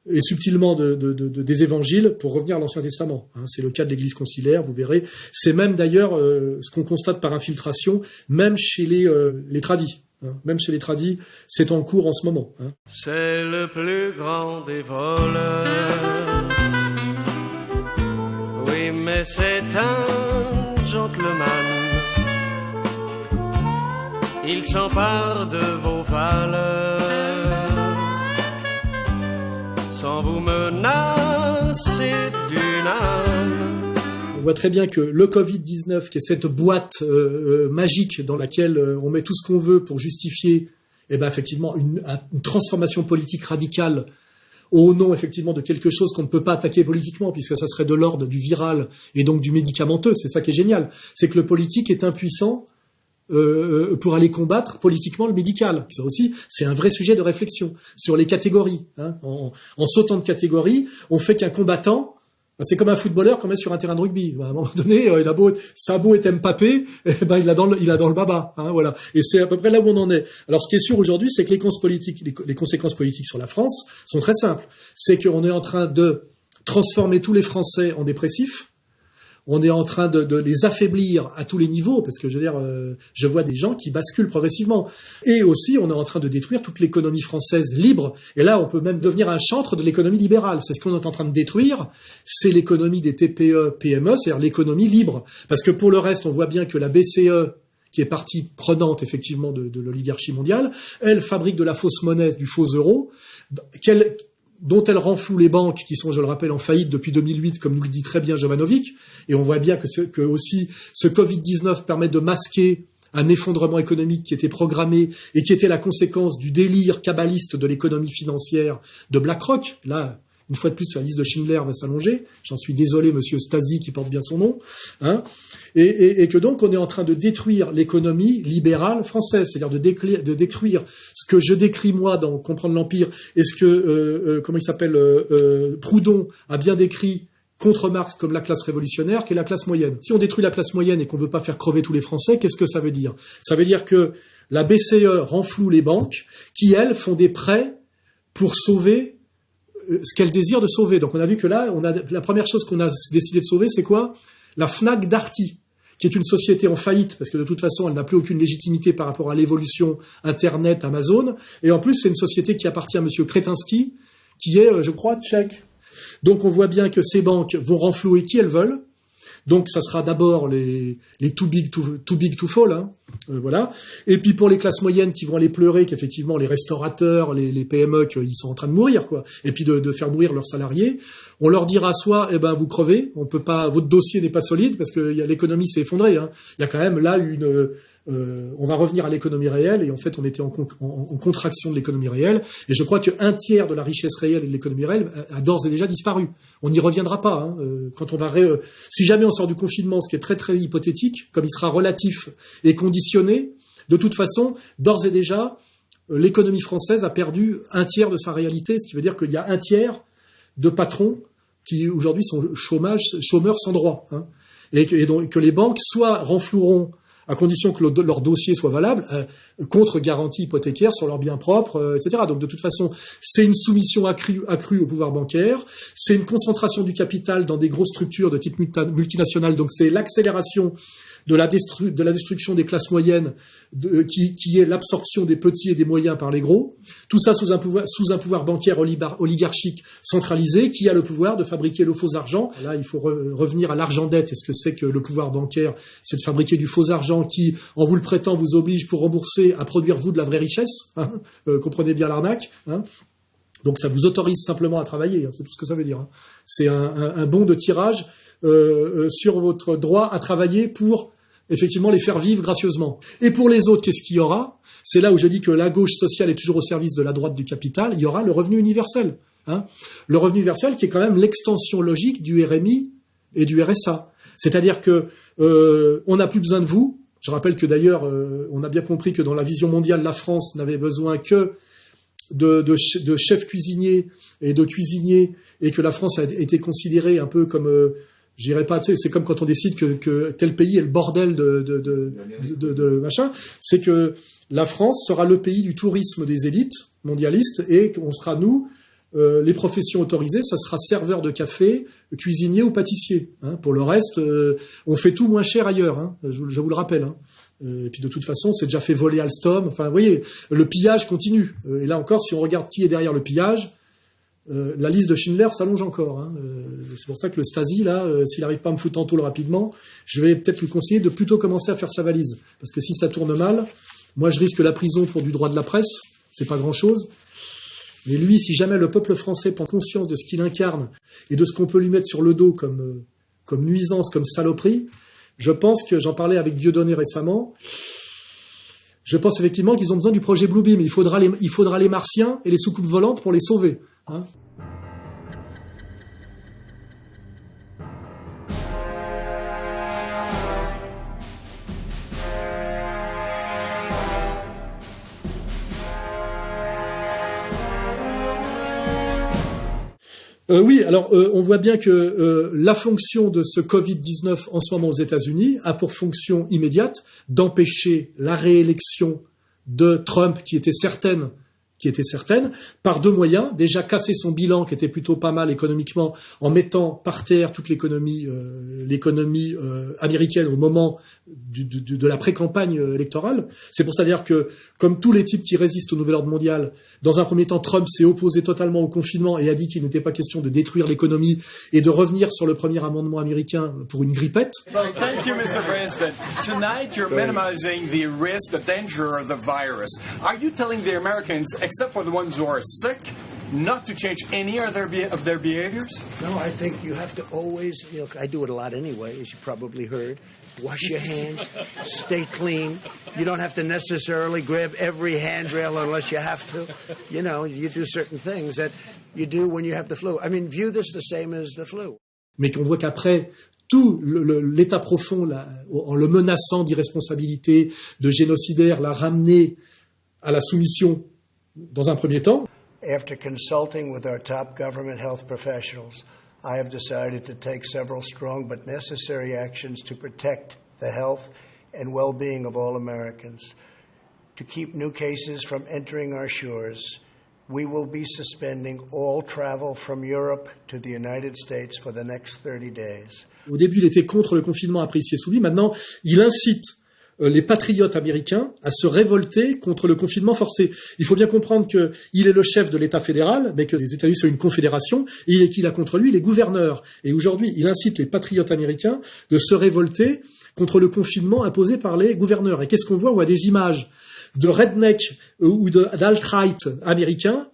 et subtilement des évangiles pour revenir à l'Ancien Testament. Hein, c'est le cas de l'Église conciliaire, vous verrez. C'est même d'ailleurs ce qu'on constate par infiltration, même chez les tradis. Hein, même chez les tradis, c'est en cours en ce moment. Hein. C'est le plus grand des voleurs. Oui, mais c'est un gentleman. Il s'empare de vos valeurs sans vous menacer d'une âme. On voit très bien que le Covid-19, qui est cette boîte magique dans laquelle on met tout ce qu'on veut pour justifier effectivement une transformation politique radicale au nom effectivement de quelque chose qu'on ne peut pas attaquer politiquement, puisque ça serait de l'ordre du viral et donc du médicamenteux. C'est ça qui est génial. C'est que le politique est impuissant pour aller combattre politiquement le médical. Ça aussi, c'est un vrai sujet de réflexion sur les catégories. Hein. En sautant de catégories, on fait qu'un combattant, c'est comme un footballeur qu'on met sur un terrain de rugby. À un moment donné, ça a beau être Mbappé, il a dans le baba. Hein, voilà. Et c'est à peu près là où on en est. Alors, ce qui est sûr aujourd'hui, c'est que les conséquences politiques sur la France sont très simples. C'est qu'on est en train de transformer tous les Français en dépressifs. On est en train de les affaiblir à tous les niveaux, parce que je vois des gens qui basculent progressivement. Et aussi, on est en train de détruire toute l'économie française libre. Et là, on peut même devenir un chantre de l'économie libérale. C'est ce qu'on est en train de détruire, c'est l'économie des TPE, PME, c'est-à-dire l'économie libre. Parce que pour le reste, on voit bien que la BCE, qui est partie prenante effectivement de l'oligarchie mondiale, elle fabrique de la fausse monnaie, du faux euro, dont elle renfloue les banques qui sont, je le rappelle, en faillite depuis 2008, comme nous le dit très bien Jovanovic. Et on voit bien que aussi ce Covid-19 permet de masquer un effondrement économique qui était programmé et qui était la conséquence du délire kabbaliste de l'économie financière de BlackRock. Là, une fois de plus, la liste de Schindler va s'allonger. J'en suis désolé, monsieur Stasi, qui porte bien son nom. Hein. Et que donc, on est en train de détruire l'économie libérale française, c'est-à-dire de détruire ce que je décris, moi, dans Comprendre l'Empire, et ce que, Proudhon a bien décrit contre Marx comme la classe révolutionnaire, qui est la classe moyenne. Si on détruit la classe moyenne et qu'on ne veut pas faire crever tous les Français, qu'est-ce que ça veut dire? Ça veut dire que la BCE renfloue les banques, qui, elles, font des prêts pour sauver ce qu'elle désire de sauver. Donc on a vu que là, la première chose qu'on a décidé de sauver, c'est quoi? La Fnac Darty, qui est une société en faillite, parce que de toute façon, elle n'a plus aucune légitimité par rapport à l'évolution Internet, Amazon. Et en plus, c'est une société qui appartient à monsieur Kretinsky, qui est, je crois, tchèque. Donc on voit bien que ces banques vont renflouer qui elles veulent. Donc ça sera d'abord les too big to fall, hein, voilà. Et puis pour les classes moyennes qui vont aller pleurer qu'effectivement les restaurateurs, les PME, qu'ils sont en train de mourir, quoi. Et puis de faire mourir leurs salariés, on leur dira soit vous crevez, on peut pas, votre dossier n'est pas solide parce que l'économie s'est effondrée, hein. Il y a quand même là on va revenir à l'économie réelle, et en fait on était en contraction de l'économie réelle, et je crois qu'un tiers de la richesse réelle et de l'économie réelle a d'ores et déjà disparu. On n'y reviendra pas, hein. Quand on va si jamais on sort du confinement, ce qui est très très hypothétique, comme il sera relatif et conditionné, de toute façon, d'ores et déjà, l'économie française a perdu un tiers de sa réalité, ce qui veut dire qu'il y a un tiers de patrons qui aujourd'hui sont chômeurs sans droit, hein. Et donc que les banques soit renfloueront, à condition que leur dossier soit valable, contre garantie hypothécaire sur leurs biens propres, etc. Donc de toute façon, c'est une soumission accrue au pouvoir bancaire, c'est une concentration du capital dans des grosses structures de type multinational, donc c'est l'accélération de la destruction des classes moyennes, qui est l'absorption des petits et des moyens par les gros. Tout ça sous un pouvoir bancaire oligarchique centralisé, qui a le pouvoir de fabriquer le faux argent. Là, il faut revenir à l'argent-dette. Et ce que c'est que le pouvoir bancaire, c'est de fabriquer du faux argent qui, en vous le prêtant, vous oblige, pour rembourser, à produire vous de la vraie richesse. Hein, comprenez bien l'arnaque. Hein. Donc ça vous autorise simplement à travailler. Hein, c'est tout ce que ça veut dire. Hein. C'est un bon de tirage sur votre droit à travailler pour effectivement les faire vivre gracieusement. Et pour les autres, qu'est-ce qu'il y aura? C'est là où je dis que la gauche sociale est toujours au service de la droite du capital. Il y aura le revenu universel. Hein. Le revenu universel qui est quand même l'extension logique du RMI et du RSA. C'est-à-dire que on n'a plus besoin de vous. Je rappelle que d'ailleurs, on a bien compris que dans la vision mondiale, la France n'avait besoin que de chefs cuisiniers et de cuisiniers, et que la France a été considérée un peu comme... je dirais pas, tu sais, c'est comme quand on décide que tel pays est le bordel de machin. C'est que la France sera le pays du tourisme des élites mondialistes, et qu'on sera, nous, les professions autorisées, ça sera serveur de café, cuisinier ou pâtissier. Hein. Pour le reste, on fait tout moins cher ailleurs, hein, je vous le rappelle. Hein. Et puis de toute façon, c'est déjà fait voler Alstom. Enfin, vous voyez, le pillage continue. Et là encore, si on regarde qui est derrière le pillage, la liste de Schindler s'allonge encore. Hein. C'est pour ça que le Stasi, là, s'il n'arrive pas à me foutre en tôle rapidement, je vais peut-être lui conseiller de plutôt commencer à faire sa valise. Parce que si ça tourne mal, moi je risque la prison pour du droit de la presse, c'est pas grand-chose. Mais lui, si jamais le peuple français prend conscience de ce qu'il incarne et de ce qu'on peut lui mettre sur le dos comme nuisance, comme saloperie, je pense que, j'en parlais avec Dieudonné récemment, je pense effectivement qu'ils ont besoin du projet Bluebeam. Il faudra les martiens et les soucoupes volantes pour les sauver. Hein. Oui, alors on voit bien que la fonction de ce Covid-19 en ce moment aux États-Unis a pour fonction immédiate d'empêcher la réélection de Trump, qui était certaine qui était certaine, par deux moyens. Déjà casser son bilan, qui était plutôt pas mal économiquement, en mettant par terre toute l'économie américaine au moment de la pré-campagne électorale. C'est pour ça dire que, comme tous les types qui résistent au nouvel ordre mondial, dans un premier temps, Trump s'est opposé totalement au confinement et a dit qu'il n'était pas question de détruire l'économie et de revenir sur le premier amendement américain pour une grippette. Well, thank you, Mr. President. Tonight you're minimizing the risk, the danger of the virus. Are you telling the Americans, except for the ones who are sick, not to change any of their behaviors? No, I think you have to always, I do it a lot anyway, as you probably heard. Wash your hands, stay clean. You don't have to necessarily grab every handrail unless you have to. You do certain things that you do when you have the flu. I mean, view this the same as the flu. Mais qu'on voit qu'après, tout l'État profond, en le menaçant d'irresponsabilité, de génocidaire, l'a ramené à la soumission dans un premier temps. After consulting with our top government health professionals, I have decided to take several strong but necessary actions to protect the health and well-being of all Americans. To keep new cases from entering our shores, we will be suspending all travel from Europe to the United States for the next 30 days. Au début, il était contre le confinement, après il s'y est soumis. Maintenant, il incite les patriotes américains à se révolter contre le confinement forcé. Il faut bien comprendre qu'il est le chef de l'État fédéral, mais que les États-Unis sont une confédération, et qu'il a contre lui les gouverneurs. Et aujourd'hui, il incite les patriotes américains de se révolter contre le confinement imposé par les gouverneurs. Et qu'est-ce qu'on voit ? On voit des images de redneck ou d'alt-right américains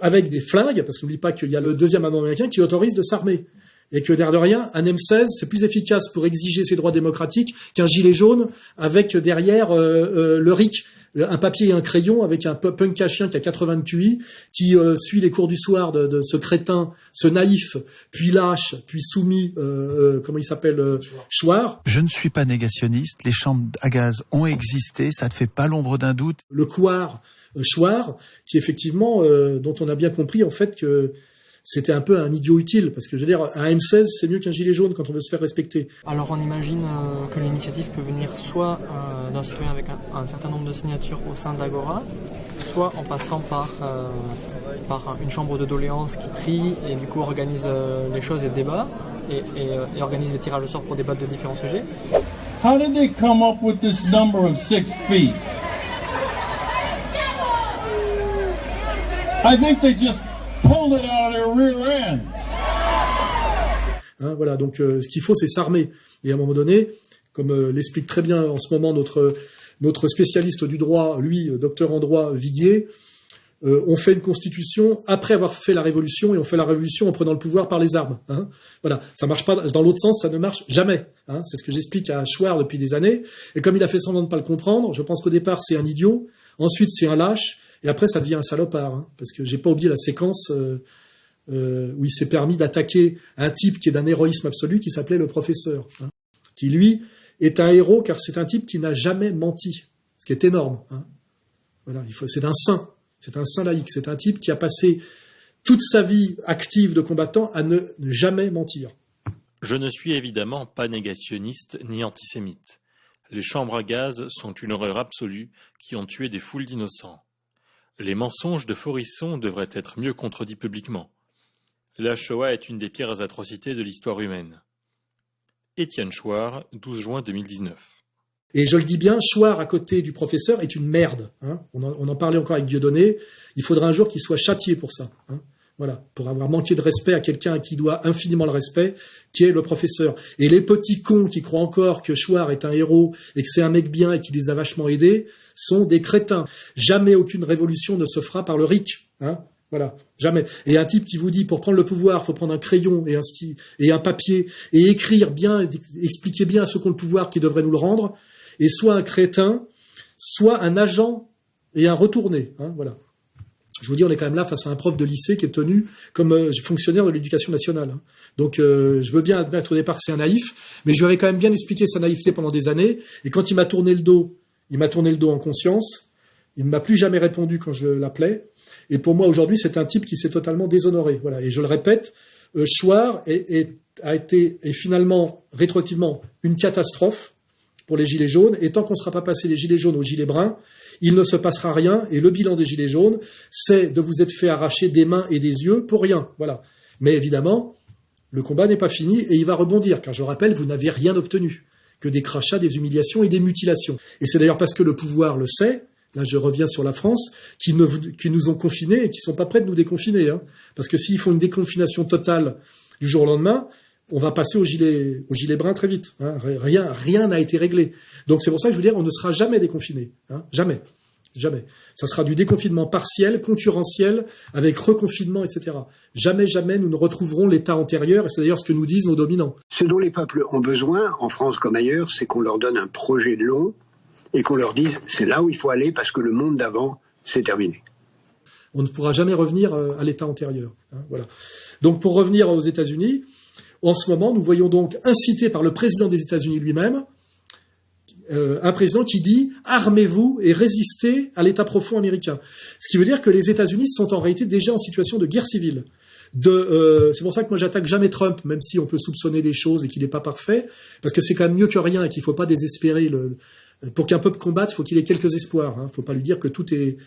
avec des flingues, parce qu'on n'oublie pas qu'il y a le deuxième amendement américain qui autorise de s'armer. Et que, l'air de rien, un M16, c'est plus efficace pour exiger ses droits démocratiques qu'un gilet jaune avec derrière le RIC, un papier et un crayon avec un punk à chien qui a 80 de QI, qui suit les cours du soir de ce crétin, ce naïf, puis lâche, puis soumis, comment il s'appelle, Chouard. Je ne suis pas négationniste, les chambres à gaz ont existé, ça ne fait pas l'ombre d'un doute. Le couard Chouard, qui effectivement, dont on a bien compris en fait que c'était un peu un idiot utile, parce que je veux dire, un M16, c'est mieux qu'un gilet jaune quand on veut se faire respecter. Alors on imagine que l'initiative peut venir soit d'un citoyen avec un certain nombre de signatures au sein d'Agora, soit en passant par une chambre de doléances qui trie et du coup organise les choses et débats, et organise des tirages au sort pour débattre de différents sujets. How did they come up with this number of 6 feet? I think they just pulled it out of their rear ends. Voilà, donc ce qu'il faut, c'est s'armer. Et à un moment donné, comme l'explique très bien en ce moment notre spécialiste du droit, lui, docteur en droit, Viguier, on fait une constitution après avoir fait la révolution, et on fait la révolution en prenant le pouvoir par les armes. Voilà, ça marche pas dans l'autre sens, ça ne marche jamais. C'est ce que j'explique à Chouard depuis des années. Et comme il a fait semblant de pas le comprendre, je pense qu'au départ c'est un idiot, ensuite c'est un lâche, et après ça devient un salopard. Parce que j'ai pas oublié la séquence où il s'est permis d'attaquer un type qui est d'un héroïsme absolu, qui s'appelait le professeur, qui lui est un héros car c'est un type qui n'a jamais menti, ce qui est énorme. Voilà, c'est un saint. C'est un saint laïque, c'est un type qui a passé toute sa vie active de combattant à ne jamais mentir. Je ne suis évidemment pas négationniste ni antisémite. Les chambres à gaz sont une horreur absolue qui ont tué des foules d'innocents. Les mensonges de Forisson devraient être mieux contredits publiquement. La Shoah est une des pires atrocités de l'histoire humaine. Étienne Chouard, 12 juin 2019. Et je le dis bien, Chouard à côté du professeur est une merde. On en parlait encore avec Dieudonné. Il faudra un jour qu'il soit châtié pour ça. Voilà, pour avoir manqué de respect à quelqu'un à qui il doit infiniment le respect, qui est le professeur. Et les petits cons qui croient encore que Chouard est un héros et que c'est un mec bien et qui les a vachement aidés sont des crétins. Jamais aucune révolution ne se fera par le RIC. Voilà, jamais. Et un type qui vous dit, pour prendre le pouvoir, faut prendre un crayon et un papier et écrire bien, expliquer bien à ceux qui ont le pouvoir qui devraient nous le rendre, et soit un crétin, soit un agent et un retourné. Voilà. Je vous dis, on est quand même là face à un prof de lycée qui est tenu comme fonctionnaire de l'éducation nationale. Donc je veux bien admettre au départ que c'est un naïf, mais je lui avais quand même bien expliqué sa naïveté pendant des années, et quand il m'a tourné le dos en conscience, il ne m'a plus jamais répondu quand je l'appelais, et pour moi aujourd'hui c'est un type qui s'est totalement déshonoré. Voilà. Et je le répète, Chouard est finalement rétroactivement une catastrophe, pour les gilets jaunes, et tant qu'on ne sera pas passé des gilets jaunes aux gilets bruns, il ne se passera rien, et le bilan des gilets jaunes, c'est de vous être fait arracher des mains et des yeux pour rien. Voilà. Mais évidemment, le combat n'est pas fini, et il va rebondir, car je rappelle, vous n'avez rien obtenu, que des crachats, des humiliations et des mutilations. Et c'est d'ailleurs parce que le pouvoir le sait, là je reviens sur la France, qui nous ont confinés et qui ne sont pas prêts de nous déconfiner. Hein. Parce que s'ils font une déconfination totale du jour au lendemain, on va passer au gilet brun très vite. Hein. Rien n'a été réglé. Donc c'est pour ça que je veux dire, on ne sera jamais déconfiné. Hein. Jamais. Ça sera du déconfinement partiel, concurrentiel, avec reconfinement, etc. Jamais nous ne retrouverons l'état antérieur, et c'est d'ailleurs ce que nous disent nos dominants. Ce dont les peuples ont besoin, en France comme ailleurs, c'est qu'on leur donne un projet long et qu'on leur dise c'est là où il faut aller parce que le monde d'avant, c'est terminé. On ne pourra jamais revenir à l'état antérieur. Hein, voilà. Donc pour revenir aux États-Unis, en ce moment, nous voyons donc incité par le président des États-Unis lui-même, un président qui dit « armez-vous et résistez à l'état profond américain ». Ce qui veut dire que les États-Unis sont en réalité déjà en situation de guerre civile. C'est pour ça que moi j'attaque jamais Trump, même si on peut soupçonner des choses et qu'il n'est pas parfait, parce que c'est quand même mieux que rien et qu'il ne faut pas désespérer. Pour qu'un peuple combatte, il faut qu'il ait quelques espoirs. Il ne faut pas lui dire que tout est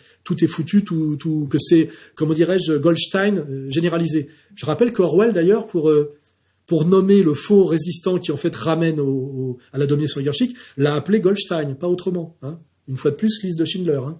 foutu, que c'est, comment dirais-je, Goldstein généralisé. Je rappelle qu'Orwell, d'ailleurs, pour nommer le faux résistant qui en fait ramène à la domination oligarchique, l'a appelé Goldstein, pas autrement. Hein. Une fois de plus, liste de Schindler. Hein.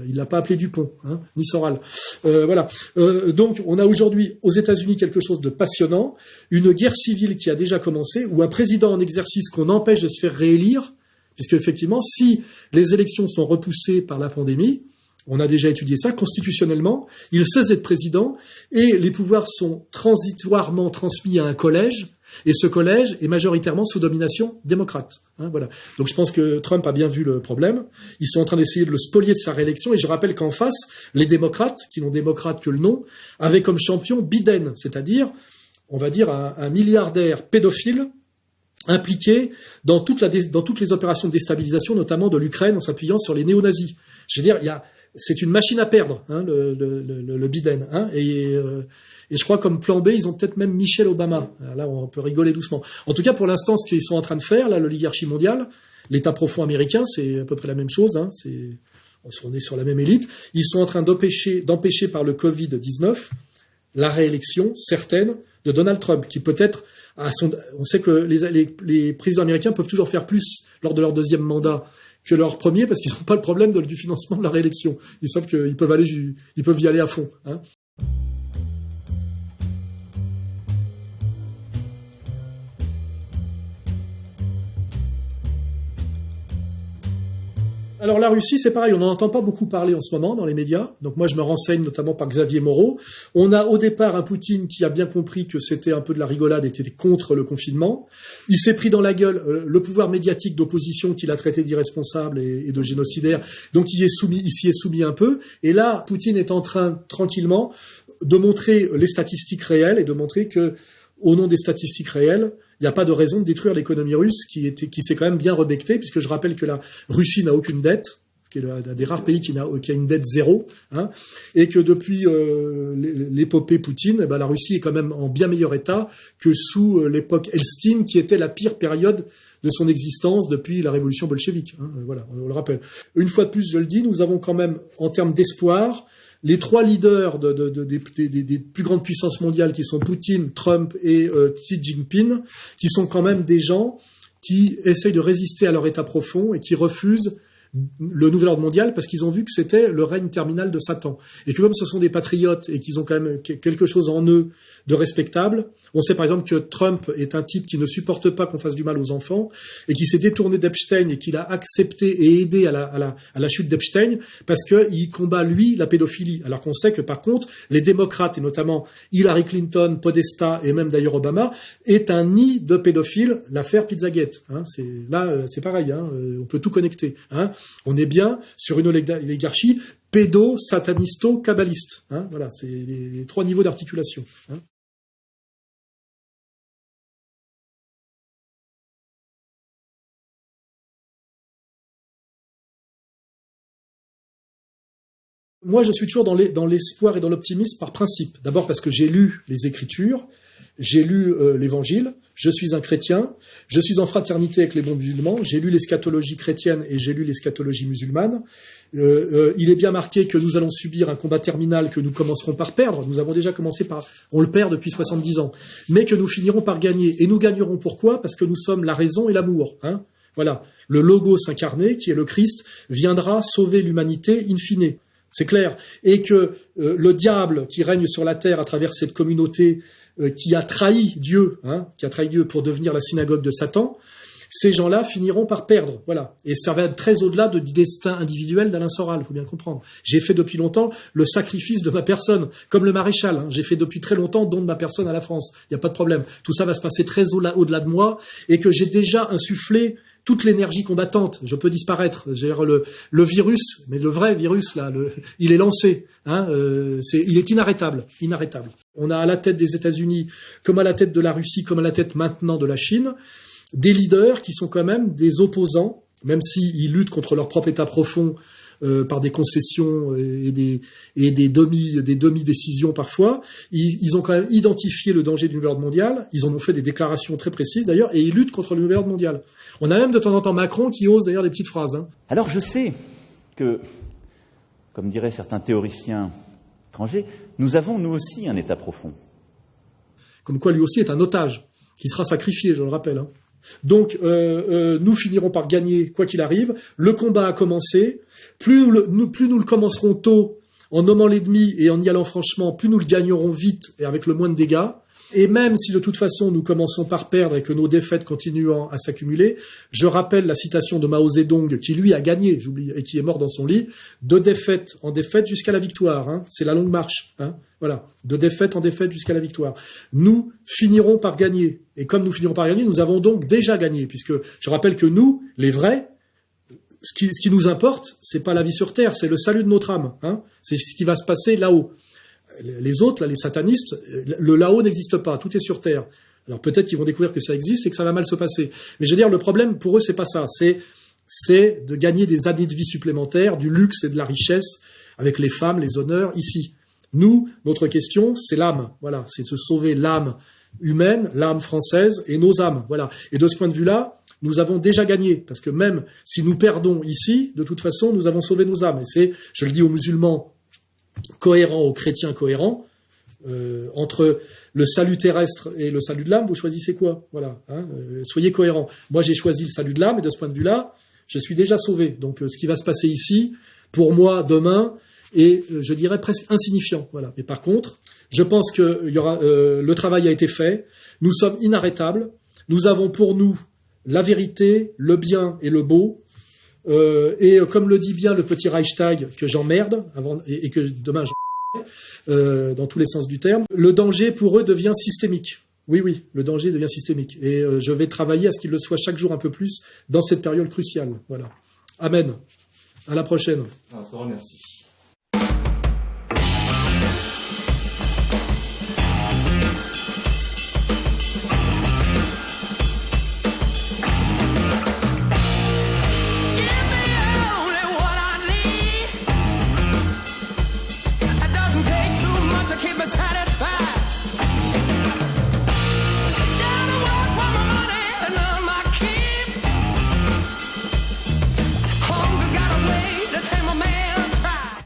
Il l'a pas appelé Dupont, hein, ni Soral. Voilà. Donc, on a aujourd'hui aux États-Unis quelque chose de passionnant, une guerre civile qui a déjà commencé, où un président en exercice qu'on empêche de se faire réélire, puisque effectivement, si les élections sont repoussées par la pandémie, on a déjà étudié ça, constitutionnellement, il cesse d'être président et les pouvoirs sont transitoirement transmis à un collège et ce collège est majoritairement sous domination démocrate. Hein, voilà. Donc je pense que Trump a bien vu le problème. Ils sont en train d'essayer de le spolier de sa réélection et je rappelle qu'en face, les démocrates, qui n'ont démocrate que le nom, avaient comme champion Biden, c'est-à-dire, on va dire, un milliardaire pédophile impliqué dans toutes les opérations de déstabilisation, notamment de l'Ukraine, en s'appuyant sur les néo-nazis. Je veux dire, c'est une machine à perdre, hein, le Biden. Hein, et je crois comme plan B, ils ont peut-être même Michelle Obama. Là, on peut rigoler doucement. En tout cas, pour l'instant, ce qu'ils sont en train de faire, là, l'oligarchie mondiale, l'État profond américain, c'est à peu près la même chose. Hein, on est sur la même élite. Ils sont en train d'empêcher par le Covid-19 la réélection certaine de Donald Trump, qui peut-être on sait que les présidents américains peuvent toujours faire plus lors de leur deuxième mandat que leur premier, parce qu'ils n'ont pas le problème du financement de la réélection. Ils savent qu'ils peuvent y aller à fond. Hein. Alors la Russie, c'est pareil, on n'en entend pas beaucoup parler en ce moment dans les médias. Donc moi, je me renseigne notamment par Xavier Moreau. On a au départ un Poutine qui a bien compris que c'était un peu de la rigolade et était contre le confinement. Il s'est pris dans la gueule le pouvoir médiatique d'opposition qu'il a traité d'irresponsable et de génocidaire. Donc il s'y est soumis un peu. Et là, Poutine est en train, tranquillement, de montrer les statistiques réelles et de montrer que, au nom des statistiques réelles, il n'y a pas de raison de détruire l'économie russe qui s'est quand même bien rebectée, puisque je rappelle que la Russie n'a aucune dette, qui est l'un des rares pays qui a une dette zéro, hein, et que depuis l'épopée Poutine, la Russie est quand même en bien meilleur état que sous l'époque Elstine, qui était la pire période de son existence depuis la révolution bolchevique. Hein, voilà, on le rappelle. Une fois de plus, je le dis, nous avons quand même, en termes d'espoir, les trois leaders des plus grandes puissances mondiales qui sont Poutine, Trump et Xi Jinping, qui sont quand même des gens qui essayent de résister à leur état profond et qui refusent le nouvel ordre mondial parce qu'ils ont vu que c'était le règne terminal de Satan. Et que comme ce sont des patriotes et qu'ils ont quand même quelque chose en eux de respectable, on sait par exemple que Trump est un type qui ne supporte pas qu'on fasse du mal aux enfants et qui s'est détourné d'Epstein et qu'il a accepté et aidé à la chute d'Epstein parce qu'il combat, lui, la pédophilie. Alors qu'on sait que par contre, les démocrates et notamment Hillary Clinton, Podesta et même d'ailleurs Obama est un nid de pédophiles, l'affaire Pizzagate. Hein, c'est pareil, hein, on peut tout connecter. Hein. On est bien sur une oligarchie pédo-satanisto-kabbaliste. Hein, voilà, c'est les trois niveaux d'articulation. Hein. Moi, je suis toujours dans l'espoir et dans l'optimisme par principe. D'abord parce que j'ai lu les Écritures, j'ai lu l'Évangile, je suis un chrétien, je suis en fraternité avec les bons musulmans, j'ai lu l'eschatologie chrétienne et j'ai lu l'eschatologie musulmane. Il est bien marqué que nous allons subir un combat terminal que nous commencerons par perdre. Nous avons déjà commencé par... On le perd depuis 70 ans. Mais que nous finirons par gagner. Et nous gagnerons pourquoi ? Parce que nous sommes la raison et l'amour. Hein ? Voilà. Le Logos incarné, qui est le Christ, viendra sauver l'humanité in fine. C'est clair. Et que le diable qui règne sur la terre à travers cette communauté qui a trahi Dieu, qui a trahi Dieu pour devenir la synagogue de Satan, ces gens-là finiront par perdre, voilà. Et ça va être très au-delà du destin individuel d'Alain Soral, il faut bien comprendre. J'ai fait depuis longtemps le sacrifice de ma personne, comme le maréchal. J'ai fait depuis très longtemps don de ma personne à la France. Il n'y a pas de problème. Tout ça va se passer très au-delà de moi, et que j'ai déjà insufflé toute l'énergie combattante. Je peux disparaître. Le virus, mais le vrai virus là, il est lancé. Il est inarrêtable. On a à la tête des États-Unis, comme à la tête de la Russie, comme à la tête maintenant de la Chine, des leaders qui sont quand même des opposants, même s'ils luttent contre leur propre état profond par des concessions et des demi-décisions parfois. Ils ont quand même identifié le danger du nouvel ordre mondial. Ils en ont fait des déclarations très précises d'ailleurs, et ils luttent contre le nouvel ordre mondial. On a même de temps en temps Macron qui ose d'ailleurs des petites phrases. Alors je sais que, comme diraient certains théoriciens étrangers, nous avons nous aussi un état profond. Comme quoi lui aussi est un otage, qui sera sacrifié, je le rappelle. Donc, nous finirons par gagner, quoi qu'il arrive. Le combat a commencé. Plus nous le commencerons tôt, en nommant l'ennemi et en y allant franchement, plus nous le gagnerons vite et avec le moins de dégâts. Et même si de toute façon nous commençons par perdre et que nos défaites continuent à s'accumuler, je rappelle la citation de Mao Zedong, qui lui a gagné, j'oublie, et qui est mort dans son lit, de défaite en défaite jusqu'à la victoire. C'est la longue marche. Voilà, de défaite en défaite jusqu'à la victoire. Nous finirons par gagner. Et comme nous finirons par gagner, nous avons donc déjà gagné, puisque je rappelle que nous, les vrais, ce qui nous importe, c'est pas la vie sur terre, c'est le salut de notre âme. C'est ce qui va se passer là-haut. Les autres, là, les satanistes, le là-haut n'existe pas, tout est sur terre. Alors peut-être qu'ils vont découvrir que ça existe et que ça va mal se passer. Mais je veux dire, le problème pour eux, c'est pas ça. C'est de gagner des années de vie supplémentaires, du luxe et de la richesse avec les femmes, les honneurs, ici. Nous, notre question, c'est l'âme. Voilà, c'est de se sauver l'âme humaine, l'âme française et nos âmes. Voilà. Et de ce point de vue-là, nous avons déjà gagné, parce que même si nous perdons ici, de toute façon, nous avons sauvé nos âmes. Et c'est, je le dis aux musulmans cohérents, aux chrétiens cohérents, entre le salut terrestre et le salut de l'âme, vous choisissez quoi ? Voilà, soyez cohérents. Moi, j'ai choisi le salut de l'âme, et de ce point de vue-là, je suis déjà sauvé. Donc, ce qui va se passer ici, pour moi, demain, est, je dirais, presque insignifiant. Voilà. Mais par contre, je pense que le travail a été fait. Nous sommes inarrêtables. Nous avons pour nous la vérité, le bien et le beau. Et comme le dit bien le petit Reichstag, que j'emmerde et que demain dans tous les sens du terme, le danger pour eux devient systémique. Oui, le danger devient systémique. Et je vais travailler à ce qu'il le soit chaque jour un peu plus dans cette période cruciale. Voilà. Amen. À la prochaine. On se remercie.